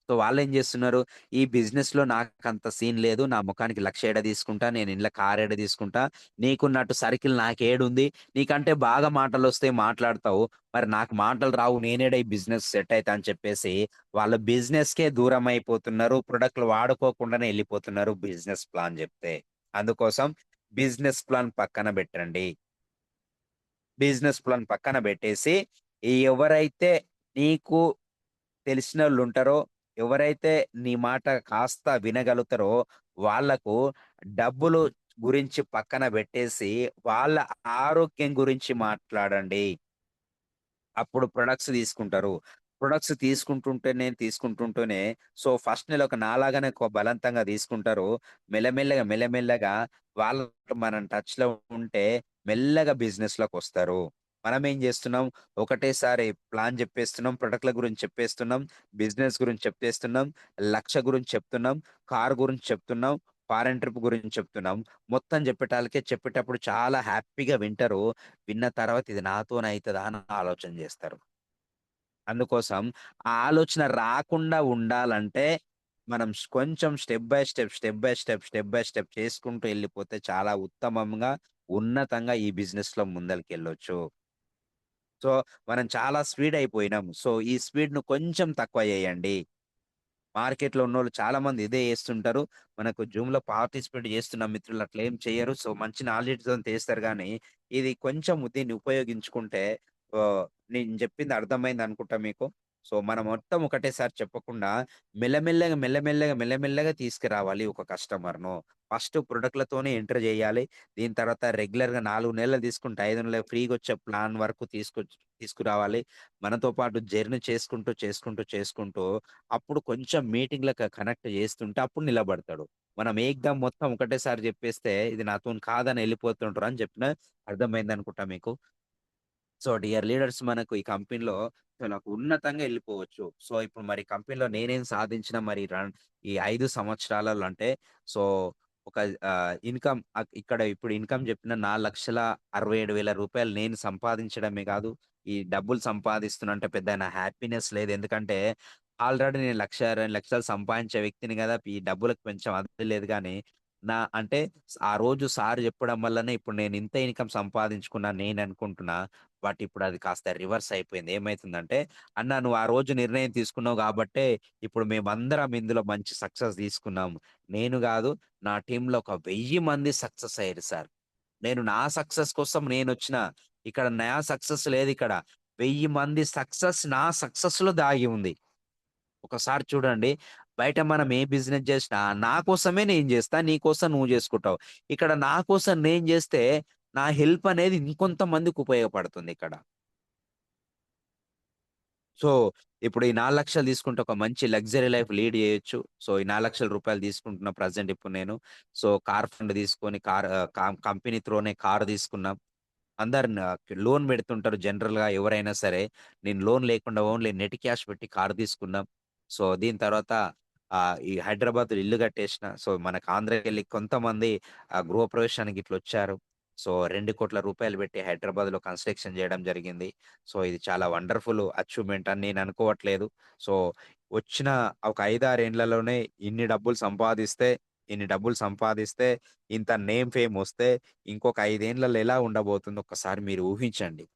సో, వాళ్ళేం జేస్తున్నారు, ఈ బిజినెస్‌లో నాకంత సీన్ లేదు. నా మొఖానికి 1,00,000 ఏడ తీసుకుంటా, నేను ఇండ్ల కారేడ తీసుకుంటా, నీకున్నట్టు సర్కిల్ నాకేడుంది, నీకంటే బాగా మాటలొస్తాయి మాట్లాడతావు. మరి నాకు మాటలు రావు. నేనేడ ఈ బిజినెస్ సెట్ అయితా అని చెప్పేసి, వాళ్ళు బిజినెస్‌కే దూరమైపోతున్నారు. ప్రొడక్ట్‌లు వాడుకోకుండానే ఎళ్ళిపోతున్నారు బిజినెస్ ప్లాన్ జెప్తే. అందుకోసం బిజినెస్ ప్లాన్ పక్కన బెట్టండి. బిజినెస్ ప్లాన్ పక్కన బెట్టేసి, ఎవరైతే నీకు తెలిసినోళ్ళుంటారో, ఎవరైతే నీ మాట కాస్త వినగలుగుతారో, వాళ్ళకు డబ్బులు గురించి పక్కన బెట్టేసి, వాళ్ళ ఆరోగ్యం గురించి మాట్లాడండి. అప్పుడు ప్రొడక్ట్స్ తీసుకుంటారు. ప్రొడక్ట్స్ తీసుకుంటుంటేనే సో, ఫస్ట్ నెల ఒక నాలాగానే బలవంతంగా తీసుకుంటారు. మెల్లమెల్లగా, మెల్లమెల్లగా వాళ్ళతో మనం టచ్‌లో ఉంటే మెల్లగా బిజినెస్‌లోకొస్తారు. మనమేం జేస్తున్నాం, ఒకటేసారి ప్లాన్ జెప్పేస్తున్నాం, ప్రొడక్ట్‌ల గురించి చెప్పేస్తున్నాం, బిజినెస్ గురించి చెప్పేస్తున్నాం, 1,00,000 గురించి చెప్తున్నాం, కార్ గురించి చెప్తున్నాం, ఫారెన్ ట్రిప్ గురించి చెప్తున్నాం. మొత్తం చెప్పేటప్పుడు చాలా హ్యాపీగా వింటారు. విన్న తర్వాత ఇది నాతోనయితదా అని ఆలోచన జేస్తారు. అందుకోసం ఆ ఆలోచన రాకుండా ఉండాలంటే, మనం కొంచెం స్టెప్ బై స్టెప్ చేసుకుంటూ ఎళ్ళిపోతే చాలా ఉత్తమంగా, ఉన్నతంగా ఈ బిజినెస్‌లో ముందలకెళ్ళొచ్చు. సో, మనం చాలా స్పీడ్ అయిపోయినాం. సో, ఈ స్పీడ్‌ను కొంచెం తక్కువ జేయండి. మార్కెట్‌లో ఉన్నోళ్ళు చాలా మంది ఇదే చేస్తుంటారు. మనకు జూమ్‌లో పార్టిసిపేట్ చేస్తున్న మిత్రులు అట్లేం చెయ్యరు. సో, మంచి నాలెడ్జ్‌తోని చేస్తారు గానీ, ఇది కొంచెం దీన్ని ఉపయోగించుకుంటే ఆహ్, నేను చెప్పింది అర్థమైందనుకుంటా మీకు. సో, మనం మొత్తం ఒకటేసారి చెప్పకుండా మెల్లమెల్లగా తీసుకురావాలి ఒక కస్టమర్‌ను. ఫస్ట్ ప్రొడక్ట్‌లతోనే ఎంటర్ చేయాలి. దీని తర్వాత రెగ్యులర్‌గా 4 నెలలు తీసుకుంటే 5 నెలలు ఫ్రీగొచ్చే ప్లాన్ వరకు తీసుకురావాలి. మనతో పాటు జర్నీ చేసుకుంటూ అప్పుడు కొంచెం మీటింగ్‌లకి కనెక్ట్ చేస్తుంటే అప్పుడు నిలబడతాడు. మనం ఏకదం మొత్తం ఒకటేసారి జెప్పేస్తే ఇది నాతోని కాదని ఎళ్ళిపోతుంటారు అని చెప్పిన అర్థమైందనుకుంటా మీకు. సో, డియర్ లీడర్స్ మనకు ఈ కంపెనీలో చాలా ఉన్నతంగా ఎళ్ళిపోవచ్చు. సో, ఇప్పుడు మరి కంపెనీలో నేనేం సాధించిన మరి ఈ 5 సంవత్సరాలలో అంటే సో, ఒక ఇన్‌కమ్ ఇక్కడ ఇప్పుడు ఇన్‌కమ్ జెప్పిన రూ. 4,67,000 నేను సంపాదించడమే గాదు, ఈ డబ్బులు సంపాదిస్తున్నా అంటే పెద్ద నా హ్యాపీనెస్ లేదు. ఎందుకంటే ఆల్రెడీ నేను 1,00,000, 2,00,000 సంపాదించే వ్యక్తిని గదా! ఈ డబ్బులకు కొంచెం అది లేదు గానీ, అంటే ఆ రోజు సార్ జెప్పడం వల్లనే ఇప్పుడు నేను ఇంత ఇన్‌కమ్ సంపాదించుకున్నాను నేననుకుంటున్నా. బట్ ఇప్పుడది కాస్త రివర్స్ అయిపోయింది. ఏమైతుందంటే, "అన్న నువ్వు ఆ రోజు నిర్ణయం తీసుకున్నావు గాబట్టే, ఇప్పుడు మేమందరం ఇందులో మంచి సక్సెస్ తీసుకున్నాం. నేను గాదు, నా టీమ్‌లో ఒక 1000 మంది సక్సెస్ అయ్యిర్రు సార్. నేను నా సక్సెస్ కోసం నేనొచ్చిన. ఇక్కడ నా సక్సెస్ లేదిక్కడ. 1000 మంది సక్సెస్ నా సక్సెస్‌లో దాగి ఉంది." ఒకసారి చూడండి, బయట మనం ఏ బిజినెస్ జేసినా, నా కోసమే నేను జేస్తా, నీ కోసం నువ్వు జేసుకుంటావు. ఇక్కడ నా కోసం నేను జేస్తే, నా హెల్ప్ అనేది ఇంకొంతమందికి ఉపయోగపడుతుందిక్కడ. సో, ఇప్పుడు ఈ 4,00,000 తీసుకుంటే ఒక మంచి లగ్జరీ లైఫ్ లీడ్ జేయొచ్చు. సో, ఈ రూ. 4,00,000 తీసుకుంటున్నా ప్రెజెంట్ ఇప్పుడు నేను. సో, కార్ ఫండ్ తీసుకొని కంపెనీ త్రోనే కార్ తీసుకున్నాం. అందరు లోన్ పెడుతుంటారు జనరల్‌గా ఎవరైనా సరే. నేను లోన్ లేకుండా ఓన్లీ నెట్ క్యాష్ పెట్టి కార్ తీసుకున్నాం. సో, దీని తర్వాత ఈ హైదరాబాద్‌లో ఇల్లు కట్టేసిన. సో, మనకు ఆంధ్రాకెళ్ళి కొంతమంది గృహప్రవేశానికి ఇట్లొచ్చారు. సో, రూ. 2,00,00,000 పెట్టి హైదరాబాద్‌లో కన్‌స్ట్రక్షన్ చేయడం జరిగింది. సో, ఇది చాలా వండర్‌ఫుల్ అచీవ్‌మెంట్ అని నేను అనుకోవట్లేదు. సో, వచ్చిన ఒక 5, 6 ఏండ్లలోనే ఇన్ని డబ్బులు సంపాదిస్తే, ఇంత నేమ్ ఫేమ్ ఒస్తే ఇంకొక 5 ఏండ్లలో ఎలా ఉండబోతుందో ఒక్కసారి మీరు ఊహించండి.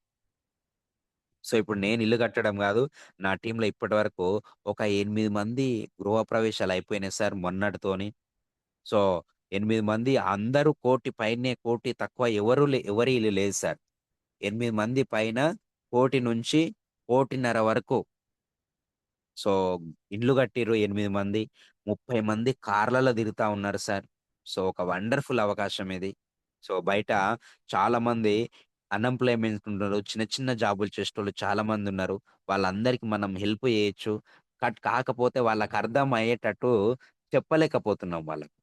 సో, ఇప్పుడు నేను ఇల్లు కట్టడం గాదు, నా టీమ్‌లో ఇప్పటి వరకు ఒక 8 మంది గృహప్రవేశాలు అయిపోయినాయి సార్ మొన్నటితోని. సో, ఎనిమిది మంది అందరూ కోటి పైనే, కోటి తక్కువ ఎవరి ఇల్లు లేదు సార్. ఎనిమిది మంది పైన కోటి నుంచి కోటిన్నర వరకు. సో ఇండ్లు కట్టిర్రు ఎనిమిది మంది. 30 మంది కార్లలో తిరుగుతా ఉన్నారు సార్. సో ఒక వండర్ఫుల్ అవకాశం ఇది. సో బయట చాలా మంది అన్ఎంప్లాయ్మెంట్ ఉన్నారు, చిన్న చిన్న జాబులు చేసేటోళ్ళు చాలా మంది ఉన్నారు. వాళ్ళందరికీ మనం హెల్ప్ చేయొచ్చు. కాకపోతే వాళ్ళకి అర్థం అయ్యేటట్టు చెప్పలేకపోతున్నాం వాళ్ళకి.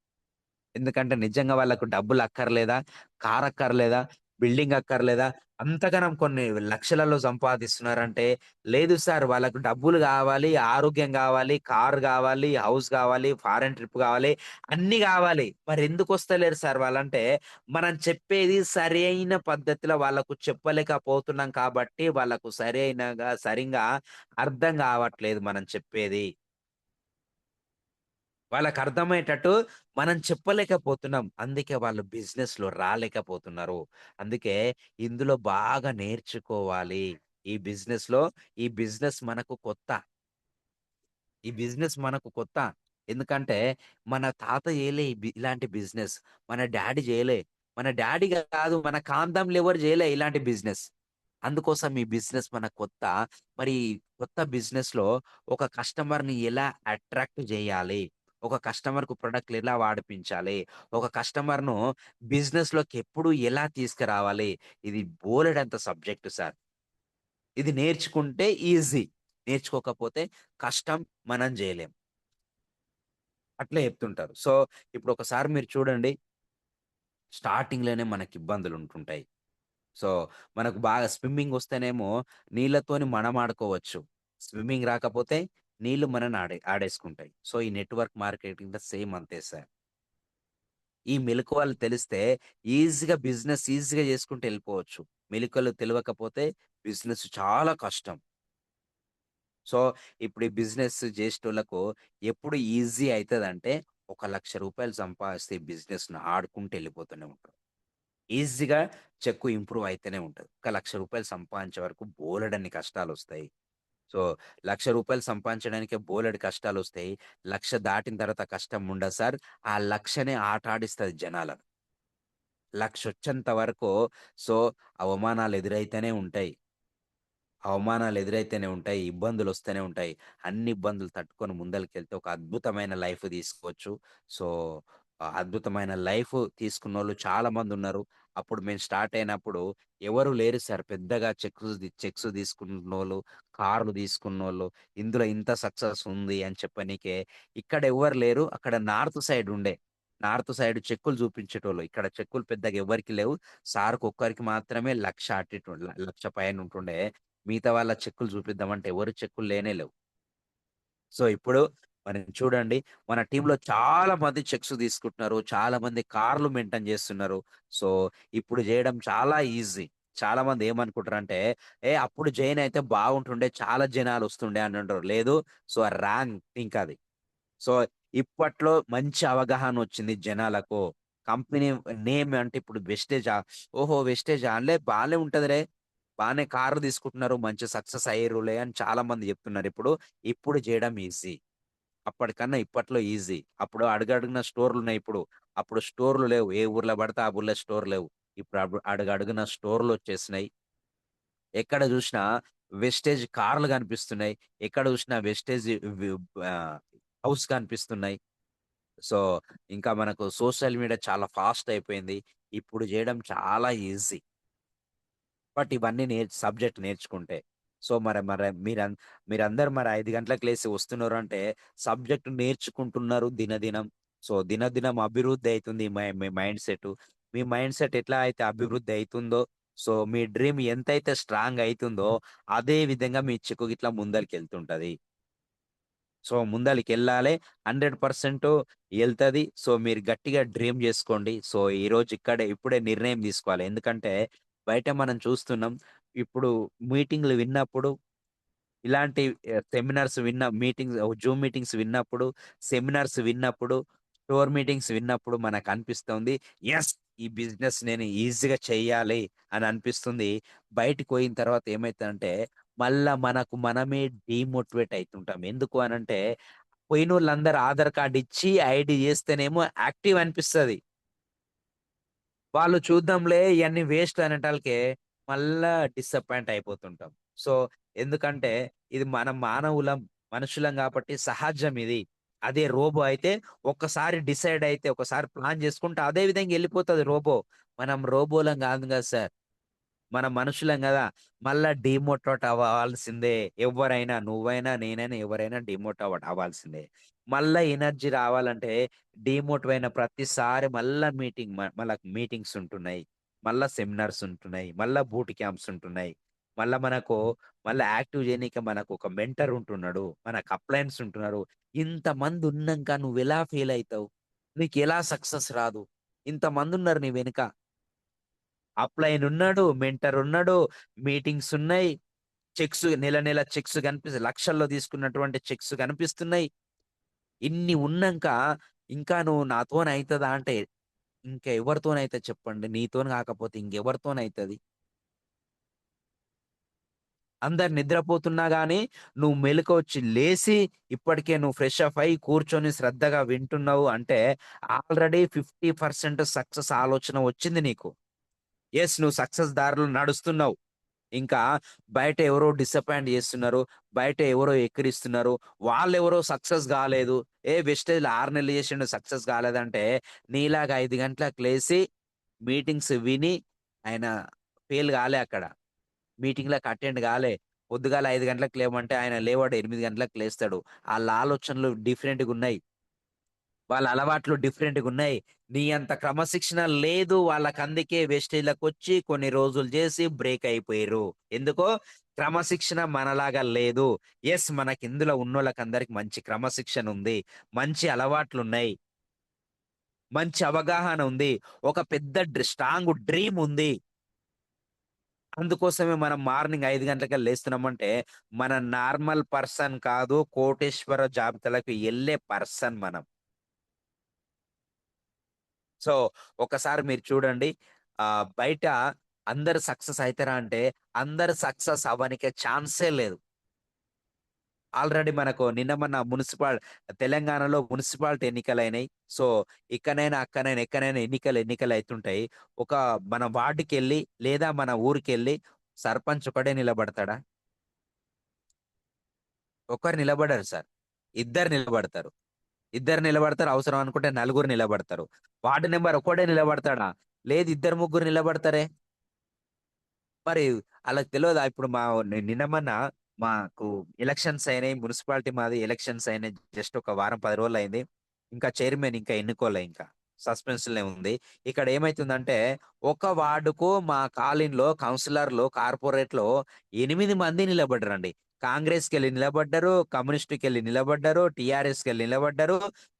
ఎందుకంటే నిజంగా వాళ్ళకు డబ్బులు అక్కర్లేదా? కార్ అక్కర్లేదా? బిల్డింగ్ అక్కర్లేదా? అంతగనం కొన్ని లక్షలలో సంపాదిస్తున్నారంటే, లేదు సార్ వాళ్ళకు డబ్బులు గావాలి, ఆరోగ్యం గావాలి, కార్ గావాలి, హౌస్ గావాలి, ఫారెన్ ట్రిప్ గావాలి, అన్నీ గావాలి. మరెందుకొస్తలేరు సార్ వాళ్ళంటే, మనం చెప్పేది సరైన పద్ధతిలో వాళ్ళకు చెప్పలేకపోతున్నాం కాబట్టి, వాళ్ళకు సరింగా అర్థం గావట్లేదు మనం చెప్పేది. వాళ్ళకర్థమయ్యేటట్టు మనం చెప్పలేకపోతున్నాం. అందుకే వాళ్ళు బిజినెస్‌లో రాలేకపోతున్నారు. అందుకే ఇందులో బాగా నేర్చుకోవాలి. ఈ బిజినెస్‌లో ఈ బిజినెస్ మనకు కొత్త. ఈ బిజినెస్ మనకు కొత్త. ఎందుకంటే మన తాత జేయలే ఇలాంటి బిజినెస్. మన డ్యాడీ జేయలే. మన డ్యాడీ గాదు, మన కాంతంలో ఎవరు జేయలే ఇలాంటి బిజినెస్. అందుకోసం ఈ బిజినెస్ మనకు కొత్త. మరి కొత్త బిజినెస్‌లో ఒక కస్టమర్‌ని ఎలా అట్రాక్ట్ జేయాలి? ఒక కస్టమర్‌కు ప్రొడక్ట్‌లు ఎలా వాడిపించాలి? ఒక కస్టమర్‌ను బిజినెస్‌లోకి ఎప్పుడు ఎలా తీసుకురావాలి? ఇది బోలెడంత సబ్జెక్ట్ సార్. ఇది నేర్చుకుంటే ఈజీ. నేర్చుకోకపోతే కష్టం, మనం జేయలేం. అట్లే చెప్తుంటారు. సో, ఇప్పుడు ఒకసారి మీరు చూడండి, స్టార్టింగ్‌లోనే మనకిబ్బందులుంటుంటాయి. సో, మనకు బాగా స్విమ్మింగ్ వస్తేనేమో నీళ్ళతోని మనం ఆడుకోవచ్చు. స్విమ్మింగ్ రాకపోతే నీళ్ళు మనని ఆడేసుకుంటాయి. సో, ఈ నెట్‌వర్క్ మార్కెటింగ్‌లో సేమ్ అంతే సార్. ఈ మెళకువలు తెలిస్తే ఈజీగా చేసుకుంటూ ఎళ్ళిపోవచ్చు. మెళకువలు తెలవకపోతే బిజినెస్ చాలా కష్టం. సో, ఇప్పుడు ఈ బిజినెస్ జేసేటోళ్ళకు ఎప్పుడు ఈజీ అయితదంటే, ఒక రూ. 1,00,000 సంపాదిస్తే ఈ బిజినెస్‌ని ఆడుకుంటూ ఎళ్ళిపోతూనే ఉంటారు. ఈజీగా చెక్కు ఇంప్రూవ్ అయితేనే ఉంటది. ఒక రూ. 1,00,000 సంపాదించే వరకు బోలెడన్ని కష్టాలొస్తాయి. సో, రూ. 1,00,000 సంపాదించడానికే బోలెడు కష్టాలొస్తాయి. 1,00,000 దాటిన తర్వాత కష్టం ఉండదు సార్. ఆ 1,00,000నే ఆటాడిస్తది జనాలను. 1,00,000 వరకు సో, అవమానాలు ఎదురైతేనే ఉంటాయి. అవమానాలు ఎదురైతేనే ఉంటాయి. ఇబ్బందులొస్తూనే ఉంటాయి. అన్ని ఇబ్బందులు తట్టుకొని ముందలకెళ్తే ఒక అద్భుతమైన లైఫ్ తీసుకోవచ్చు. సో, అద్భుతమైన లైఫ్ తీసుకున్నోళ్ళు చాలా మందున్నారు. అప్పుడు మేము స్టార్ట్ అయినప్పుడు ఎవరు లేరు సార్. పెద్దగా చెక్స్ తీసుకున్నోళ్ళు, కార్లు తీసుకున్నోళ్ళు, ఇందులో ఇంత సక్సెస్ ఉంది అని చెప్పనీకే ఇక్కడ ఎవ్వరు లేరు. అక్కడ నార్త్ సైడ్ ఉండే. నార్త్ సైడ్ చెక్కులు చూపించేటోళ్ళు. ఇక్కడ చెక్కులు పెద్దగా ఎవ్వరికీ లేవు. సార్‌కొక్కరికి మాత్రమే 1,00,000 అటు ఇటు 1,00,000 పైన ఉంటుండే. మిగతా వాళ్ళ చెక్కులు చూపిద్దామంటే ఎవరి చెక్కులు లేనే లేవు. సో, ఇప్పుడు మనం చూడండి, మన టీమ్‌లో చాలా మంది చెక్స్ తీసుకుంటున్నారు. చాలా మంది కార్‌లు మెయింటైన్ చేస్తున్నారు. సో, ఇప్పుడు చేయడం చాలా ఈజీ. చాలా మంది ఏమనుకుంటారంటే, అప్పుడు జాయిన్ అయితే బాగుంటుండే, చాలా జనాలొస్తుండే అని అంటారు. లేదు. సో, రాంగ్ థింక్ అది. సో, ఇప్పట్లో మంచి అవగాహనొచ్చింది జనాలకు. కంపెనీ నేమ్ అంటే ఇప్పుడు వెస్టేజా? ఓహో! వెస్టేజా? బానే ఉంటదిరే. బానే కారు తీసుకుంటున్నారు. మంచి సక్సెస్ అయ్యిర్రులే అని చాలా మంది చెప్తున్నారిప్పుడు. ఇప్పుడు జేయడం ఈజీ. అప్పటికన్నా ఇప్పట్లో ఈజీ. అప్పుడు అడుగడుగున స్టోర్‌లున్నాయి ఇప్పుడు. అప్పుడు స్టోర్‌లు లేవు. ఏ ఊర్లో పడితే ఆ ఊర్లో స్టోర్ లేవు. ఇప్పుడు అడుగడుగున స్టోర్‌లొచ్చేసినాయి. ఎక్కడ జూసినా వెస్టేజ్ కార్లు కనిపిస్తున్నాయి. ఎక్కడ చూసినా వెస్టేజ్ వి ఆహ్, హౌస్ కనిపిస్తున్నాయి. సో, ఇంకా మనకు సోషల్ మీడియా చాలా ఫాస్ట్ అయిపోయింది. ఇప్పుడు జేయడం చాలా ఈజీ. బట్ ఇవన్నీ సబ్జెక్ట్ నేర్చుకుంటే. సో, మరి మరి మీరందరూ మరి 5 గంటలకు లేసి వస్తున్నారంటే సబ్జెక్ట్ నేర్చుకుంటున్నారు దినదినం. సో, దినదినం అభివృద్ధి అయితుంది మీ మైండ్ సెట్టు. మీ మైండ్ సెట్ ఎట్లా అయితే అభివృద్ధి అయితుందో, సో, మీ డ్రీమ్ ఎంతైతే స్ట్రాంగ్ అయితుందో, అదే విధంగా మీ చిక్కు గిట్లా ముందలకెళ్తుంటది. సో, ముందలకెళ్ళాలే. 100% ఎళ్తది. సో, మీరు గట్టిగా డ్రీమ్ జేసుకోండి. సో, ఈరోజు ఇప్పుడే నిర్ణయం తీసుకోవాలి. ఎందుకంటే, బయట మనం చూస్తున్నాం. ఇప్పుడు మీటింగ్‌లు విన్నప్పుడు ఇలాంటి సెమినార్స్ జూమ్ మీటింగ్స్ విన్నప్పుడు, సెమినార్స్ విన్నప్పుడు, టూర్ మీటింగ్స్ విన్నప్పుడు మనకనిపిస్తుంది. యెస్! ఈ బిజినెస్ నేను ఈజీగా చెయ్యాలి అని అనిపిస్తుంది. బయటికి పోయిన తర్వాత ఏమైతదంటే, మళ్ళా మనకు మనమే డీమోటివేట్ అయితుంటాం. ఎందుకు అనంటే, పోయినోళ్ళందరూ ఆధార్ కార్డు ఇచ్చి ఐడి చేస్తేనేమో యాక్టివ్ అనిపిస్తది. వాళ్ళు చూద్దాంలే ఇయన్నీ వేస్ట్ అనేటాళ్ళకే మళ్ళా డిసప్పాయింట్ అయిపోతుంటాం. సో, ఎందుకంటే ఇది మనం మానవులం, మనుషులం కాబట్టి సహజం ఇది. అదే రోబో అయితే ఒక్కసారి డిసైడ్ అయితే, ఒకసారి ప్లాన్ చేసుకుంటే అదే విధంగా ఎళ్ళిపోతది రోబో. మనం రోబోలం గాదు గదా సార్! మనం మనుషులం గదా! మళ్ళా డీమోటివేట్ అవ్వాల్సిందే. ఎవ్వరైనా నువ్వైనా, నేనైనా ఎవరైనా అవ్వాల్సిందే. మళ్ళా ఎనర్జీ రావాలంటే డీమోటివ్ అయిన ప్రతిసారి మళ్ళా మళ్ళా మీటింగ్స్ ఉంటున్నాయి. మళ్ళా సెమినార్స్ ఉంటున్నాయి. మళ్ళా బూట్ క్యాంప్స్ ఉంటున్నాయి. మళ్ళా మనకు మళ్ళా యాక్టివ్ జేయనీకి మనకొక మెంటర్ ఉంటున్నాడు. మనకు అప్లయన్స్ ఉంటున్నారు. ఇంతమంది ఉన్నంక నువ్వెలా ఫెయిల్ అయితావు? నీకెలా సక్సెస్ రాదు? ఇంతమందున్నారు నీ వెనక. అప్‌లైన్ ఉన్నాడు, మెంటర్ ఉన్నాడు, మీటింగ్స్ ఉన్నాయి. నెల నెల చెక్స్ లక్షల్లో తీసుకున్నటువంటి చెక్స్ కనిపిస్తున్నాయి. ఇన్ని ఉన్నంక ఇంకా నువ్వు నాతోనయితదా అంటే, ఇంకా ఎవరితోనైతది చెప్పండి? నీతోని కాకపోతే ఇంకెవరితోనైతది? అందరు నిద్రపోతున్నా గాని, నువ్వు మెలుకువొచ్చి లేసి, ఇప్పటికే నువ్వు ఫ్రెష్ అప్ అయ్యి, కూర్చొని శ్రద్ధగా వింటున్నావు అంటే, ఆల్రెడీ 50% సక్సెస్ ఆలోచన వచ్చింది నీకు. యెస్, నువ్వు సక్సెస్ దారిలో నడుస్తున్నావు. ఇంకా బయట ఎవరో డిసప్పాయింట్ జేస్తున్నారు. బయట ఎవరో ఎక్కిరిస్తున్నారు. వాళ్ళెవరో సక్సెస్ గాలేదు. వెస్టేజ్‌లో 6 నెలలు జేసిండు సక్సెస్ గాలేదంటే, నీలాగా 5 గంటలకు లేసి మీటింగ్స్ విని ఆయన ఫెయిల్ గాలే అక్కడ. మీటింగ్‌లకి అటెండ్ గాలే. పొద్దుగాల 5 గంటలకు లేవమంటే ఆయన లేవడు. 8 గంటలకు లేస్తాడు. ఆళ్ళ ఆలోచనలు డిఫరెంట్‌గున్నయి. వాళ్ళ అలవాట్లు డిఫరెంట్‌గున్నయి. నీ అంత క్రమశిక్షణ లేదు వాళ్ళకందుకే వేస్టేజ్‌లకొచ్చి కొన్ని రోజులు జేసి బ్రేక్ అయిపోయిర్రు. ఎందుకో క్రమశిక్షణ మనలాగా లేదు. యెస్, మనకిందులో ఉన్నోళ్ళకందరికి మంచి క్రమశిక్షణ ఉంది. మంచి అలవాట్లున్నయి. మంచి అవగాహన ఉంది. ఒక పెద్ద స్ట్రాంగ్ డ్రీమ్ ఉంది. అందుకోసమే మనం మార్నింగ్ 5 గంటలకే లేస్తున్నామంటే, మన నార్మల్ పర్సన్ కాదు. కోటేశ్వర జాబితాలకు ఎళ్ళే పర్సన్ మనం. సో, ఒకసారి మీరు చూడండి. బయట అందరూ సక్సెస్ అయితారా అంటే, అందరూ సక్సెస్ అవ్వనికే ఛాన్సే లేదు. ఆల్రెడీ మనకు నిన్న మొన్న తెలంగాణలో మున్సిపాలిటీ ఎన్నికలైనయి. సో, ఇక్కడైనా, అక్కడైనా, ఎక్కడైనా ఎన్నికలైతుంటాయి. ఒక మన వార్డ్‌కెళ్ళి లేదా మన ఊరికెళ్ళి సర్పంచ్ ఒకడే నిలబడతాడా? ఒకరు నిలబడరు సార్. ఇద్దరు నిలబడతారు. ఇద్దరు నిలబడతారు. అవసరం అనుకుంటే నలుగురు నిలబడతారు. వార్డ్ నంబర్ ఒక్కడే నిలబడతాడా? లేదు, ఇద్దరు, ముగ్గురు నిలబడతారే. మరి ఆళ్ళకి తెలవదా? ఇప్పుడు నిన్న మొన్న మాకు ఎలక్షన్స్ అయినయి. మున్సిపాలిటీ మాది ఎలక్షన్స్ అయినయి. జస్ట్ ఒక వారం, 10 రోజులయింది. ఇంకా చైర్మన్ ఇంకా ఎన్నుకోలే ఇంకా. సస్పెన్స్‌లోనే ఉంది. ఇక్కడ ఏమైతుందంటే, ఒక వార్డుకు మా కాలనీలో కౌన్సిలర్‌లు, కార్పొరేట్‌లో 8 మంది నిలబడ్డరండి. కాంగ్రెస్‌కెళ్ళి నిలబడ్డరు, కమ్యూనిస్ట్‌కెళ్ళి నిలబడ్డరు, టీఆర్ఎస్‌కెళ్ళి నిలబడ్డరు,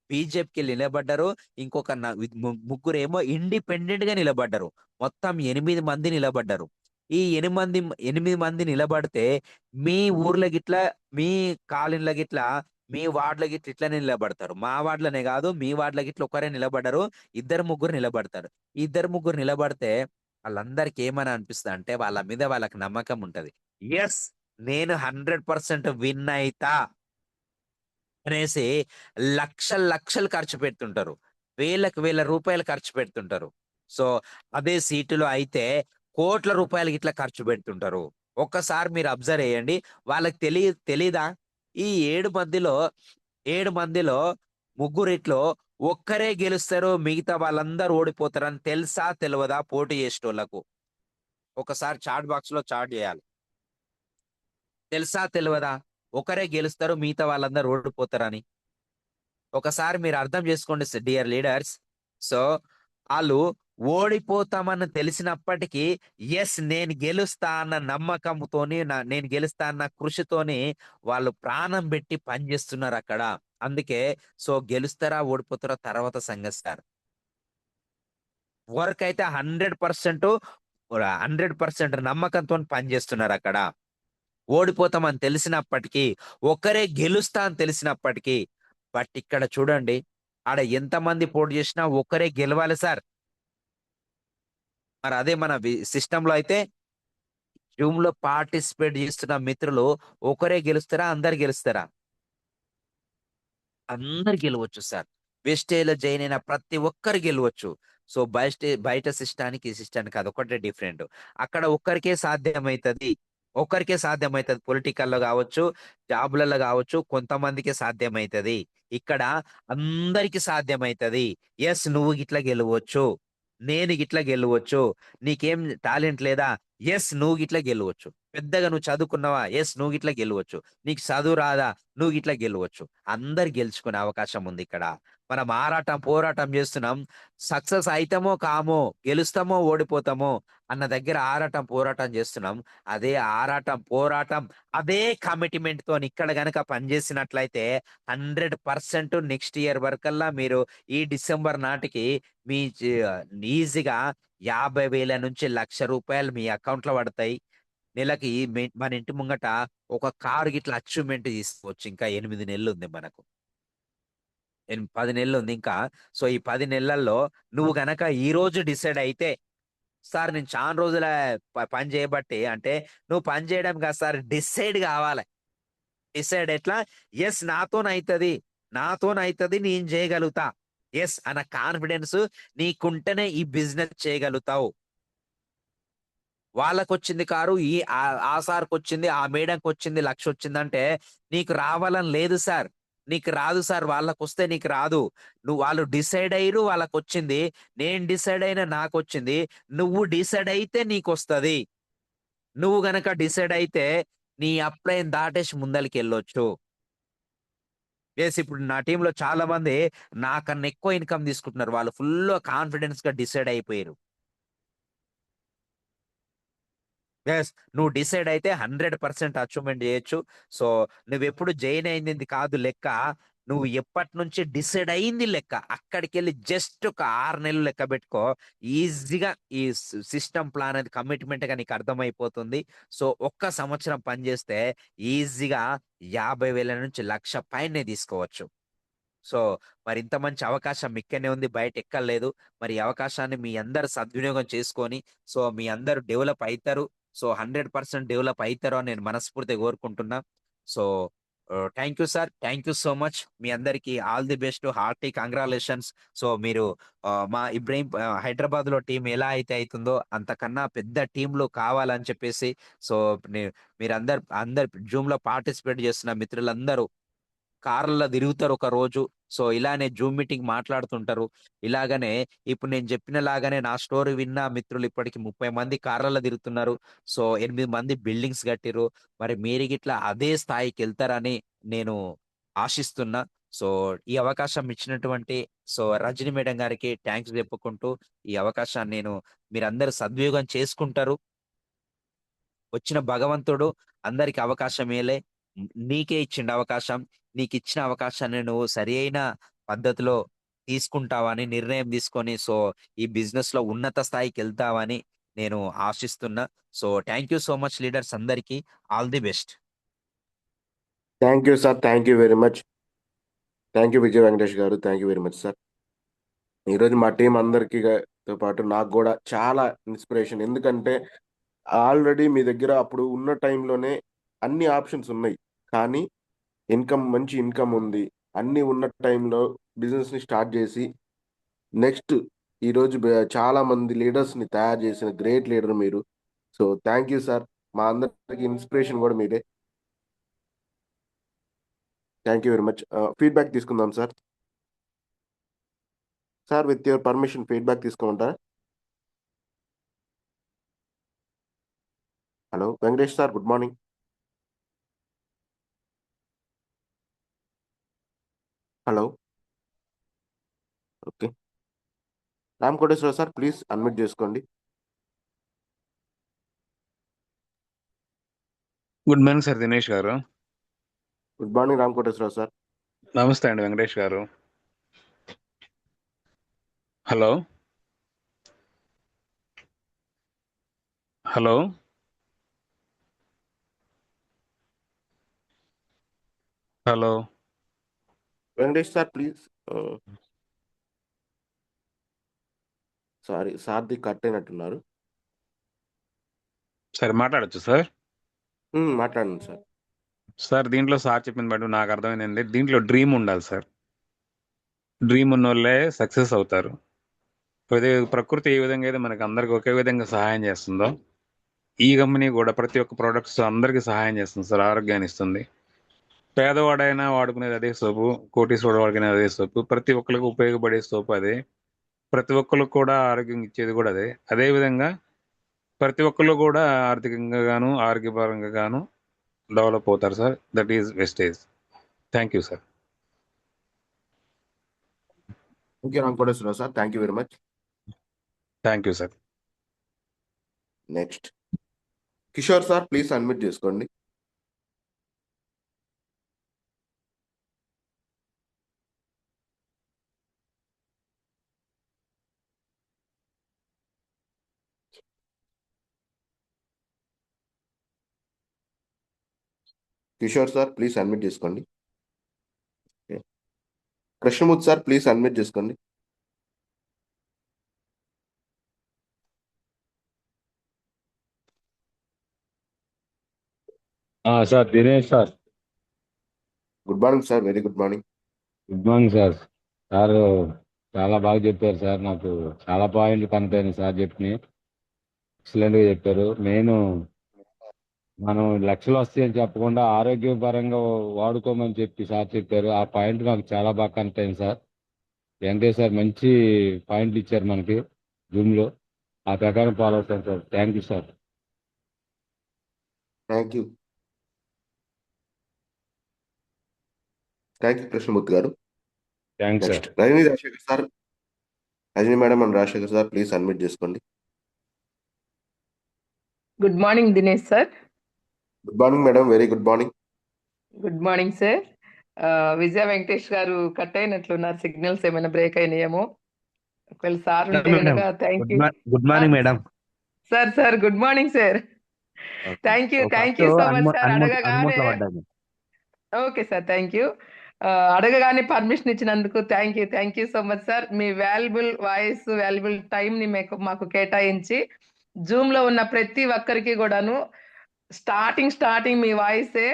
బీజేపీకెళ్ళి నిలబడ్డరు. ఇంకొక ముగ్గురేమో ఇండిపెండెంట్‌గా నిలబడ్డరు. మొత్తం 8 మంది నిలబడ్డరు. ఈ 8 మంది నిలబడితే, మీ ఊర్లో గిట్ల, మీ కాలనీలో గిట్ల, మీ వార్డ్‌లో గిట్ల ఇట్లనే నిలబడతారు. మా వార్డ్‌లోనే గాదు, మీ వార్డ్‌లో గిట్ల ఒక్కరే నిలబడరు. ఇద్దరు, ముగ్గురు నిలబడతారు. ఇద్దరు, ముగ్గురు నిలబడితే ఆళ్ళందరికి ఏమని అనిపిస్తదంటే, వాళ్ళ మీద వాళ్ళకి నమ్మకం ఉంటది. యెస్, నేను 100% విన్ అయితా అనేసి లక్షలు, లక్షలు ఖర్చు పెడుతుంటారు. వేలకు వేల రూపాయలు ఖర్చు పెడుతుంటారు. సో, అదే సీటులో అయితే కోట్ల రూపాయలు గిట్లా ఖర్చు పెడుతుంటారు. ఒక్కసారి మీరు అబ్జర్వ్ ఎయండి. వాళ్ళకి తెలీదా? ఈ 7 మందిలో ముగ్గురిట్లో ఒక్కరే గెలుస్తారు. మిగతా వాళ్ళందరూ ఓడిపోతారని తెలుసా? తెలవదా? పోటీ చేసేటోళ్ళకు. ఒకసారి చాట్ బాక్స్‌లో చాట్ చేయాలి. తెలుసా? తెలవదా? ఒకరే గెలుస్తారు. మిగతా వాళ్ళందరూ ఓడిపోతారని. ఒకసారి మీరు అర్థం చేసుకోండి డియర్ లీడర్స్. సో, ఆళ్ళు ఓడిపోతామని తెలిసినప్పటికీ, నేను గెలుస్తా అన్న నమ్మకంతోని, నేను గెలుస్తా అన్న కృషితోని వాళ్ళు ప్రాణం పెట్టి పని జేస్తున్నారక్కడ. అందుకే సో, గెలుస్తారా? ఓడిపోతారా? తర్వాత సంగతి సార్. వర్క్ అయితే 100% నమ్మకంతోని పని జేస్తున్నారక్కడ. ఓడిపోతామని తెలిసినప్పటికీ, ఒకరే గెలుస్తా అని తెలిసినప్పటికీ, బట్ ఇక్కడ చూడండి, ఆడ ఎంతమంది పోటీ చేసినా ఒక్కరే గెలవాలి సార్. మరి అదే మన సిస్టమ్‌లో అయితే జూమ్‌లో పార్టిసిపేట్ చేస్తున్న మిత్రులు ఒకరే గెలుస్తారా? అందరు గెలుస్తారా? అందరు గెలవచ్చు సార్. వెస్టేజ్‌లో జాయిన్ అయిన ప్రతి ఒక్కరు గెలవచ్చు. సో, బయట సిస్టానికి, ఈ సిస్టానికి అదొక్కటే డిఫరెంట్. అక్కడ ఒక్కరికే సాధ్యమైతది. ఒక్కరికే సాధ్యమైతది. పొలిటికల్‌లో గావచ్చు, జాబ్‌లలో గావచ్చు, కొంతమందికే సాధ్యమైతది. ఇక్కడ అందరికి సాధ్యమైతది. యెస్, నువ్వు గిట్ల గెలవచ్చు. నేను గిట్ల గెలవచ్చు. నీకేం టాలెంట్ లేదా? యెస్, నువ్వు గిట్ల గెలవచ్చు. పెద్దగా నువ్వు చదువుకున్నావా? యెస్, నువ్వు గిట్ల గెలవచ్చు. నీకు చదువు రాదా? నువ్వు గిట్లా గెలవచ్చు. అందరు గెలుచుకునే అవకాశం ఉంది ఇక్కడ. మనం ఆరాటం, పోరాటం చేస్తున్నాం. సక్సెస్ అయితామో కామో, గెలుస్తామో ఓడిపోతామో అన్న దగ్గర ఆరాటం, పోరాటం చేస్తున్నాం. అదే ఆరాటం, పోరాటం, అదే కమిట్మెంట్ తోని ఇక్కడ గనక పనిచేసినట్లయితే 100% నెక్స్ట్ ఇయర్ వరకల్లా మీరు ఈ డిసెంబర్ నాటికి మీ ఈజీగా 50,000 నుంచి ₹1,00,000 మీ అకౌంట్ లో పడతాయి. నెలకి మన ఇంటి ముంగట ఒక కారు గిట్ల అచీవ్‌మెంట్ తీసుకోవచ్చు. ఇంకా 8 నెలలు ఉంది మనకు. 10 నెలలు ఉంది ఇంకా. సో, ఈ 10 నెలల్లో నువ్వు గనక ఈ రోజు డిసైడ్ అయితే, సార్ నేను చానా రోజుల పని చేయబట్టి అంటే, నువ్వు పని చేయడం కాదు సార్, డిసైడ్ కావాలి. డిసైడ్ ఎట్లా? యెస్, నాతోనైతది. నాతోనైతది, నేను చేయగలుగుతా. యెస్ అన్న కాన్ఫిడెన్స్ నీకుంటేనే ఈ బిజినెస్ చేయగలుగుతావు. వాళ్ళకొచ్చింది కారు. ఆ సార్‌కొచ్చింది, ఆ మేడంకొచ్చింది, లక్షొచ్చిందంటే నీకు రావాలని లేదు సార్. నీకు రాదు సార్. వాళ్ళకొస్తే నీకు రాదు. వాళ్ళు డిసైడ్ అయ్యిర్రు, వాళ్ళకొచ్చింది. నేను డిసైడ్ అయినా, నాకొచ్చింది. నువ్వు డిసైడ్ అయితే నీకొస్తది. నువ్వు గనక డిసైడ్ అయితే నీ అప్‌లైన్ దాటేసి ముందలకెళ్ళొచ్చు. యెస్, ఇప్పుడు నా టీమ్‌లో చాలా మంది నాకన్నా ఎక్కువ ఇన్‌కమ్ తీసుకుంటున్నారు. వాళ్ళు ఫుల్లు కాన్ఫిడెన్స్‌గా డిసైడ్ అయిపోయిర్రు. యెస్, నువ్వు డిసైడ్ అయితే 100% అచీవ్‌మెంట్ జేయొచ్చు. సో, నువ్వెప్పుడు జాయిన్ అయింది కాదు లెక్క. నువ్వు ఎప్పటినుంచి డిసైడ్ అయింది లెక్క. అక్కడికెళ్ళి జస్ట్ ఒక 6 నెలలు లెక్క బెట్టుకో. ఈజీగా ఈ సిస్టమ్ ప్లాన్ అనేది కమిట్మెంట్‌గా నీకు అర్థమైపోతుంది. సో, ఒక్క సంవత్సరం పని జేస్తే ఈజీగా 50,000 నుంచి 1,00,000 పైనే తీసుకోవచ్చు. సో, మరి ఇంత మంచి అవకాశం మిక్కనే ఉంది. బయట ఎక్కడలేదు. మరి ఈ అవకాశాన్ని మీ అందరూ సద్వినియోగం చేసుకొని, సో, మీ అందరూ డెవలప్ అయితారు. సో, 100% డెవలప్ అయితారు అని నేను మనస్ఫూర్తిగా కోరుకుంటున్నా. So, thank you sir. Thank you so much. మీ అందరికి all the best. Hearty congratulations. So, మీరు మా ఇబ్రహీం హైదరాబాద్‌లో టీమ్ ఎలా అయితే అయితుందో అంతకన్నా పెద్ద టీమ్‌లు కావాలని చెప్పేసి, సో, నే అందరు జూమ్‌లో పార్టిసిపేట్ చేస్తున్న మిత్రులందరూ కార్లలో తిరుగుతారు ఒక రోజు. సో, ఇలానే జూమ్ మీటింగ్ మాట్లాడుతుంటారు. ఇలాగనే ఇప్పుడు నేను చెప్పినలాగానే నా స్టోరీ విన్న మిత్రులు ఇప్పటికి 30 మంది కార్లలో తిరుగుతున్నారు. సో, 8 మంది బిల్డింగ్స్ కట్టిర్రు. మరి మీరు గిట్ల అదే స్థాయికెళ్తారని నేను ఆశిస్తున్నా. సో, ఈ అవకాశం ఇచ్చినటువంటి రజని మేడం గారికి థాంక్స్ చెప్పుకుంటూ, ఈ అవకాశాన్ని మీరందరూ సద్వినియోగం చేసుకుంటారు. వచ్చిన భగవంతుడు అందరికి అవకాశం ఇయ్యలే. నీకే ఇచ్చిండు అవకాశం. నీకిచ్చిన అవకాశాన్ని నువ్వు సరి అయిన పద్ధతిలో తీసుకుంటావని నిర్ణయం తీసుకొని, సో, ఈ బిజినెస్‌లో ఉన్నత స్థాయికెళ్తావని నేను ఆశిస్తున్నా. So, thank you so much leaders అందరికి. All the best. Thank you sir. Thank you very much. Thank you Vijay Venkatesh గారు. Thank you very much sir. ఈరోజు మా టీమ్ అందరికి తో పాటు నాకు గూడా చాలా ఇన్స్పిరేషన్. ఎందుకంటే ఆల్రెడీ మీ దగ్గర అప్పుడు ఉన్న టైంలోనే అన్ని ఆప్షన్స్ ఉన్నాయి. కానీ మంచి ఇన్‌కమ్ ఉంది. అన్నీ ఉన్న టైంలో బిజినెస్‌ని స్టార్ట్ జేసి నెక్స్ట్ ఈరోజు చాలా మంది లీడర్స్‌ని తయారు చేసిన గ్రేట్ లీడర్ మీరు. So, thank you sir. మా అందరికి ఇన్స్పిరేషన్ గూడా మీరే. Thank you very much. Feedback తీసుకుందాం sir. Sir with your permission feedback తీసుకోమంటారా? Hello! Venkatesh sir good morning. Hello! Okay. Ram Koteswararao sir please unmute జేసుకోండి. గుడ్ మార్నింగ్ సార్ దినేష్ గారు. Good morning Ram Koteswararao sir. నమస్తే అండి వెంకటేష్ గారు. Hello! Hello! Hello! Venkatesh sir please. Sorry సార్‌ది cut అయినట్టున్నారు. సరే మాట్లాడొచ్చా సార్? మాట్లాడండి సార్. సార్ దీంట్లో సార్ చెప్పిన బట్టి నాకు అర్థమైందండి. దీంట్లో డ్రీమ్ ఉండాలి సార్. డ్రీమ్ ఉన్న వాళ్ళే సక్సెస్ అవుతారు. ప్రకృతి ఏ విధంగా అయితే మనకి అందరికి ఒకే విధంగా సహాయం చేస్తుందో, ఈ కంపెనీ కూడా ప్రతి ఒక్క ప్రొడక్ట్స్ అందరికీ సహాయం చేస్తుంది సార్. ఆరోగ్యాన్ని ఇస్తుంది. పేదవాడైనా వాడుకునేది అదే సోపు, కోటీశ్వరుడు వాడుకునేది అదే సోపు, ప్రతి ఒక్కరికి ఉపయోగపడే సోపు అదే, ప్రతి ఒక్కరికి కూడా ఆరోగ్యం ఇచ్చేది కూడా అదే. అదే విధంగా ప్రతి ఒక్కళ్ళు కూడా ఆర్థికంగా గాను ఆరోగ్యపరంగా గాను డెవలప్ అవుతారు sir. That is wastage. Thank you sir. Okay Venkateswararao sir, thank you very much. Thank you sir. Next Kishore sir, please unmute చేసుకోండి. కిషోర్ సార్, ప్లీజ్ అన్మ్యూట్ చేసుకోండి. కృష్ణమూర్తి సార్, ప్లీజ్ అన్మ్యూట్ చేసుకోండి. Sir Dinesh sir. Good morning sir, very good morning. Good morning sir. Sir చాలా బాగా చెప్పారు sir. నాకు చాలా పాయింట్లు connect అయినాయి సార్ చెప్పినాయి. ఎక్సలెంట్గా చెప్పారు. మెయిన్ మనం లక్షలు వస్తాయని చెప్పకుండా ఆరోగ్యపరంగా వాడుకోమని చెప్పి సార్ చెప్పారు. ఆ పాయింట్ నాకు చాలా బాగా కనెక్ట్ అయింది సార్. వెంకటేష్ సార్ మంచి పాయింట్లు ఇచ్చారు మనకి జూమ్లో. ఆ ప్రకారం ఫాలో అవుతాను sir. Thank you sir. Thank you. Thank you Krishnamurthy గారు. Thanks sir. Next Rajani Rajasekhar sir, Rajani madam and Rajasekhar sir, please unmute చేసుకోండి. Good morning Dinesh sir. Good morning madam, very good morning. Good morning sir. Vijaya Venkatesh గారు కట్ అయినట్లున్నారు, signals ఏమైనా break అయినాయేమో. ఒకవేళ sir ఉంటే కనుక thank you. Good morning madam. Sir good morning sir. Thank you so much sir. అడగగానే okay sir, thank you. అడగగానే permission ఇచ్చినందుకు thank you so much sir. Me valuable voice, valuable టైంని మాకు కేటాయించి జూమ్ లో ఉన్న ప్రతి ఒక్కరికి కూడాను స్టార్టింగ్ మీ వాయిసే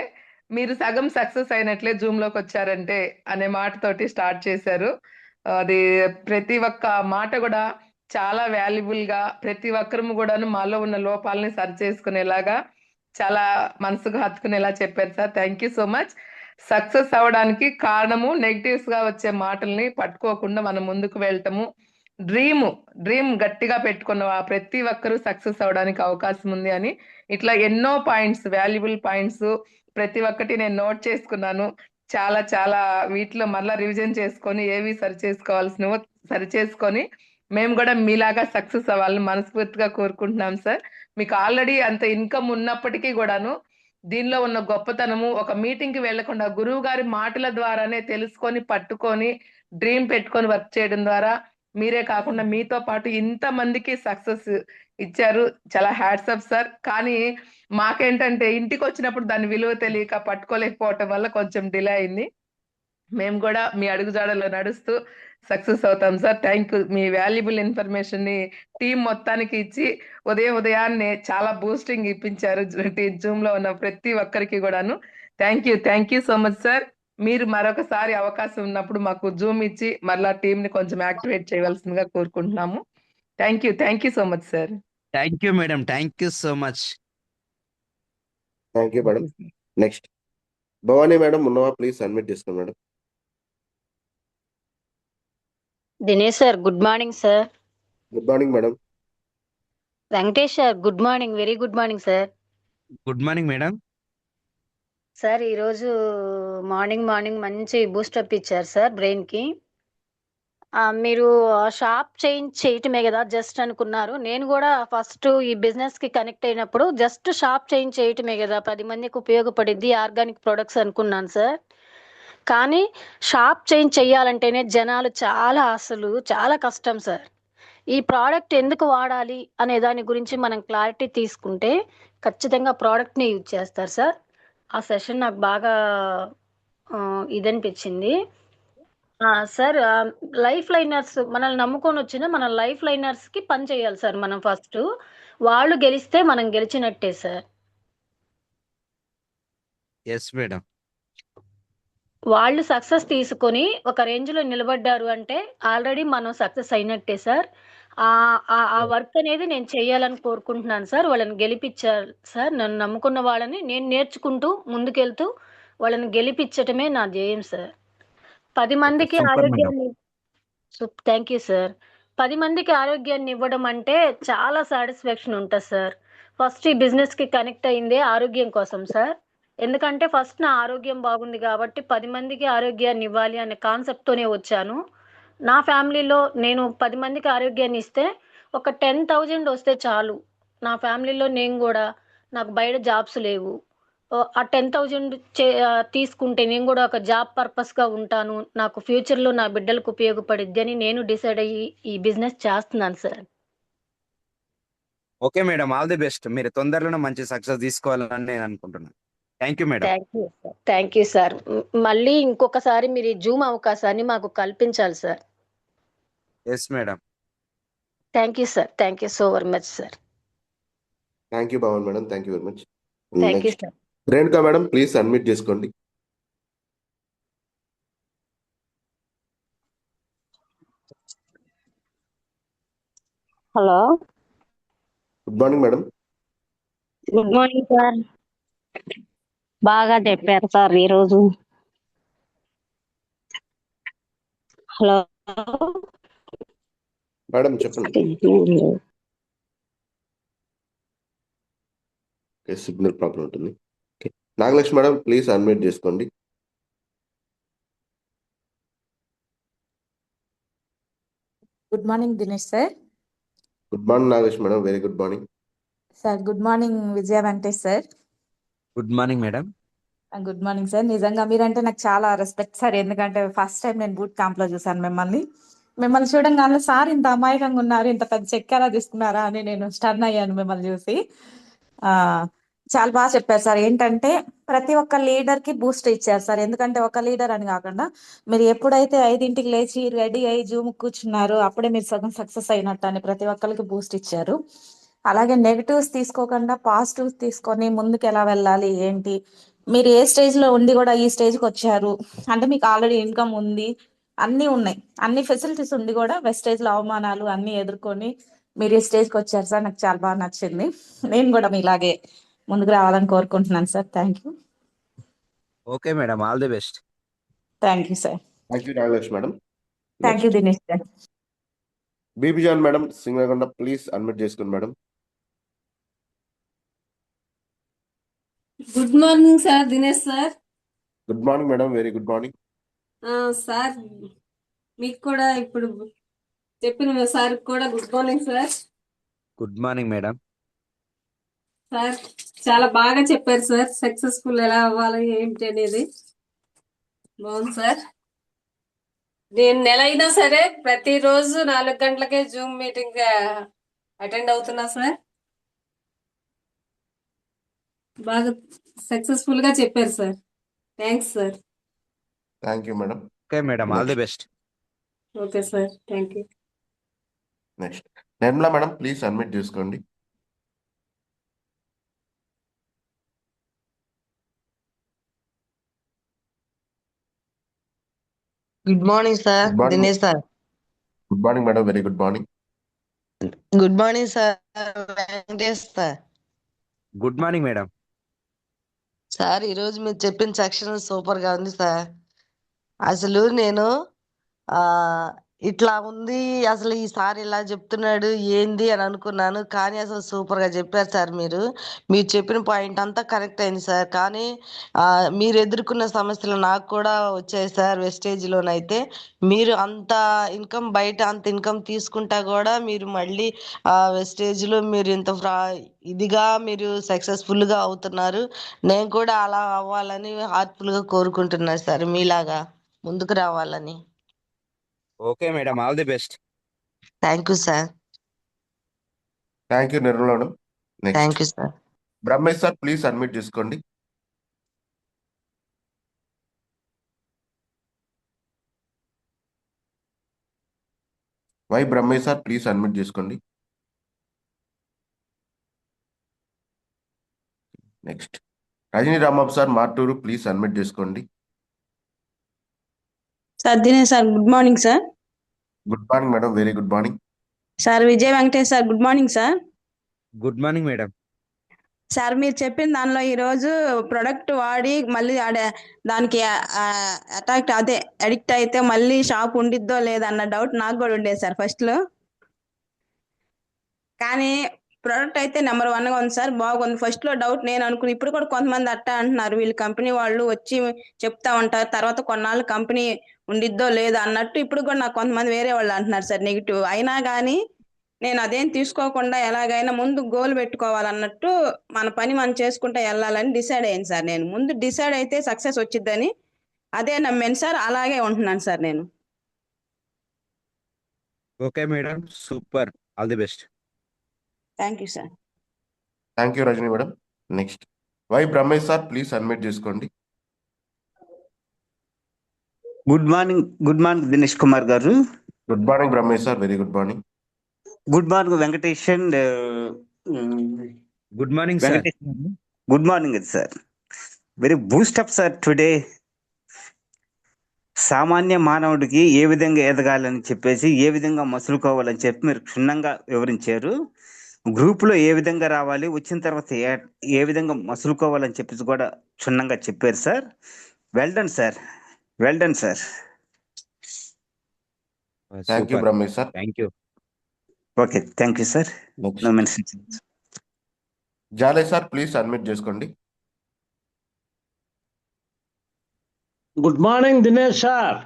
మీరు సగం సక్సెస్ అయినట్లే జూమ్ లోకి వచ్చారంటే అనే మాటతోటి స్టార్ట్ చేశారు. అది ప్రతి ఒక్క మాట కూడా చాలా వాల్యుబుల్ గా, ప్రతి ఒక్కరు కూడాను మాలో ఉన్న లోపాలని సరి చేసుకునేలాగా చాలా మనసుకు హత్తుకునేలా చెప్పారు sir. Thank you so much. Success అవడానికి కారణము నెగిటివ్స్ గా వచ్చే మాటల్ని పట్టుకోకుండా మనం ముందుకు వెళ్ళటము, డ్రీమ్ గట్టిగా పెట్టుకున్న ప్రతి ఒక్కరూ సక్సెస్ అవడానికి అవకాశం ఉంది అని ఇట్లా ఎన్నో పాయింట్స్, వాల్యుబుల్ పాయింట్స్ ప్రతి ఒక్కటి నేను నోట్ చేసుకున్నాను. చాలా వీటిలో మళ్ళా రివిజన్ చేసుకొని ఏవి సరి చేసుకొని మేము కూడా మీలాగా సక్సెస్ అవ్వాలని మనస్ఫూర్తిగా కోరుకుంటున్నాం సార్. మీకు ఆల్రెడీ అంత ఇన్కమ్ ఉన్నప్పటికీ కూడాను దీనిలో ఉన్న గొప్పతనము, ఒక మీటింగ్ కి వెళ్లకుండా గురువు గారి మాటల ద్వారానే తెలుసుకొని పట్టుకొని డ్రీమ్ పెట్టుకొని వర్క్ చేయడం ద్వారా మీరే కాకుండా మీతో పాటు ఇంత మందికి సక్సెస్ ఇచ్చారు. చాలా హ్యాట్స్ ఆఫ్ సార్. కానీ మాకేంటంటే ఇంటికి వచ్చినప్పుడు దాని విలువ తెలియక పట్టుకోలేకపోవటం వల్ల కొంచెం డిలే అయింది. మేము కూడా మీ అడుగుజాడల్లో నడుస్తూ సక్సెస్ అవుతాం sir. Thank you. Me valuable information ని టీం మొత్తానికి ఇచ్చి ఉదయాన్నే చాలా బూస్టింగ్ ఇప్పించారు జూమ్ లో ఉన్న ప్రతి ఒక్కరికి కూడాను. Thank you so much sir. మీరు మరొకసారి అవకాశం ఉన్నప్పుడు మాకు జూమ్ ఇచ్చి మరలా టీం ని కొంచెం యాక్టివేట్ చేయవలసిందిగా కోరుకుంటున్నాము. Thank you so much sir. Thank you madam. Thank you so much. Thank you madam. Next Bhavani madam ఉన్నవా, ప్లీజ్ అన్మ్యూట్ చేసుకోండి madam. Dinesh sir good morning sir. Good morning madam. Venkatesh sir good morning, very good morning sir. Good morning madam. Sir ఈరోజు morning మంచి boost up ఇచ్చారు sir brain కి. మీరు shop change చేయటమే కదా just అనుకున్నారు. నేను కూడా ఫస్ట్ ఈ బిజినెస్ కి కనెక్ట్ అయినప్పుడు జస్ట్ షాప్ చేంజ్ చేయటమే కదా 10 మందికి ఉపయోగపడింది ఆర్గానిక్ ప్రొడక్ట్స్ అనుకున్నాను సార్. కానీ షాప్ చేంజ్ చేయాలంటేనే జనాలు చాలా కష్టం సార్. ఈ ప్రోడక్ట్ ఎందుకు వాడాలి అనే దాని గురించి మనం క్లారిటీ తీసుకుంటే ఖచ్చితంగా ప్రోడక్ట్ని యూజ్ చేస్తారు సార్. ఆ సెషన్ నాకు బాగా ఇదనిపించింది సార్. లైఫ్ లైనర్స్ మనల్ని నమ్ముకొని వచ్చిన మన లైఫ్ లైనర్స్కి పని చేయాలి సార్ మనం ఫస్ట్. వాళ్ళు గెలిస్తే మనం గెలిచినట్టే సార్. Yes madam. వాళ్ళు సక్సెస్ తీసుకొని ఒక రేంజ్‌లో నిలబడ్డారు అంటే ఆల్రెడీ మనం సక్సెస్ అయినట్టే సార్. ఆ వర్క్ అనేది నేను చేయాలని కోరుకుంటున్నాను సార్. వాళ్ళని గెలిపిచ్చారు సార్. నన్ను నమ్ముకున్న వాళ్ళని నేను నేర్చుకుంటూ ముందుకెళ్తూ వాళ్ళని గెలిపిచ్చటమే నా ధ్యేయం సార్. 10 ఓకే. మందికి సూపర్ మేడం. ఆరోగ్యాన్ని థ్యాంక్ యూ సార్. 10 మందికి ఆరోగ్యాన్ని ఇవ్వడం అంటే చాలా సాటిస్ఫాక్షన్ ఉంటది సార్. ఫస్ట్ ఈ బిజినెస్‌కి కనెక్ట్ అయిందే ఆరోగ్యం కోసం సార్. ఎందుకంటే ఫస్ట్ నా ఆరోగ్యం బాగుంది కాబట్టి 10 మందికి ఆరోగ్యాన్ని ఇవ్వాలి అనే కాన్సెప్ట్‌తోనే వచ్చాను. నా ఫ్యామిలీలో నేను 10 మందికి ఆరోగ్యాన్ని ఇస్తే ఒక 10,000 వస్తే చాలు. నా ఫ్యామిలీలో నేను గూడా నాకు బయట జాబ్స్ లేవు. ఆ 10,000 తీసుకుంటే నేను గూడా ఒక జాబ్ పర్పస్‌గా ఉంటాను. నాకు ఫ్యూచర్‌లో నా బిడ్డలకు ఉపయోగపడిద్దని నేను డిసైడ్ అయ్యి ఈ బిజినెస్ చేస్తున్నాను sir. Okay madam. All the best. మీరు తొందరలోనే మంచి సక్సెస్ తీసుకోవాలని నేను అనుకుంటున్నాను. Thank you madam. Thank you sir. Thank you sir. మళ్ళీ ఇంకొకసారి మీరు ఈ జూమ్ అవకాశాన్ని మాకు కల్పించాలి sir. Yes madam. Thank you sir. Thank you so very much sir. Thank you Bhavan madam. Thank you very much. Thank you next sir. Renuka madam, please unmute చేసుకోండి. Hello, good morning madam. Good morning sir. బాగా చెప్పారు sir ఈరోజు. Hello, madam చెప్పండి. Signal problem ఉంటుంది. Okay, Nagalakshmi madam please unmute చేసుకోండి. Good morning Dinesh sir. Good morning Nagalakshmi madam. Very good morning sir good morning Vijaya Venkatesh sir. Good morning madam. Good morning sir. నిజంగా మీరంటే నాకు చాలా రెస్పెక్ట్ సార్. ఎందుకంటే ఫస్ట్ టైం నేను boot camp లో చూసాను మిమ్మల్ని చూడంగానే సార్ ఇంత అమాయకంగా ఉన్నారు, ఇంత పెద్ద చెక్ ఎలా తీసుకున్నారా అని నేను స్టన్ అయ్యాను మిమ్మల్ని చూసి. ఆ చాలా బాగా చెప్పారు సార్. ఏంటంటే ప్రతి ఒక్క లీడర్ కి బూస్ట్ ఇచ్చారు సార్. ఎందుకంటే ఒక లీడర్ అని కాకుండా మీరు ఎప్పుడైతే 5ంటికి లేచి రెడీ అయ్యి జూమ్ కూర్చున్నారో అప్పుడే మీరు సగం సక్సెస్ అయినట్టు అని ప్రతి ఒక్కరికి బూస్ట్ ఇచ్చారు. అలాగే నెగటివ్స్ తీసుకోకుండా పాజిటివ్స్ తీసుకొని ముందుకు ఎలా వెళ్ళాలి ఏంటి, మీరు ఏ స్టేజ్ లో ఉండి కూడా ఈ స్టేజ్ కి వచ్చారు అంటే మీకు ఆల్రెడీ ఇన్కమ్ ఉంది, అన్ని ఉన్నాయి, అన్ని ఫెసిలిటీస్ ఉండి కూడా వెస్టేజ్ లో అవమానాలు అన్ని ఎదుర్కొని మీరు ఈ స్టేజ్ కి వచ్చారు సార్. నాకు చాలా బాగా నచ్చింది. నేను కూడా మీలాగే ముందుకు రావాలని కోరుకుంటున్నాను sir. Thank you. Okay madam. All the best. Thank you sir. Thank you Nagalakshmi madam. Thank you Dinesh sir. Bibi Jan madam Singarakonda please unmute చేసుకోండి madam. Good morning sir, Dinesh sir. Good morning madam. Very good morning sir, మీకు కూడా ఇప్పుడు చెప్పిన sir కూడా good morning sir. Good morning madam. Sir చాలా బాగా చెప్పారు sir. Successful ఎలా అవ్వాలి ఏంటి అనేది బాగుంది సార్. నేను నెల అయినా సరే ప్రతిరోజు 4 గంటలకే జూమ్ మీటింగ్ అటెండ్ అవుతున్నా సార్. బాగా సక్సెస్ఫుల్ గా చెప్పారు sir. Thanks sir. Thank you madam. Okay madam. All the best. Okay sir, thank you. Next Nirmala madam please unmute చేసుకోండి. Good morning sir. Good morning. Dinesh sir. Good morning madam. Very good morning. Good morning sir. Venkatesh sir. Good morning madam. Sir ఈరోజు మీరు చెప్పిన section super గా ఉంది sir. అసలు నేను ఆ ఇట్లా ఉంది, అసలు ఈ సార్ ఇలా చెప్తున్నాడు ఏంది అని అనుకున్నాను. కానీ అసలు సూపర్ గా చెప్పారు సార్. మీరు చెప్పిన పాయింట్ అంతా కరెక్ట్ అయింది సార్. కానీ మీరు ఎదుర్కొన్న సమస్యలు నాకు కూడా వచ్చాయి సార్. వెస్టేజ్ లోనైతే మీరు అంత ఇన్కమ్, బయట అంత ఇన్కమ్ తీసుకుంటా కూడా మీరు మళ్ళీ వెస్టేజ్ లో మీరు ఇంత ఇదిగా మీరు సక్సెస్ఫుల్ గా అవుతున్నారు. నేను కూడా అలా అవ్వాలని హార్ట్ఫుల్ గా కోరుకుంటున్నాను సార్, మీలాగా ముందుకు రావాలని. Okay madam. All the best. Thank you sir. Thank you Nirmala madam. Thank next you sir. Brahmesh sir please unmute చేసుకోండి. Y Brahmesh sir please unmute చేసుకోండి. Next Rajani Rambabu sir Marturu please unmute చేసుకోండి. Sir Dinesh sir good morning sir. Good morning madam, very good morning. Sir Vijay Venkatesh sir good morning sir. Good morning madam. Sir మీరు చెప్పిన దానిలో ఈరోజు product వాడి మళ్ళీ దానికి అడిక్ట్ అయితే మళ్ళీ షాప్ ఉండిద్దో లేదన్న డౌట్ నాకు కూడా ఉండేది సార్ ఫస్ట్లో. కానీ ప్రోడక్ట్ అయితే నెంబర్ 1గా ఉంది సార్, బాగుంది. ఫస్ట్లో డౌట్ నేను అనుకుని, ఇప్పుడు కూడా కొంతమంది అట్టా అంటున్నారు, వీళ్ళు కంపెనీ వాళ్ళు వచ్చి చెప్తా ఉంటారు, తర్వాత కొన్నాళ్ళు కంపెనీ ఉండిద్దో లేదో అన్నట్టు ఇప్పుడు కూడా నాకు కొంతమంది వేరే వాళ్ళు అంటున్నారు సార్ నెగిటివ్. అయినా కానీ నేను అదేం తీసుకోకుండా ఎలాగైనా ముందు గోల్ పెట్టుకోవాలన్నట్టు మన పని మనం చేసుకుంటా వెళ్ళాలని డిసైడ్ అయ్యాను సార్. నేను ముందు డిసైడ్ అయితే సక్సెస్ వచ్చిద్దని అదే నమ్మాను సార్, అలాగే ఉంటున్నాను సార్ నేను. Okay madam, super, all the best. Thank you sir. Thank you Rajani madam. Next Y Brahmesh sir, please unmute చేసుకోండి. గుడ్ మార్నింగ్ దినేష్ కుమార్ గారు. Good morning Brahmesh sir, very good morning. Good morning Venkatesh and good morning sir. Good morning sir. Very boost up sir today. సామాన్య మానవుడికి ఏ విధంగా ఎదగాలని చెప్పేసి, ఏ విధంగా మసులుకోవాలని చెప్పి మీరు క్షుణ్ణంగా వివరించారు. గ్రూపులో ఏ విధంగా రావాలి, వచ్చిన తర్వాత ఏ విధంగా మసులుకోవాలని చెప్పేసి కూడా క్షుణ్ణంగా చెప్పారు sir. Well done sir, well done sir. Thank you Brahmesh sir. Thank you. Okay, thank you sir. No mention. Jale sir, please unmute చేసుకోండి. Good morning Dinesh sir.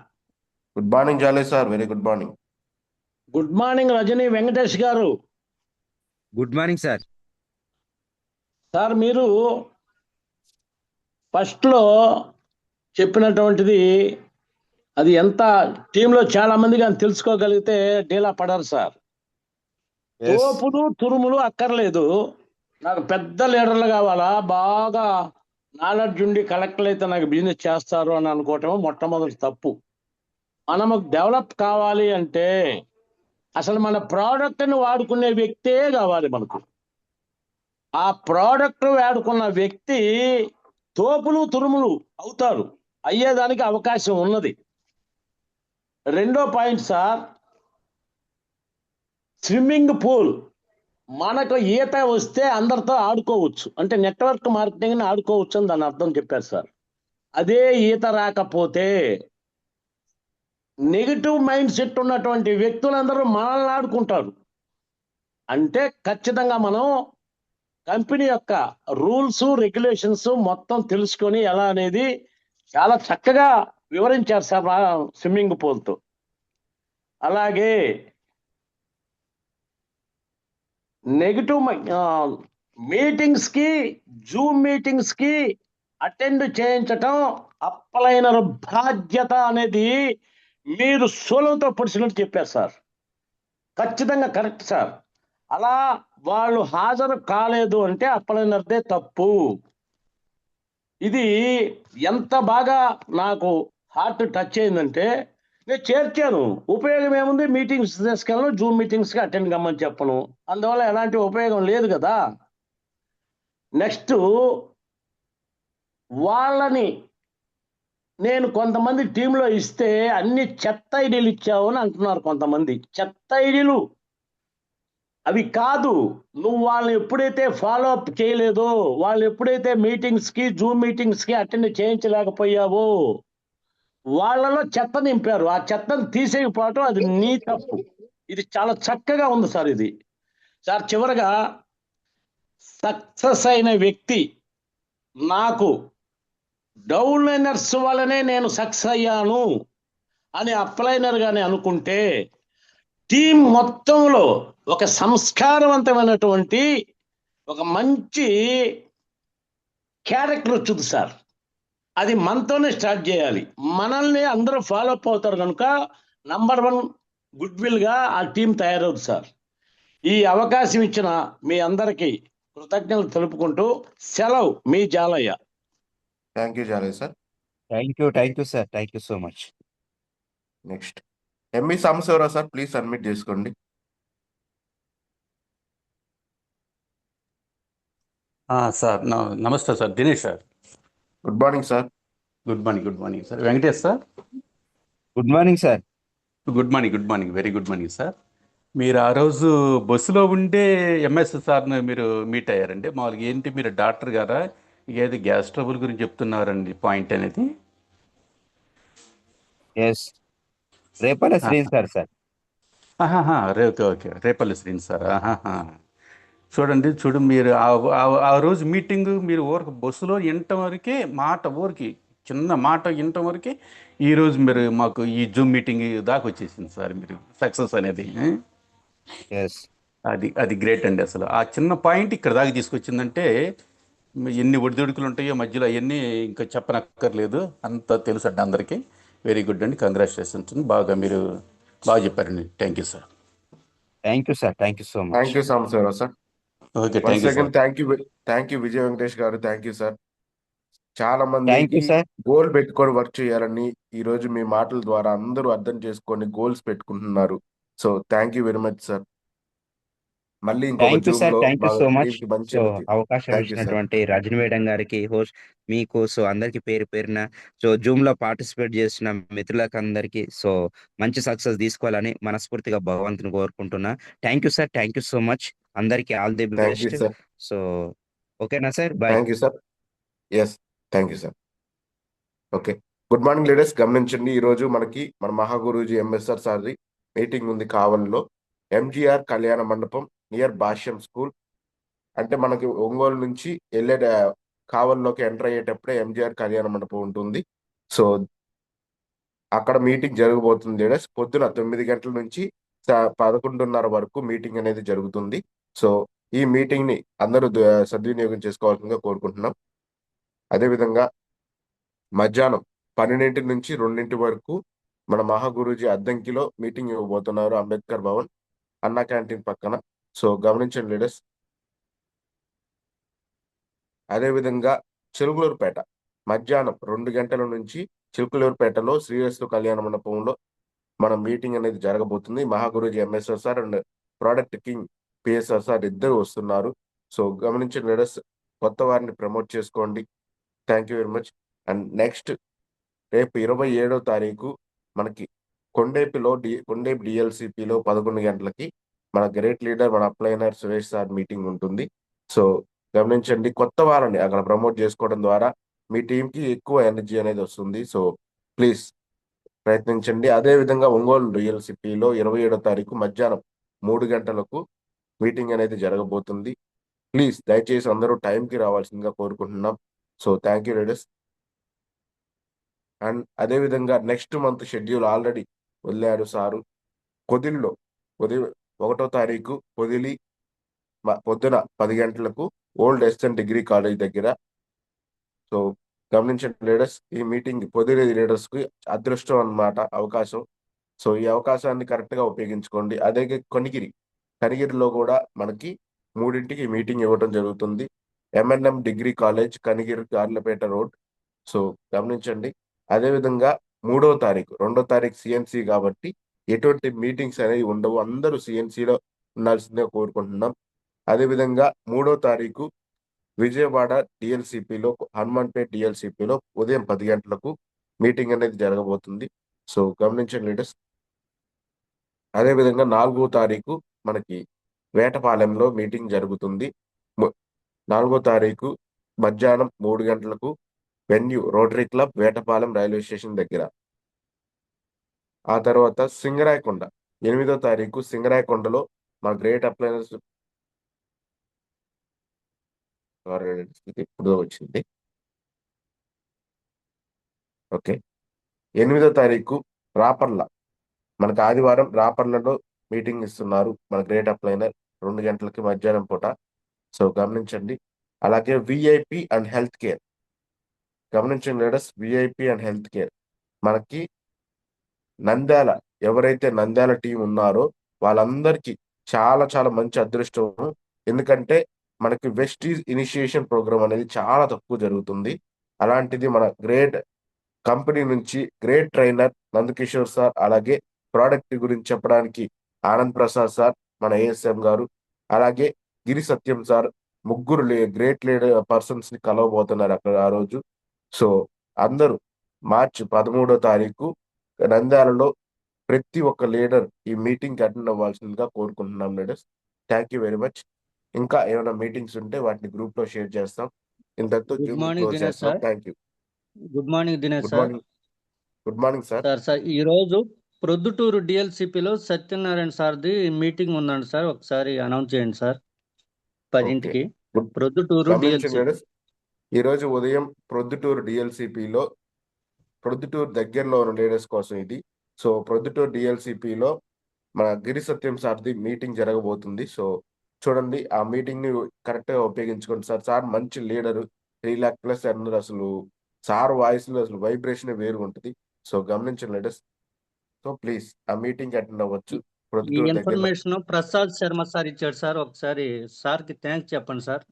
Good morning Jale sir, very good morning. Good morning Rajani Venkatesh గారు. Good morning sir. Sir మీరు ఫస్ట్లో చెప్పినటువంటిది అది ఎంత టీంలో చాలా మంది కానీ తెలుసుకోగలిగితే డీలా పడరు సార్. తోపులు తురుములు అక్కర్లేదు, నాకు పెద్ద లీడర్లు కావాలా, బాగా నాలెడ్జ్ ఉండి కలెక్టర్లు అయితే నాకు బిజినెస్ చేస్తారు అని అనుకోవటం మొట్టమొదటి తప్పు. మనము డెవలప్ కావాలి అంటే అసలు మన ప్రోడక్ట్ని వాడుకునే వ్యక్తే కావాలి మనకు. ఆ ప్రోడక్ట్ వాడుకున్న వ్యక్తి తోపులు తురుములు అవుతారు, అయ్యేదానికి అవకాశం ఉన్నది. రెండో పాయింట్ సార్, స్విమ్మింగ్ పూల్. మనకు ఈత వస్తే అందరితో ఆడుకోవచ్చు, అంటే నెట్వర్క్ మార్కెటింగ్ని ఆడుకోవచ్చు అని దాని అర్థం చెప్పారు సార్. అదే ఈత రాకపోతే నెగిటివ్ మైండ్ సెట్ ఉన్నటువంటి వ్యక్తులందరూ మనల్ని ఆడుకుంటారు. అంటే ఖచ్చితంగా మనం కంపెనీ యొక్క రూల్స్ రెగ్యులేషన్స్ మొత్తం తెలుసుకొని ఎలా అనేది చాలా చక్కగా వివరించారు సార్ మా స్విమ్మింగ్ పూల్తో. అలాగే నెగిటివ్ మీటింగ్స్కి, జూమ్ మీటింగ్స్కి అటెండ్ చేయించటం అప్పలైన బాధ్యత అనేది మీరు సోలంతో పొడిచినట్టు చెప్పారు సార్. ఖచ్చితంగా కరెక్ట్ సార్. అలా వాళ్ళు హాజరు కాలేదు అంటే అప్పలైనదే తప్పు. ఇది ఎంత బాగా నాకు హార్ట్ టచ్ అయిందంటే నేను చేర్చాను. ఉపయోగం ఏముంది, మీటింగ్స్ తీసుకెళ్ళను, జూమ్ మీటింగ్స్కి అటెండ్ కమ్మని చెప్పను, అందువల్ల ఎలాంటి ఉపయోగం లేదు కదా. నెక్స్ట్ వాళ్ళని నేను కొంతమంది టీంలో ఇస్తే అన్ని చెత్త ఐడీలు ఇచ్చావు అని అంటున్నారు కొంతమంది. చెత్త ఐడీలు అవి కాదు. నువ్వు వాళ్ళని ఎప్పుడైతే ఫాలో అప్ చేయలేదో, వాళ్ళు ఎప్పుడైతే మీటింగ్స్కి జూమ్ మీటింగ్స్కి అటెండ్ చేయించలేకపోయావో వాళ్ళలో చెత్త నింపారు. ఆ చెత్తను తీసేయకపోవటం అది నీ తప్పు. ఇది చాలా చక్కగా ఉంది సార్. ఇది సార్ చివరగా సక్సెస్ అయిన వ్యక్తి నాకు డౌన్లైనర్స్ వల్లనే నేను సక్సెస్ అయ్యాను అని అప్లైనర్ గానే అనుకుంటే టీం మొత్తంలో ఒక సంస్కారవంతమైనటువంటి ఒక మంచి క్యారెక్టర్ వచ్చింది సార్. అది మనతోనే స్టార్ట్ చేయాలి. మనల్ని అందరూ ఫాలో అప్ అవుతారు కనుక నంబర్ 1 గుడ్ విల్గా ఆ టీం తయారవుతుంది సార్. ఈ అవకాశం ఇచ్చిన మీ అందరికీ కృతజ్ఞతలు తెలుపుకుంటూ సెలవు, మీ Jalayya. Thank you Jalayya sir. Thank you sir, thank you so much. Next M V Sambasivarao sir, please unmute చేసుకోండి. సార్ నమస్తే sir, Dinesh sir. Good morning sir. Good morning sir. Venkatesh sir. Good morning sir. Good morning, good morning, very good morning sir. మీరు ఆ రోజు బస్సులో ఉండే MS సార్ని మీరు meet అయ్యారండి. మామూలుగా ఏంటి, మీరు డాక్టర్ గారా? ఏది గ్యాస్ ట్రబుల్ గురించి చెప్తున్నారండి పాయింట్ అనేది? Yes, Repalle Srini sir. Sir okay okay, Repalle Srini sir. చూడు మీరు ఆ రోజు మీటింగ్ మీరు ఊరికి బస్సులో వినటం వరకే, మాట ఊరికి చిన్న మాట వినటం వరకే ఈరోజు మీరు మాకు ఈ జూమ్ మీటింగ్ దాకా వచ్చేసింది సార్. మీరు సక్సెస్ అనేది ఎస్, అది గ్రేట్ అండి. అసలు ఆ చిన్న పాయింట్ ఇక్కడ దాకా తీసుకొచ్చిందంటే ఎన్ని ఒడిదుడుకులు ఉంటాయో మధ్యలో అవన్నీ ఇంకా చెప్పనక్కర్లేదు, అంత తెలుసు అండి అందరికీ. వెరీ గుడ్ అండి, కంగ్రాచులేషన్స్. మీరు బాగా చెప్పారండి. Thank you sir. Thank you sir. Thank you so much. Thank you Sambasivarao sir. Okay, once thank you again sir. Thank you Vijay Venkatesh గారు. Thank you sir. చాలా థ్యాంక్ మందికి యూ సార్. గోల్ పెట్టుకొని work చేయాలని ఈ రోజు మీ మాటల ద్వారా అందరూ అర్థం చేసుకొని గోల్స్ పెట్టుకుంటున్నారు. So thank you very much sir. మళ్ళీ ఇంకొక థ్యాంక్ యూ జూమ్ సార్. లో థ్యాంక్ యూ మా సో మచ్. టీంకి మంచి సో అవకాశం థ్యాంక్ యూ సార్. ఇచ్చినటువంటి రజని మేడం గారికి, హోస్ట్ మీకు, సో అందరికి పేరు పేరున, సో జూమ్ లో పార్టిసిపేట్ చేసిన మిత్రులకు అందరికి, సో మంచి సక్సెస్ తీసుకోవాలని మనస్ఫూర్తిగా భగవంతుని కోరుకుంటున్నా. Thank you sir. Thank you so much. అందరికి all the thank you best. Sir. So ఓకేనా sir? Bye. Thank you sir. Yes, thank you sir. Okay, good morning leaders. గమనించండి, ఈ రోజు మనకి మన మహాగురూజీ ఎంఎస్ఆర్ సార్ది మీటింగ్ ఉంది కావలిలో, ఎంజిఆర్ కళ్యాణ మండపం నియర్ భాష్యం స్కూల్. అంటే మనకి ఒంగోలు నుంచి వెళ్ళే కావలిలోకి ఎంటర్ అయ్యేటప్పుడే ఎంజిఆర్ కళ్యాణ మండపం ఉంటుంది. సో అక్కడ మీటింగ్ జరగబోతుంది లీడర్స్. పొద్దున 9 గంటల నుంచి 11:30 వరకు మీటింగ్ అనేది జరుగుతుంది. సో ఈ మీటింగ్ ని అందరూ సద్వినియోగం చేసుకోవాల్సిందిగా కోరుకుంటున్నాం. అదేవిధంగా మధ్యాహ్నం 12 నుంచి 2 వరకు మన మహాగురూజీ అద్దంకిలో మీటింగ్ ఇవ్వబోతున్నారు, అంబేద్కర్ భవన్ అన్నా క్యాంటీన్ పక్కన. సో గమనించండి లీడర్స్. అదేవిధంగా చిలుకలూరుపేట మధ్యాహ్నం 2 గంటల నుంచి చిలుకలూరుపేటలో శ్రీరస్తు కళ్యాణ మండపంలో మన మీటింగ్ అనేది జరగబోతుంది. Mahaguruji MSR sir and product king PSR sir ఇద్దరు వస్తున్నారు. సో గమనించండి లీడర్స్, కొత్త వారిని ప్రమోట్ చేసుకోండి. Thank you very much. And next రేపు 27వ తారీఖు మనకి కొండేపి డిఎల్సిపిలో 11 గంటలకి మన గ్రేట్ లీడర్, మన అప్లైనర్ సురేష్ సార్ మీటింగ్ ఉంటుంది. సో గమనించండి, కొత్త వారిని అక్కడ ప్రమోట్ చేసుకోవడం ద్వారా మీ టీంకి ఎక్కువ ఎనర్జీ అనేది వస్తుంది. సో ప్లీజ్ ప్రయత్నించండి. అదే విధంగా ఒంగోలు డిఎల్సిపిలో 27వ తారీఖు మధ్యాహ్నం 3 గంటలకు మీటింగ్ అనేది జరగబోతుంది. ప్లీజ్ దయచేసి అందరూ టైంకి రావాల్సిందిగా కోరుకుంటున్నాం. So thank you leaders. And అదే విధంగా నెక్స్ట్ మంత్ షెడ్యూల్ ఆల్రెడీ వదిలారు సారు. పొదిలిలో 1వ తారీఖు పొదిలి పొద్దున 10 గంటలకు ఓల్డ్ ఎస్ఎన్ డిగ్రీ కాలేజ్ దగ్గర. సో గమనించండి లీడర్స్, ఈ మీటింగ్ పొదిలి లీడర్స్ కి అదృష్టం అన్నమాట, అవకాశం. సో ఈ అవకాశాన్ని కరెక్ట్ గా ఉపయోగించుకోండి. అదే కనిగిరిలో కూడా మనకి 3ంటికి మీటింగ్ ఇవ్వడం జరుగుతుంది. MNM degree college, Kanigiri, Karlapeta road. So గమనించండి. అదేవిధంగా 2వ తారీఖు సిఎన్సి కాబట్టి ఎటువంటి మీటింగ్స్ అనేవి ఉండవు, అందరూ సిఎన్సిలో ఉండాల్సిందిగా కోరుకుంటున్నాం. అదేవిధంగా 3వ తారీఖు విజయవాడ డిఎల్సిపిలో, హనుమాన్పేట్ డిఎల్సిపిలో ఉదయం 10 గంటలకు మీటింగ్ అనేది జరగబోతుంది. సో గమనించండి లీడర్స్. అదేవిధంగా 4వ తారీఖు మనకి వేటపాలెంలో మీటింగ్ జరుగుతుంది. 4వ తారీఖు మధ్యాహ్నం 3 గంటలకు venue rotary club, Vetapalem railway station దగ్గర. ఆ తర్వాత సింగరాయకొండ 8వ తారీఖు సింగరాయకొండలో మా గ్రేట్ అప్లైనర్స్ ఇప్పుడు వచ్చింది. ఓకే, 8వ తారీఖు రాపర్ల, మనకు ఆదివారం రాపర్లలో మీటింగ్ ఇస్తున్నారు మన గ్రేట్ అప్లైనర్ 2 గంటలకి మధ్యాహ్నం పూట. సో గమనించండి. అలాగే విఐపి అండ్ హెల్త్ కేర్, గమనించండి leaders, VIP and health care మనకి నంద్యాల, ఎవరైతే నంద్యాల టీం ఉన్నారో వాళ్ళందరికీ చాలా చాలా మంచి అదృష్టం. ఎందుకంటే మనకి వెస్టీజ్ ఇనిషియేషన్ ప్రోగ్రామ్ అనేది చాలా తక్కువ జరుగుతుంది. అలాంటిది మన గ్రేట్ కంపెనీ నుంచి గ్రేట్ ట్రైనర్ నందకిషోర్ సార్, అలాగే ప్రోడక్ట్ గురించి చెప్పడానికి ఆనంద్ ప్రసాద్ సార్, మన ఏఎస్ఎం గారు, అలాగే గిరి సత్యం సార్, ముగ్గురు గ్రేట్ లీడర్ పర్సన్స్ ని కలవబోతున్నారు అక్కడ ఆ రోజు. సో అందరూ మార్చి 13వ తారీఖు నంద్యాలలో ప్రతి ఒక్క లీడర్ ఈ మీటింగ్ అటెండ్ అవ్వాల్సిందిగా కోరుకుంటున్నాం leaders. Thank you very much. ఇంకా ఏమైనా మీటింగ్స్ ఉంటే వాటిని గ్రూప్ లో షేర్ చేస్తాం. ఇంతటితో good zoom morning close Dinesh చేస్తాం. Sir. Thank you. Good morning Dinesh good sir. Morning. Good morning sir. Sir ఈ రోజు ప్రొద్దుటూరు డిఎల్సిపిలో సత్యనారాయణ సార్ది మీటింగ్ ఉందండి సార్, ఒకసారి అనౌన్స్ చేయండి సార్ 10ంటికి. ప్రొద్దుటూరు గమనించండి డిఎల్సిపి. లీడర్స్, ఈ రోజు ఉదయం ప్రొద్దుటూరు డిఎల్సిపిలో, ప్రొద్దుటూరు దగ్గరలో ఉన్న లీడర్స్ కోసం ఇది. సో ప్రొద్దుటూరు డిఎల్సిపిలో మన గిరి సత్యం సార్ది మీటింగ్ జరగబోతుంది. సో చూడండి, ఆ మీటింగ్ ని కరెక్ట్ గా ఉపయోగించుకోండి సార్. సార్ మంచి లీడరు, 3,00,000+ అన్నారు. అసలు సార్ వాయిస్ లో అసలు వైబ్రేషన్ వేరు ఉంటుంది. సో గమనించండి లీడర్స్. సో ప్లీజ్ ఆ మీటింగ్ అటెండ్ అవ్వచ్చు. ఈ ప్రొద్దుటూరు దగ్గరలో. ఇన్ఫర్మేషన్ ప్రసాద్ శర్మ సార్ ఇచ్చాడు సార్, ఒకసారి సార్ కి థ్యాంక్స్ చెప్పండి sir.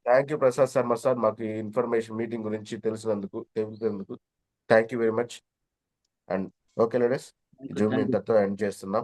Thank you Prasad Sharma sir, మాకు ఈ ఇన్ఫర్మేషన్ మీటింగ్ గురించి తెలిసినందుకు thank you very much. And okay leaders, zoom ని ఇంతతో ఎండ్ చేస్తున్నాం.